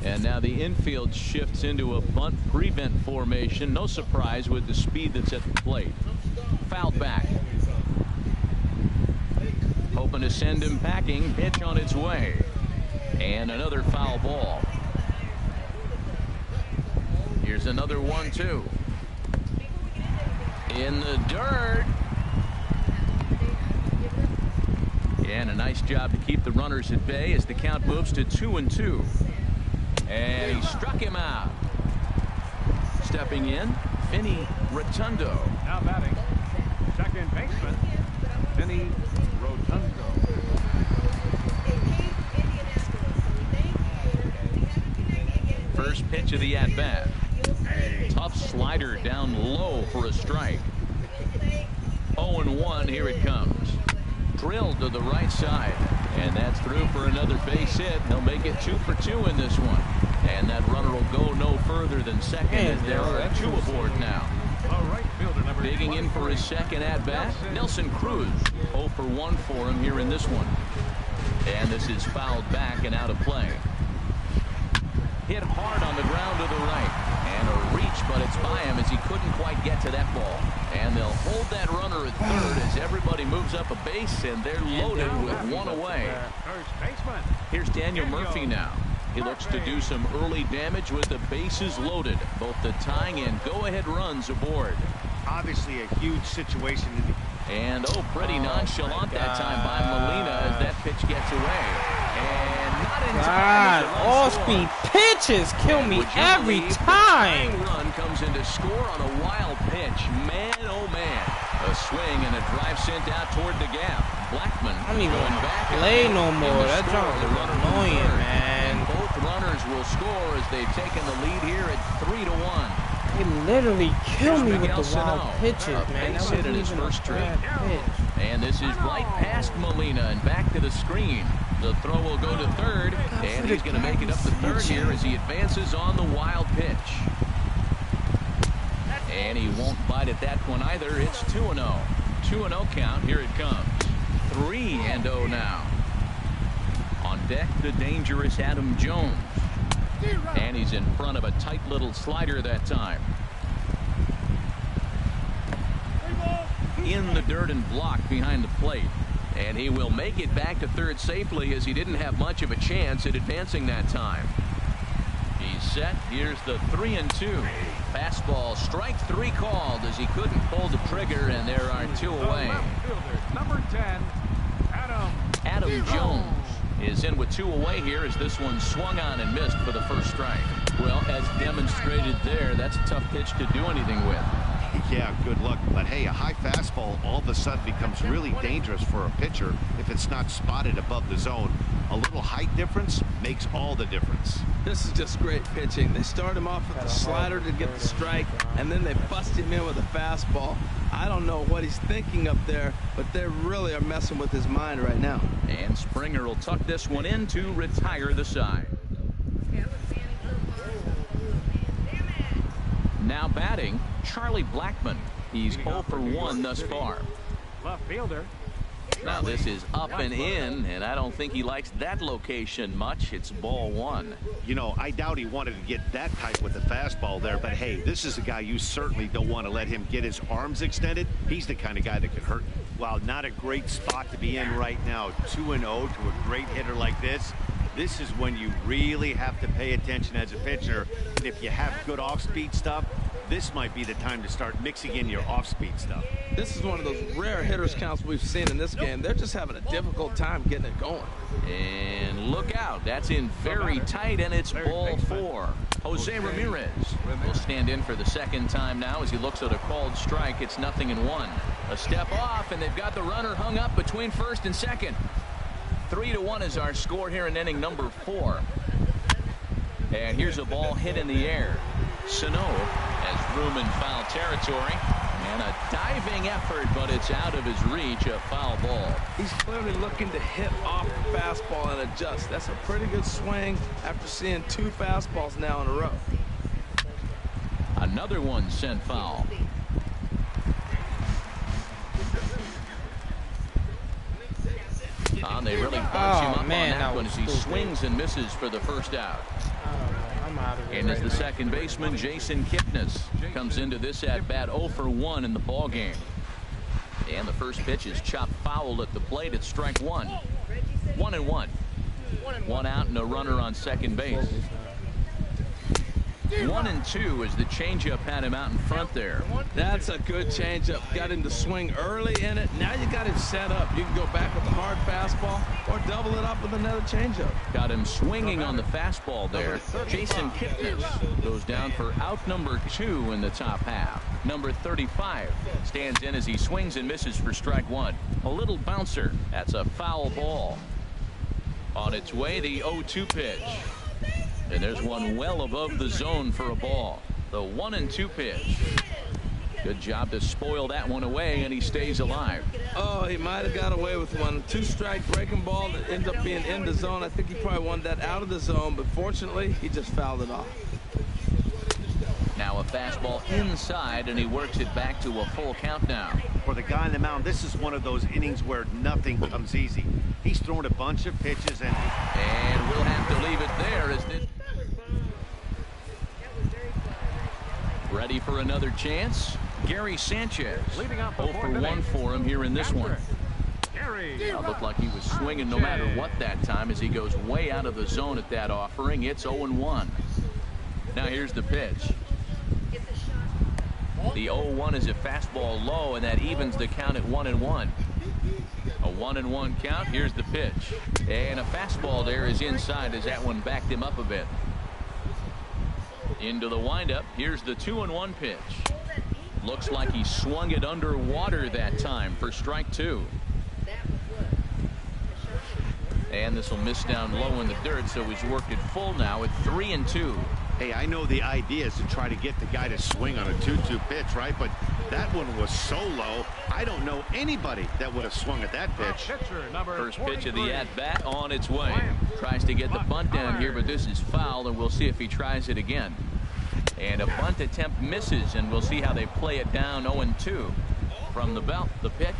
B: And now the infield shifts into a bunt prevent formation. No surprise with the speed that's at the plate. Fouled back. Hoping to send him packing. Pitch on its way. And another foul ball. Here's another 1-2. In the dirt. And a nice job to keep the runners at bay as the count moves to 2-2. And he struck him out. Stepping in, Vinny Rotundo.
D: Now batting, second baseman, Vinny Rotundo.
B: First pitch of the at-bat. Tough slider down low for a strike. 0-1, here it comes. Drilled to the right side, and that's through for another base hit. He'll make it 2 for 2 in this one, and that runner will go no further than second. And there are 2 aboard now. Digging in for his second at bat, Nelson Cruz. 0 for 1 for him here in this one, and this is fouled back and out of play. Hit hard on the ground to the right, and a reach, but it's by him as he couldn't quite get to that ball. And they'll hold that runner at third as everybody moves up a base, and they're loaded with 1 away. Here's Daniel Murphy now. He looks to do some early damage with the bases loaded. Both the tying and go-ahead runs aboard.
C: Obviously a huge situation.
B: And pretty nonchalant that time by Molina as that pitch gets away. And not in time.
A: All-speed pitches kill me every time.
B: Run comes in to score on a wild pitch. Man, oh man. A swing and a drive sent out toward the gap. Blackman
A: I don't even
B: going back
A: play no more. That jump is annoying, man.
B: And both runners will score as they've taken the lead here at 3-1.
A: He literally killed me with the wild pitches, man. That
B: hit in his first trip. And this is right past Molina and back to the screen. The throw will go to third, and he's going to make it up to third here as he advances on the wild pitch. And he won't bite at that one either. It's 2-0. 2-0 count. Here it comes. 3-0 now. On deck, the dangerous Adam Jones. And he's in front of a tight little slider that time. In the dirt and blocked behind the plate. And he will make it back to third safely as he didn't have much of a chance at advancing that time. He's set. Here's the 3-2. Fastball, strike 3 called as he couldn't pull the trigger, and there are 2 away.
D: Number 10,
B: Adam Jones is in with 2 away here as this one swung on and missed for the first strike. Well, as demonstrated there, that's a tough pitch to do anything with.
C: Yeah, good luck. But hey, a high fastball all of a sudden becomes really dangerous for a pitcher if it's not spotted above the zone. A little height difference makes all the difference.
E: This is just great pitching. They start him off with the slider to get the strike, and then they bust him in with a fastball. I don't know what he's thinking up there, but they really are messing with his mind right now.
B: And Springer will tuck this one in to retire the side. Now batting, Charlie Blackman. He's 0 for 1 thus far.
D: left fielder.
B: Now this is up and in, and I don't think he likes that location much. It's ball 1.
C: You know, I doubt he wanted to get that tight with the fastball there, but hey, this is a guy you certainly don't want to let him get his arms extended. He's the kind of guy that could hurt you. Well, not a great spot to be in right now. 2-0 to a great hitter like this. This is when you really have to pay attention as a pitcher. And if you have good off-speed stuff, this might be the time to start mixing in your off-speed stuff.
E: This is one of those rare hitters counts we've seen in this game. They're just having a difficult time getting it going.
B: And look out. That's in very tight, and it's ball 4. Jose Ramirez will stand in for the second time now as he looks at a called strike. It's 0-1. A step off, and they've got the runner hung up between first and second. 3-1 is our score here in inning number 4. And here's a ball hit in the air. Sano has room in foul territory. And a diving effort, but it's out of his reach. A foul ball.
E: He's clearly looking to hit off the fastball and adjust. That's a pretty good swing after seeing 2 fastballs now in a row.
B: Another one sent foul. They really bunch him up on that one as he swings and misses for the first out.
A: I'm out of it.
B: And as the second baseman, Jason Kipnis comes into this at bat 0 for 1 in the ball game. And the first pitch is chopped foul at the plate. It's strike one. 1-1. One out and a runner on second base. 1-2 as the changeup had him out in front there.
E: That's a good changeup. Got him to swing early in it. Now you got him set up. You can go back with a hard fastball or double it up with another changeup.
B: Got him swinging on the fastball there. Jason Kipnis goes down for out number 2 in the top half. Number 35 stands in as he swings and misses for strike one. A little bouncer. That's a foul ball. On its way, the 0-2 pitch. And there's one well above the zone for a ball. The 1-2 pitch. Good job to spoil that one away, and he stays alive.
E: Oh, he might have got away with one. 2-strike breaking ball that ends up being in the zone. I think he probably wanted that out of the zone, but fortunately, he just fouled it off.
B: Now a fastball inside, and he works it back to a full count now.
C: For the guy on the mound, this is one of those innings where nothing comes easy. He's thrown a bunch of pitches, and
B: we'll have to leave it there as this. Ready for another chance? Gary Sanchez. 0 for 1 for him here in this one. Now, looked like he was swinging no matter what that time as he goes way out of the zone at that offering. It's 0-1. Now here's the pitch. The 0-1 is a fastball low, and that evens the count at 1-1. A 1-1 count. Here's the pitch. And a fastball there is inside as that one backed him up a bit. Into the windup. Here's the 2-1 pitch. Looks like he swung it underwater that time for strike two. And this will miss down low in the dirt, so he's worked it full now at 3-2.
C: hey, I know the idea is to try to get the guy to swing on a 2-2 pitch, right? But that one was so low, I don't know anybody that would have swung at that pitch.
B: First pitch of the at-bat on its way. Tries to get the bunt down here, but this is foul, and we'll see if he tries it again. And a bunt attempt misses, and we'll see how they play it down. 0-2 from the belt. The pitch.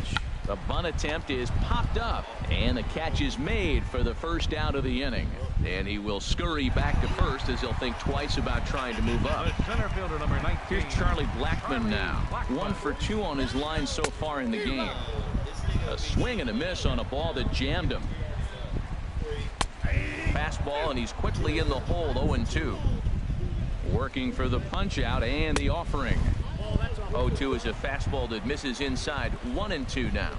B: The bunt attempt is popped up, and the catch is made for the first out of the inning. And he will scurry back to first as he'll think twice about trying to move up.
D: Center fielder number 19.
B: Here's Charlie Blackmon now. 1 for 2 on his line so far in the game. A swing and a miss on a ball that jammed him. Fastball, and he's quickly in the hole. 0-2. Working for the punch out and the offering. 0-2 is a fastball that misses inside. 1-2 now.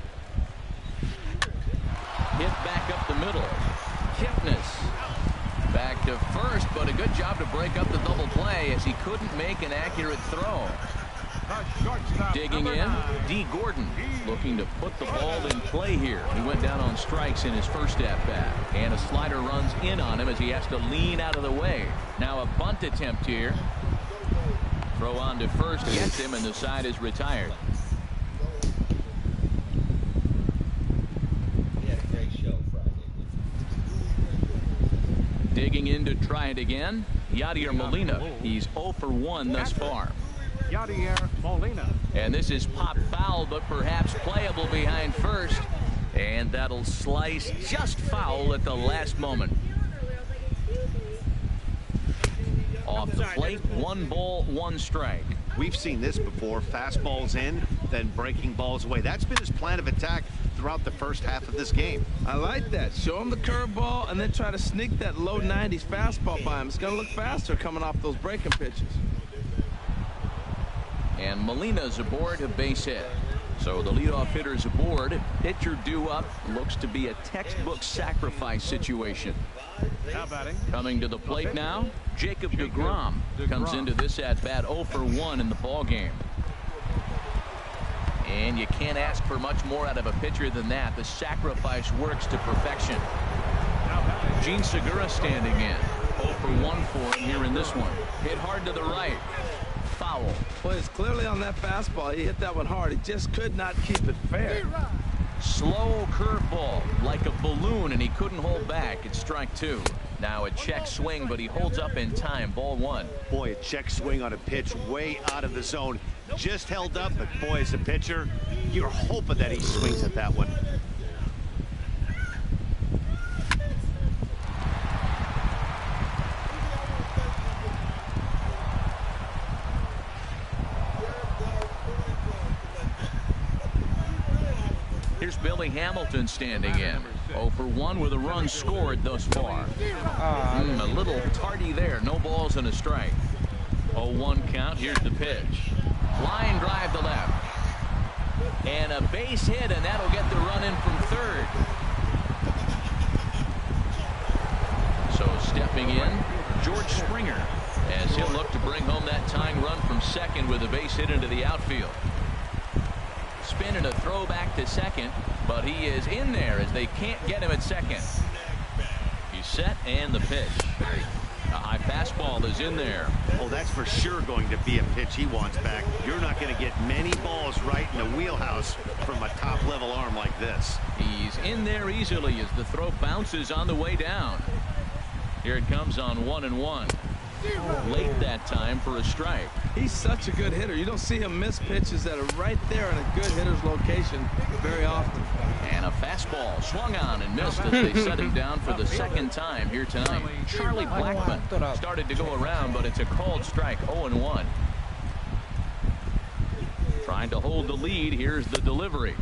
B: Hit back up the middle. Kipnis back to first, but a good job to break up the double play as he couldn't make an accurate throw. Digging in, D. Gordon looking to put the ball in play here. He went down on strikes in his first at-bat, and a slider runs in on him as he has to lean out of the way. Now a bunt attempt here. Throw on to first gets him, and the side is retired. Digging in to try it again, Yadier Molina. He's 0 for 1 thus far.
D: Yadier Molina.
B: And this is pop foul, but perhaps playable behind first. And that'll slice just foul at the last moment. Off the plate, 1 ball, 1 strike.
C: We've seen this before. Fastballs in, then breaking balls away. That's been his plan of attack throughout the first half of this game.
E: I like that. Show him the curveball and then try to sneak that low 90s fastball by him. It's going to look faster coming off those breaking pitches.
B: And Molina's aboard, a base hit. So the leadoff hitter's aboard. Pitcher due up. Looks to be a textbook sacrifice situation. Coming to the plate now, Jacob deGrom comes into this at-bat 0 for 1 in the ballgame. And you can't ask for much more out of a pitcher than that. The sacrifice works to perfection. Gene Segura standing in. 0 for 1 for him here in this one. Hit hard to the right. Foul.
E: Well, it's clearly on that fastball. He hit that one hard. He just could not keep it fair.
B: Slow curveball like a balloon, and he couldn't hold back. It's strike 2. Now a check swing, but he holds up in time. Ball 1.
C: Boy, a check swing on a pitch way out of the zone. Just held up, but boy, as a pitcher, you're hoping that he swings at that one.
B: Here's Billy Hamilton standing in. 0 for 1 with a run scored thus far. A little tardy there. No balls and a strike. 0-1 count. Here's the pitch. Line drive to left. And a base hit, and that'll get the run in from third. So stepping in, George Springer, as he'll look to bring home that tying run from second with a base hit into the outfield. Spin and a throw back to second, but he is in there as they can't get him at second. He's set, and the pitch. A high fastball is in there.
C: Oh, that's for sure going to be a pitch he wants back. You're not going to get many balls right in the wheelhouse from a top-level arm like this.
B: He's in there easily as the throw bounces on the way down. Here it comes on 1-1. Late that time for a strike.
E: He's such a good hitter. You don't see him miss pitches that are right there in a good hitter's location very often.
B: And a fastball swung on and missed as they set him down for the second time here tonight. Charlie Blackmon started to go around, but it's a called strike. 0-1. Trying to hold the lead. Here's the delivery.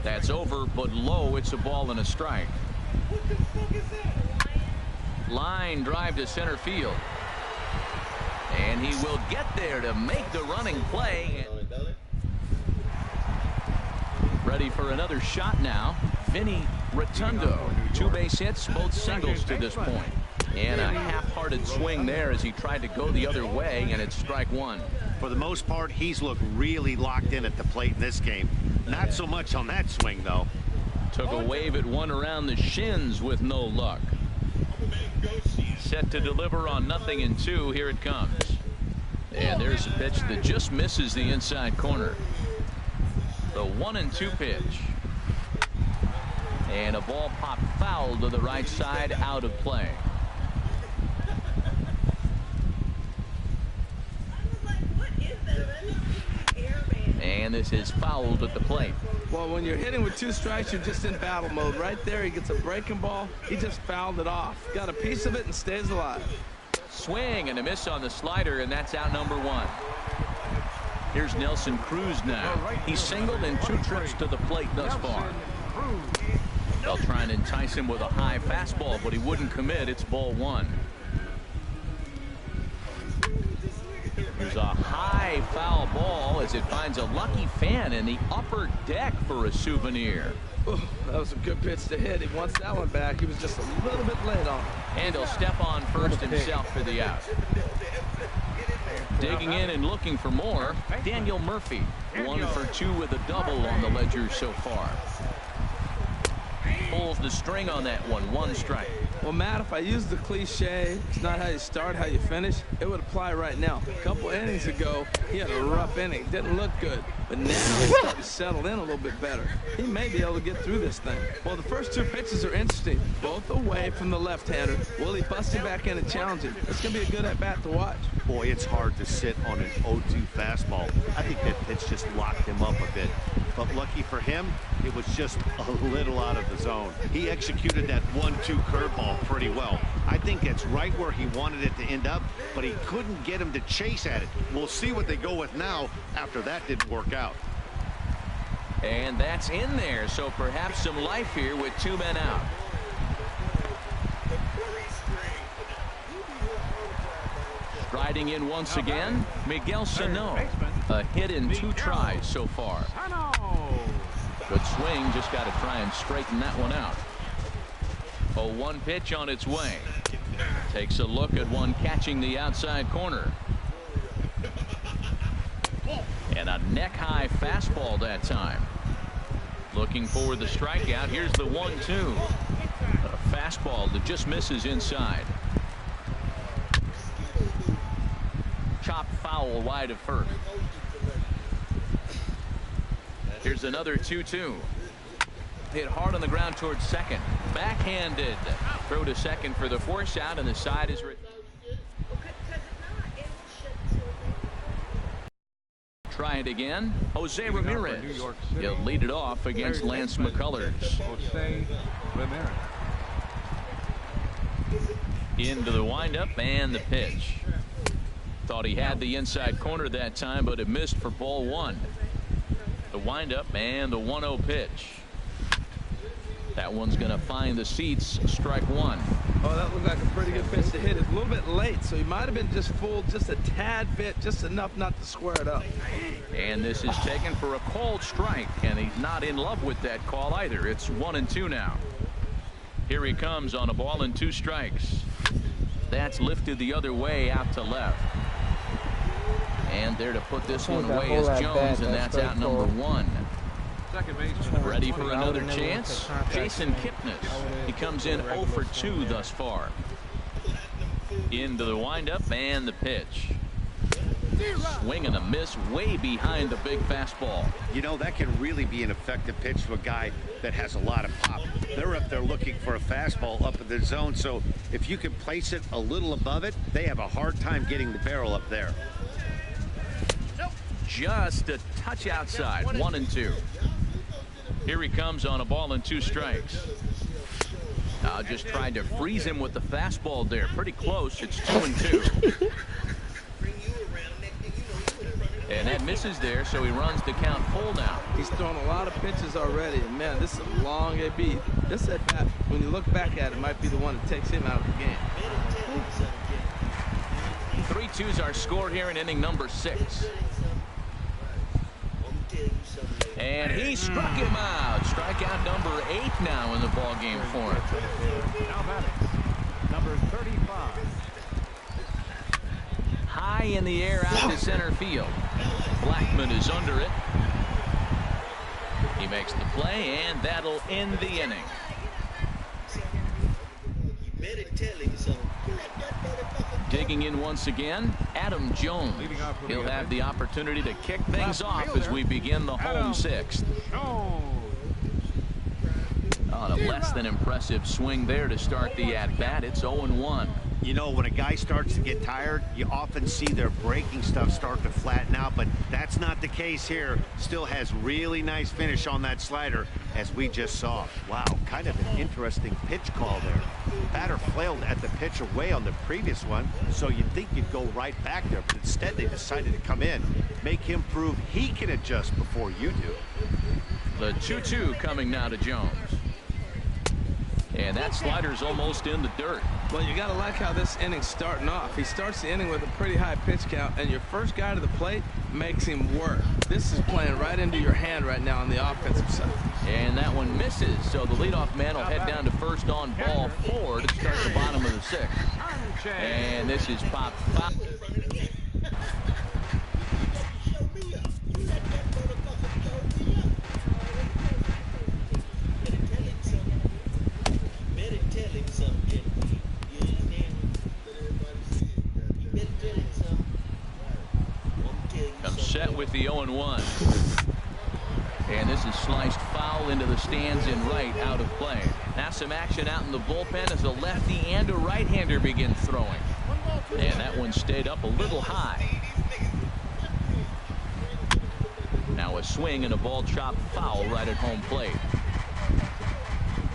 B: That's over, but low. It's a ball and a strike. Line drive to center field. And he will get there to make the running play. Ready for another shot now. Vinny Rotundo. 2 base hits, both singles to this point. And a half-hearted swing there as he tried to go the other way, and it's strike 1.
C: For the most part, he's looked really locked in at the plate in this game. Not so much on that swing, though.
B: Took a wave at one around the shins with no luck. Set to deliver on 0-2. Here it comes. And there's a pitch that just misses the inside corner. The 1-2 pitch. And a ball popped foul to the right side, out of play. And this is fouled at the plate.
E: Well, when you're hitting with 2 strikes, you're just in battle mode. Right there, he gets a breaking ball. He just fouled it off. Got a piece of it and stays alive.
B: Swing and a miss on the slider, and that's out number 1. Here's Nelson Cruz now. He's singled in 2 trips to the plate thus far. They'll try and entice him with a high fastball, but he wouldn't commit. It's ball 1. Here's a high foul ball as it finds a lucky fan in the upper deck for a souvenir.
E: Ooh, that was a good pitch to hit. He wants that one back. He was just a little bit late on it.
B: And he'll step on first himself for the out. Digging in and looking for more, Daniel Murphy. 1 for 2 with a double on the ledger so far. Pulls the string on that one. 1 strike.
E: Well, Matt, if I used the cliche, it's not how you start, how you finish, it would apply right now. A couple innings ago, he had a rough inning. Didn't look good. But now he's starting to settle in a little bit better. He may be able to get through this thing. Well, the first 2 pitches are interesting. Both away from the left-hander. Will he bust him back in and challenge him? It's going to be a good at-bat to watch.
C: Boy, it's hard to sit on an 0-2 fastball. I think that pitch just locked him up a bit. But lucky for him, it was just a little out of the zone. He executed that 1-2 curveball pretty well. I think that's right where he wanted it to end up, but he couldn't get him to chase at it. We'll see what they go with now after that didn't work out.
B: And that's in there, so perhaps some life here with 2 men out. Striding in once again, Miguel Sano. A hit in 2 tries so far. Good swing, just got to try and straighten that one out. A 1 pitch on its way. Takes a look at one catching the outside corner. And a neck-high fastball that time. Looking for the strikeout. Here's the 1-2. A fastball that just misses inside. Chop foul wide of first. Here's another 2-2. Hit hard on the ground towards second. Backhanded. Throw to second for the force out, and the side is. Try it again. Jose Ramirez. He'll lead it off against Lance McCullers.
D: Jose Ramirez.
B: Into the windup and the pitch. Thought he had the inside corner that time, but it missed for ball 1. The windup and the 1-0 pitch. That one's going to find the seats. Strike one.
E: Oh, that looked like a pretty good pitch to hit. It's a little bit late, so he might have been just fooled just a tad bit, just enough not to square it up.
B: And this is taken for a called strike, and he's not in love with that call either. It's 1-2 now. Here he comes on a ball and 2 strikes. That's lifted the other way out to left. And there to put this one away is Jones, and that's out number 1.
D: Second baseman.
B: Ready for another chance? Jason Kipnis. He comes in 0 for 2 thus far. Into the windup and the pitch. Swing and a miss way behind the big fastball.
C: You know, that can really be an effective pitch to a guy that has a lot of pop. They're up there looking for a fastball up in the zone, so if you can place it a little above it, they have a hard time getting the barrel up there.
B: Just a touch outside. 1-2. Here he comes on a ball and 2 strikes. Just tried to freeze him with the fastball there. Pretty close. It's 2-2. And that misses there, so he runs the count full now.
E: He's thrown a lot of pitches already, and man, this is a long AB. This at bat, when you look back at it, might be the one that takes him out of the game.
B: 3-2's our score here in inning number 6. And he struck him out. Strikeout number 8 now in the ball game for him.
D: Now batting, number 35.
B: High in the air out to center field. Blackman is under it. He makes the play, and that'll end the inning. Digging in once again, Adam Jones. He'll have the opportunity to kick things off as we begin the home 6th. On a less than impressive swing there to start the at-bat. It's 0-1.
C: You know, when a guy starts to get tired, you often see their breaking stuff start to flatten out, but that's not the case here. Still has really nice finish on that slider, as we just saw. Wow, kind of an interesting pitch call there. Batter flailed at the pitch away on the previous one, so you'd think you'd go right back there, but instead they decided to come in, make him prove he can adjust before you do.
B: The 2-2 coming now to Jones. And that slider's almost in the dirt.
E: Well, you got to like how this inning's starting off. He starts the inning with a pretty high pitch count, and your first guy to the plate makes him work. This is playing right into your hand right now on the offensive side.
B: And that one misses, so the leadoff man will head down to first on ball 4 to start the bottom of the 6th. And this is popped foul. Set with the 0-1. And this is sliced foul into the stands in right, out of play. Now some action out in the bullpen as a lefty and a right-hander begin throwing. And that one stayed up a little high. Now a swing and a ball chopped foul right at home plate.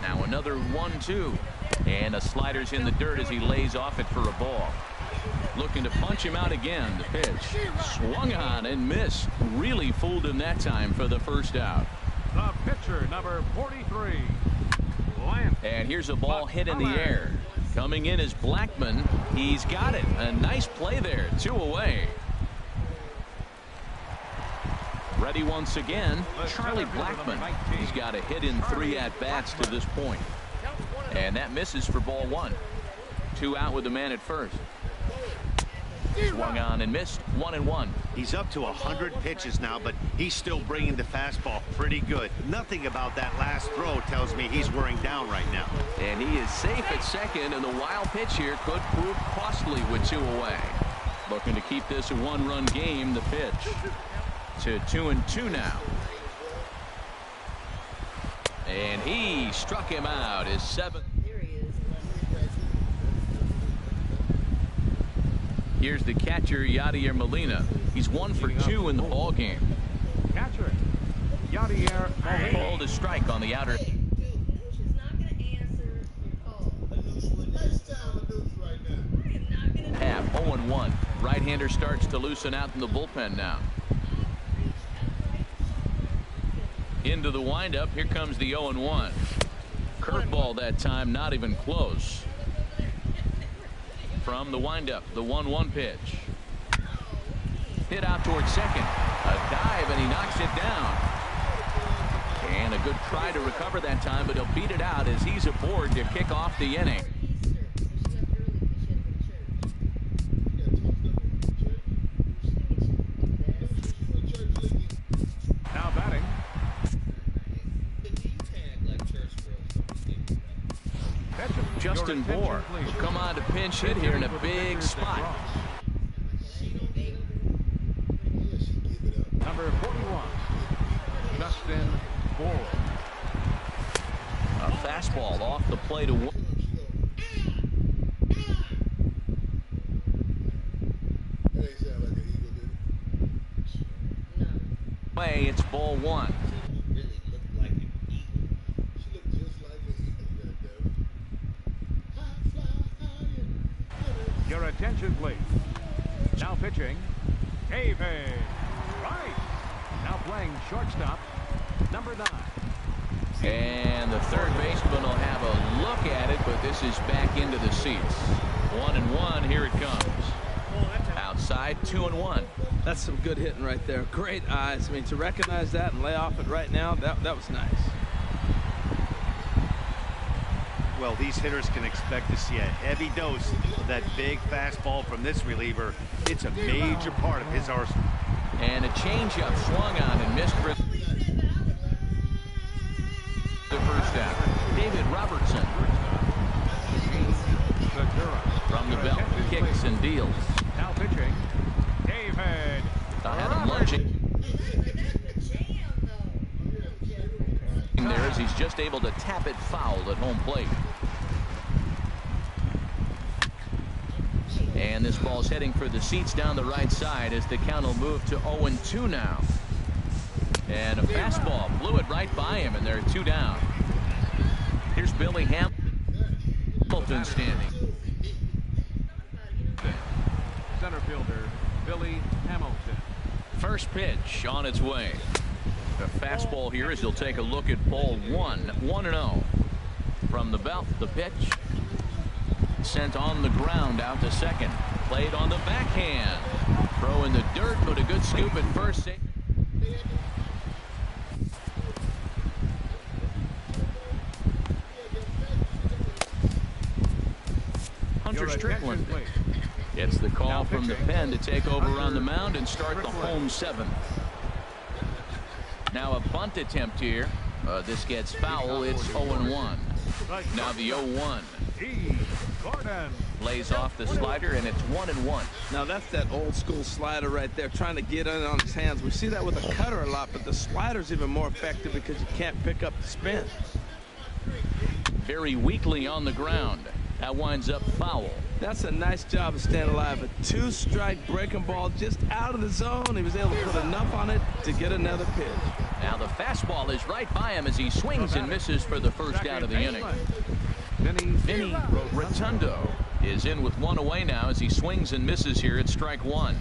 B: Now another 1-2. And a slider's in the dirt as he lays off it for a ball. Looking to punch him out again. The pitch swung on and missed. Really fooled him that time for the first out.
D: The pitcher, number 43.
B: And here's a ball hit in the air. Coming in is Blackman. He's got it. A nice play there. 2 away. Ready once again, Charlie Blackman. He's got a hit in 3 at-bats to this point. And that misses for ball 1. 2 out with the man at first. Swung on and missed. 1-1.
C: He's up to 100 pitches now, but he's still bringing the fastball pretty good. Nothing about that last throw tells me he's wearing down right now.
B: And he is safe at second, and the wild pitch here could prove costly with 2 away. Looking to keep this a 1-run game. The pitch to 2-2 now. And he struck him out. His 7th. Here's the catcher, Yadier Molina. He's 1 for 2 in the ball game.
D: Catcher, Yadier Molina.
B: Called a strike on the outer. Half 0-1. Right-hander starts to loosen out in the bullpen now. Into the windup. Here comes the 0-1. Curveball that time, not even close. From the windup, the 1-1 pitch. Hit out towards second. A dive, and he knocks it down. And a good try to recover that time, but he'll beat it out as he's aboard to kick off the inning.
D: Now batting.
B: Justin Bohr will come on to pinch hit here in a big spot.
D: Number 41, Justin Bohr.
B: A fastball off the plate away. It's ball one.
D: Your attention, please. Now pitching, David Wright. Now playing shortstop, number 9.
B: And the third baseman will have a look at it, but this is back into the seats. 1-1. Here it comes. Outside, 2-1.
E: That's some good hitting right there. Great eyes. I mean, to recognize that and lay off it right now, that was nice.
C: Well, these hitters can expect to see a heavy dose of that big fastball from this reliever. It's a major part of his arsenal.
B: And a changeup swung on and missed for the first out. David Robertson from the belt, kicks and deals.
D: Now pitching, David.
B: I had him lunging there as he's just able to tap it foul at home plate. And this ball's heading for the seats down the right side as the count will move to 0-2 now. And a fastball blew it right by him, and they're 2 down. Here's Billy Hamilton standing.
D: Center fielder, Billy Hamilton.
B: First pitch on its way. The fastball here as he'll take a look at ball 1. 1-0. From the belt, the pitch. Sent on the ground out to second. Played on the backhand. Throw in the dirt, but a good scoop at first. Hunter Strickland gets the call from the pen to take over on the mound and start the home 7th. Now a bunt attempt here. This gets foul. It's 0-1. Now the 0-1. Lays off the slider, and it's 1-1.
E: Now that's that old school slider right there, trying to get in on his hands. We see that with a cutter a lot, but the slider's even more effective because you can't pick up the spin.
B: Very weakly on the ground. That winds up foul.
E: That's a nice job of staying alive. A 2-strike breaking ball just out of the zone. He was able to put enough on it to get another pitch.
B: Now the fastball is right by him as he swings and misses for the first out of the inning. Vinny Rotundo is in with 1 away now as he swings and misses here at strike 1.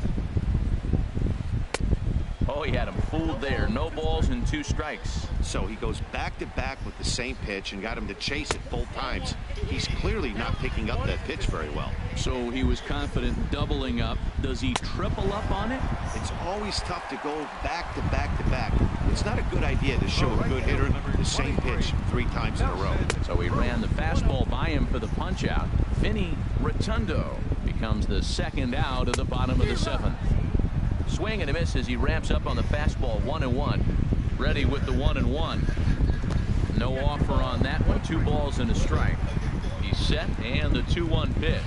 B: Oh, he had him fooled there. No balls and 2 strikes.
C: So he goes back to back with the same pitch and got him to chase it both times. He's clearly not picking up that pitch very well.
B: So he was confident doubling up. Does he triple up on it?
C: It's always tough to go back to back to back. It's not a good idea to show a good hitter the same pitch 3 times in a row.
B: So he ran the fastball by him for the punch out. Vinny Rotundo becomes the second out of the bottom of the 7th. Swing and a miss as he ramps up on the fastball. 1-1. Ready with the 1-1. No offer on that one. 2 balls and a strike. He's set, and the 2-1 pitch.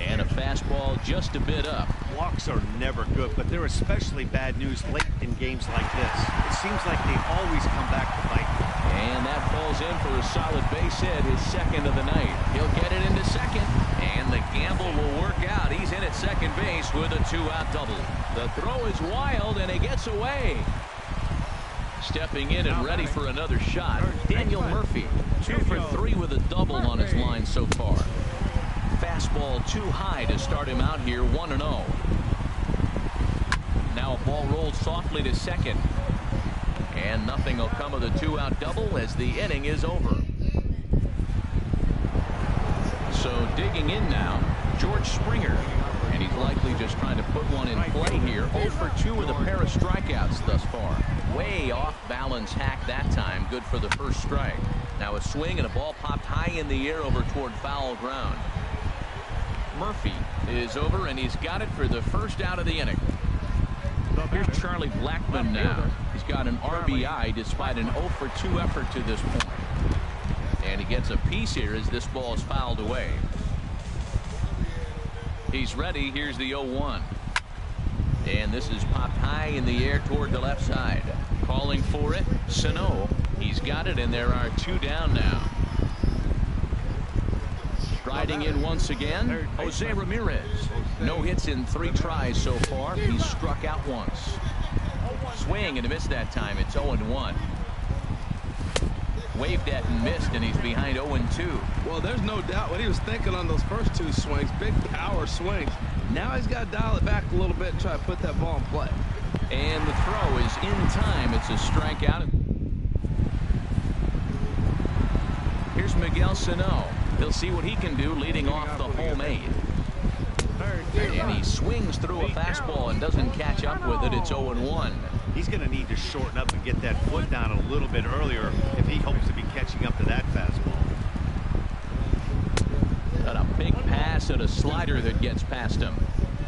B: And a fastball just a bit up.
C: Walks are never good, but they're especially bad news late in games like this. It seems like they always come back to bite.
B: And that falls in for a solid base hit, his second of the night. He'll get it into second, and the gamble will work out. He's in at second base with a 2-out double. The throw is wild, and he gets away. Stepping in and ready for another shot, Daniel Murphy, 2 for 3 with a double on his line so far. Fastball too high to start him out here. 1-0. Now a ball rolled softly to second, and nothing will come of the 2-out double as the inning is over. So digging in now, George Springer. And he's likely just trying to put one in play here. 0 for 2 with a pair of strikeouts thus far. Way off balance hack that time. Good for the first strike. Now a swing and a ball popped high in the air over toward foul ground. Murphy is over and he's got it for the first out of the inning. Here's Charlie Blackmon now. He's got an RBI despite an 0 for 2 effort to this point. And he gets a piece here as this ball is fouled away. He's ready. Here's the 0-1. And this is popped high in the air toward the left side. Calling for it, Sano. He's got it, and there are 2 down now. Striding in once again, Jose Ramirez. No hits in 3 tries so far. He's struck out once. Swing and a miss that time. It's 0-1. Waved at and missed, and he's behind 0-2.
E: Well, there's no doubt what he was thinking on those first 2 swings. Big power swings. Now he's got to dial it back a little bit and try to put that ball in play.
B: And the throw is in time. It's a strikeout. Here's Miguel Sano. He'll see what he can do leading off the home 8. And he swings through a fastball and doesn't catch up with it. It's 0-1.
C: He's going to need to shorten up and get that foot down a little bit earlier if he hopes to be catching up to that fastball.
B: Got a big pass and a slider that gets past him.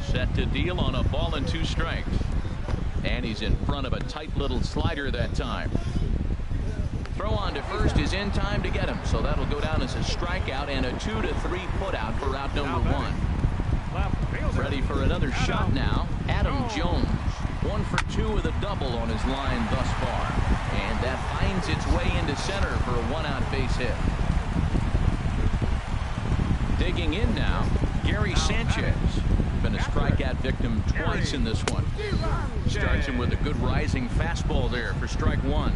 B: Set to deal on a ball and 2 strikes. And he's in front of a tight little slider that time. Throw on to first is in time to get him. So that'll go down as a strikeout and a 2 to 3 put out for out number 1. Ready for another shot now. Adam Jones. 1 for 2 with a double on his line thus far. And that finds its way into center for a 1-out base hit. Digging in now, Gary Sanchez. Been a strikeout victim twice in this one. Starts him with a good rising fastball there for strike 1.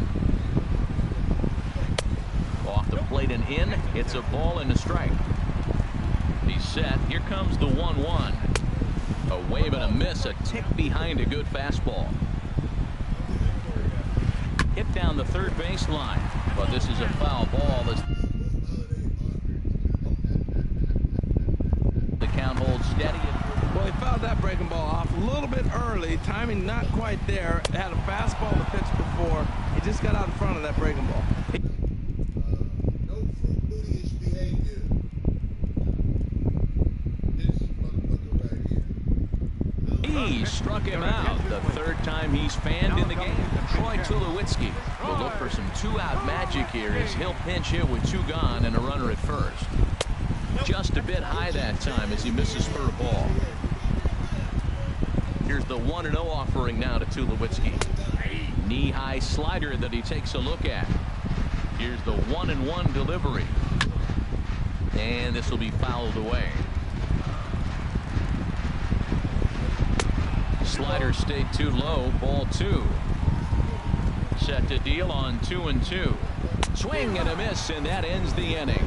B: Off the plate and in. It's a ball and a strike. He's set. Here comes the 1-1. A wave and a miss, a tick behind a good fastball. Hit down the third baseline, but this is a foul ball. The count holds steady.
E: Well, he fouled that breaking ball off a little bit early. Timing not quite there. Had a fastball to pitch before. He just got out in front of that breaking ball.
B: He struck him out the 3rd time he's fanned in the game. Troy Tulowitzki will look for some 2-out magic here as he'll pinch hit with 2 gone and a runner at first. Just a bit high that time as he misses for a ball. Here's the 1-0 offering now to Tulowitzki. Knee-high slider that he takes a look at. Here's the 1-1 delivery. And this will be fouled away. Slider stayed too low. Ball 2. Set to deal on 2-2. Swing and a miss, and that ends the inning.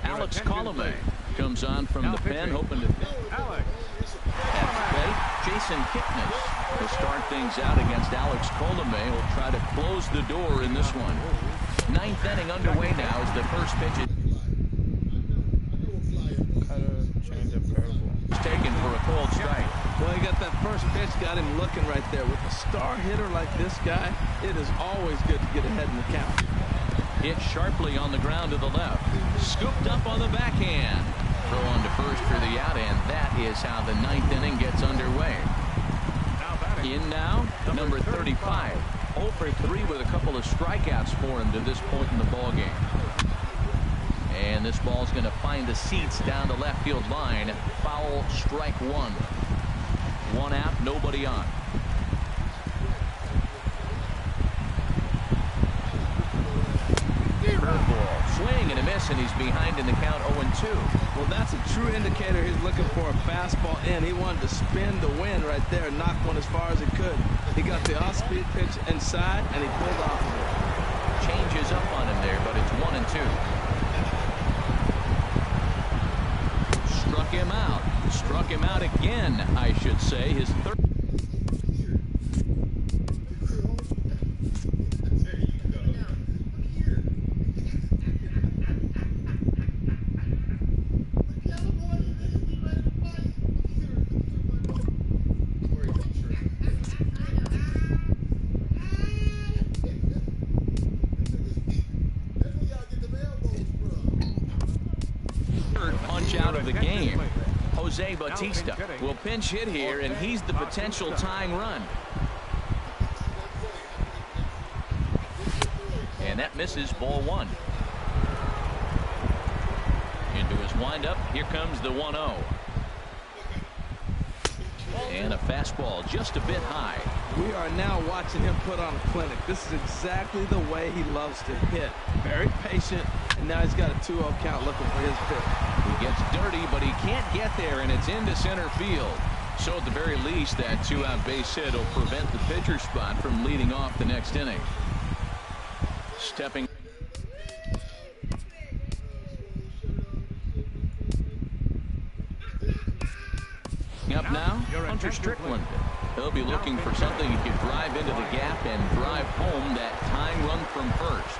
B: Alex Colomé comes on from the pen, hoping to at the plate. Jason Kipnis will start things out against Alex Colomé. Will try to close the door in this one. 9th inning underway now as the first pitch is taken for a cold strike.
E: Well, he got that first pitch, got him looking right there. With a star hitter like this guy, it is always good to get ahead in the count.
B: Hit sharply on the ground to the left. Scooped up on the backhand. Throw on to first for the out, and that is how the 9th inning gets underway. In now, number 35. 0 for 3 with a couple of strikeouts for him to this point in the ballgame. And this ball's going to find the seats down the left field line. Foul, strike 1. 1 out, nobody on. Curveball, swing and a miss, and he's behind in the count 0-2.
E: Well, that's a true indicator. He's looking for a fastball in. He wanted to spin the wind right there and knock one as far as he could. He got the off-speed pitch inside, and he pulled off of it.
B: Changes up on him there, but it's 1-2. Struck him out. Struck him out again, I should say. His third. punch out of the game. Jose Bautista will pinch hit here, and he's the potential tying run. And that misses, ball 1. Into his windup. Here comes the 1-0. And a fastball just a bit high.
E: We are now watching him put on a clinic. This is exactly the way he loves to hit. Very patient, and now he's got a 2-0 count looking for his pitch.
B: He gets dirty, but he can't get there, and it's into center field. So at the very least, that 2-out base hit will prevent the pitcher spot from leading off the next inning. Stepping up now, Hunter Strickland. He'll be looking for something he could drive into the gap and drive home that tying run from first.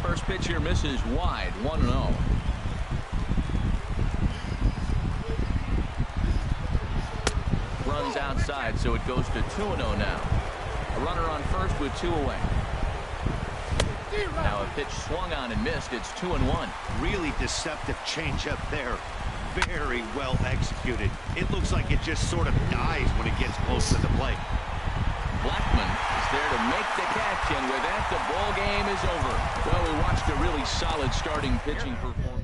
B: First pitch here misses wide, 1-0. Runs outside, so it goes to 2-0 now. A runner on first with 2 away. Now a pitch swung on and missed. It's 2-1.
C: Really deceptive changeup there. Very well executed. It looks like it just sort of dies when it gets close to the plate.
B: Blackman is there to make the catch, and with that, the ball game is over. Well, we watched a really solid starting pitching performance.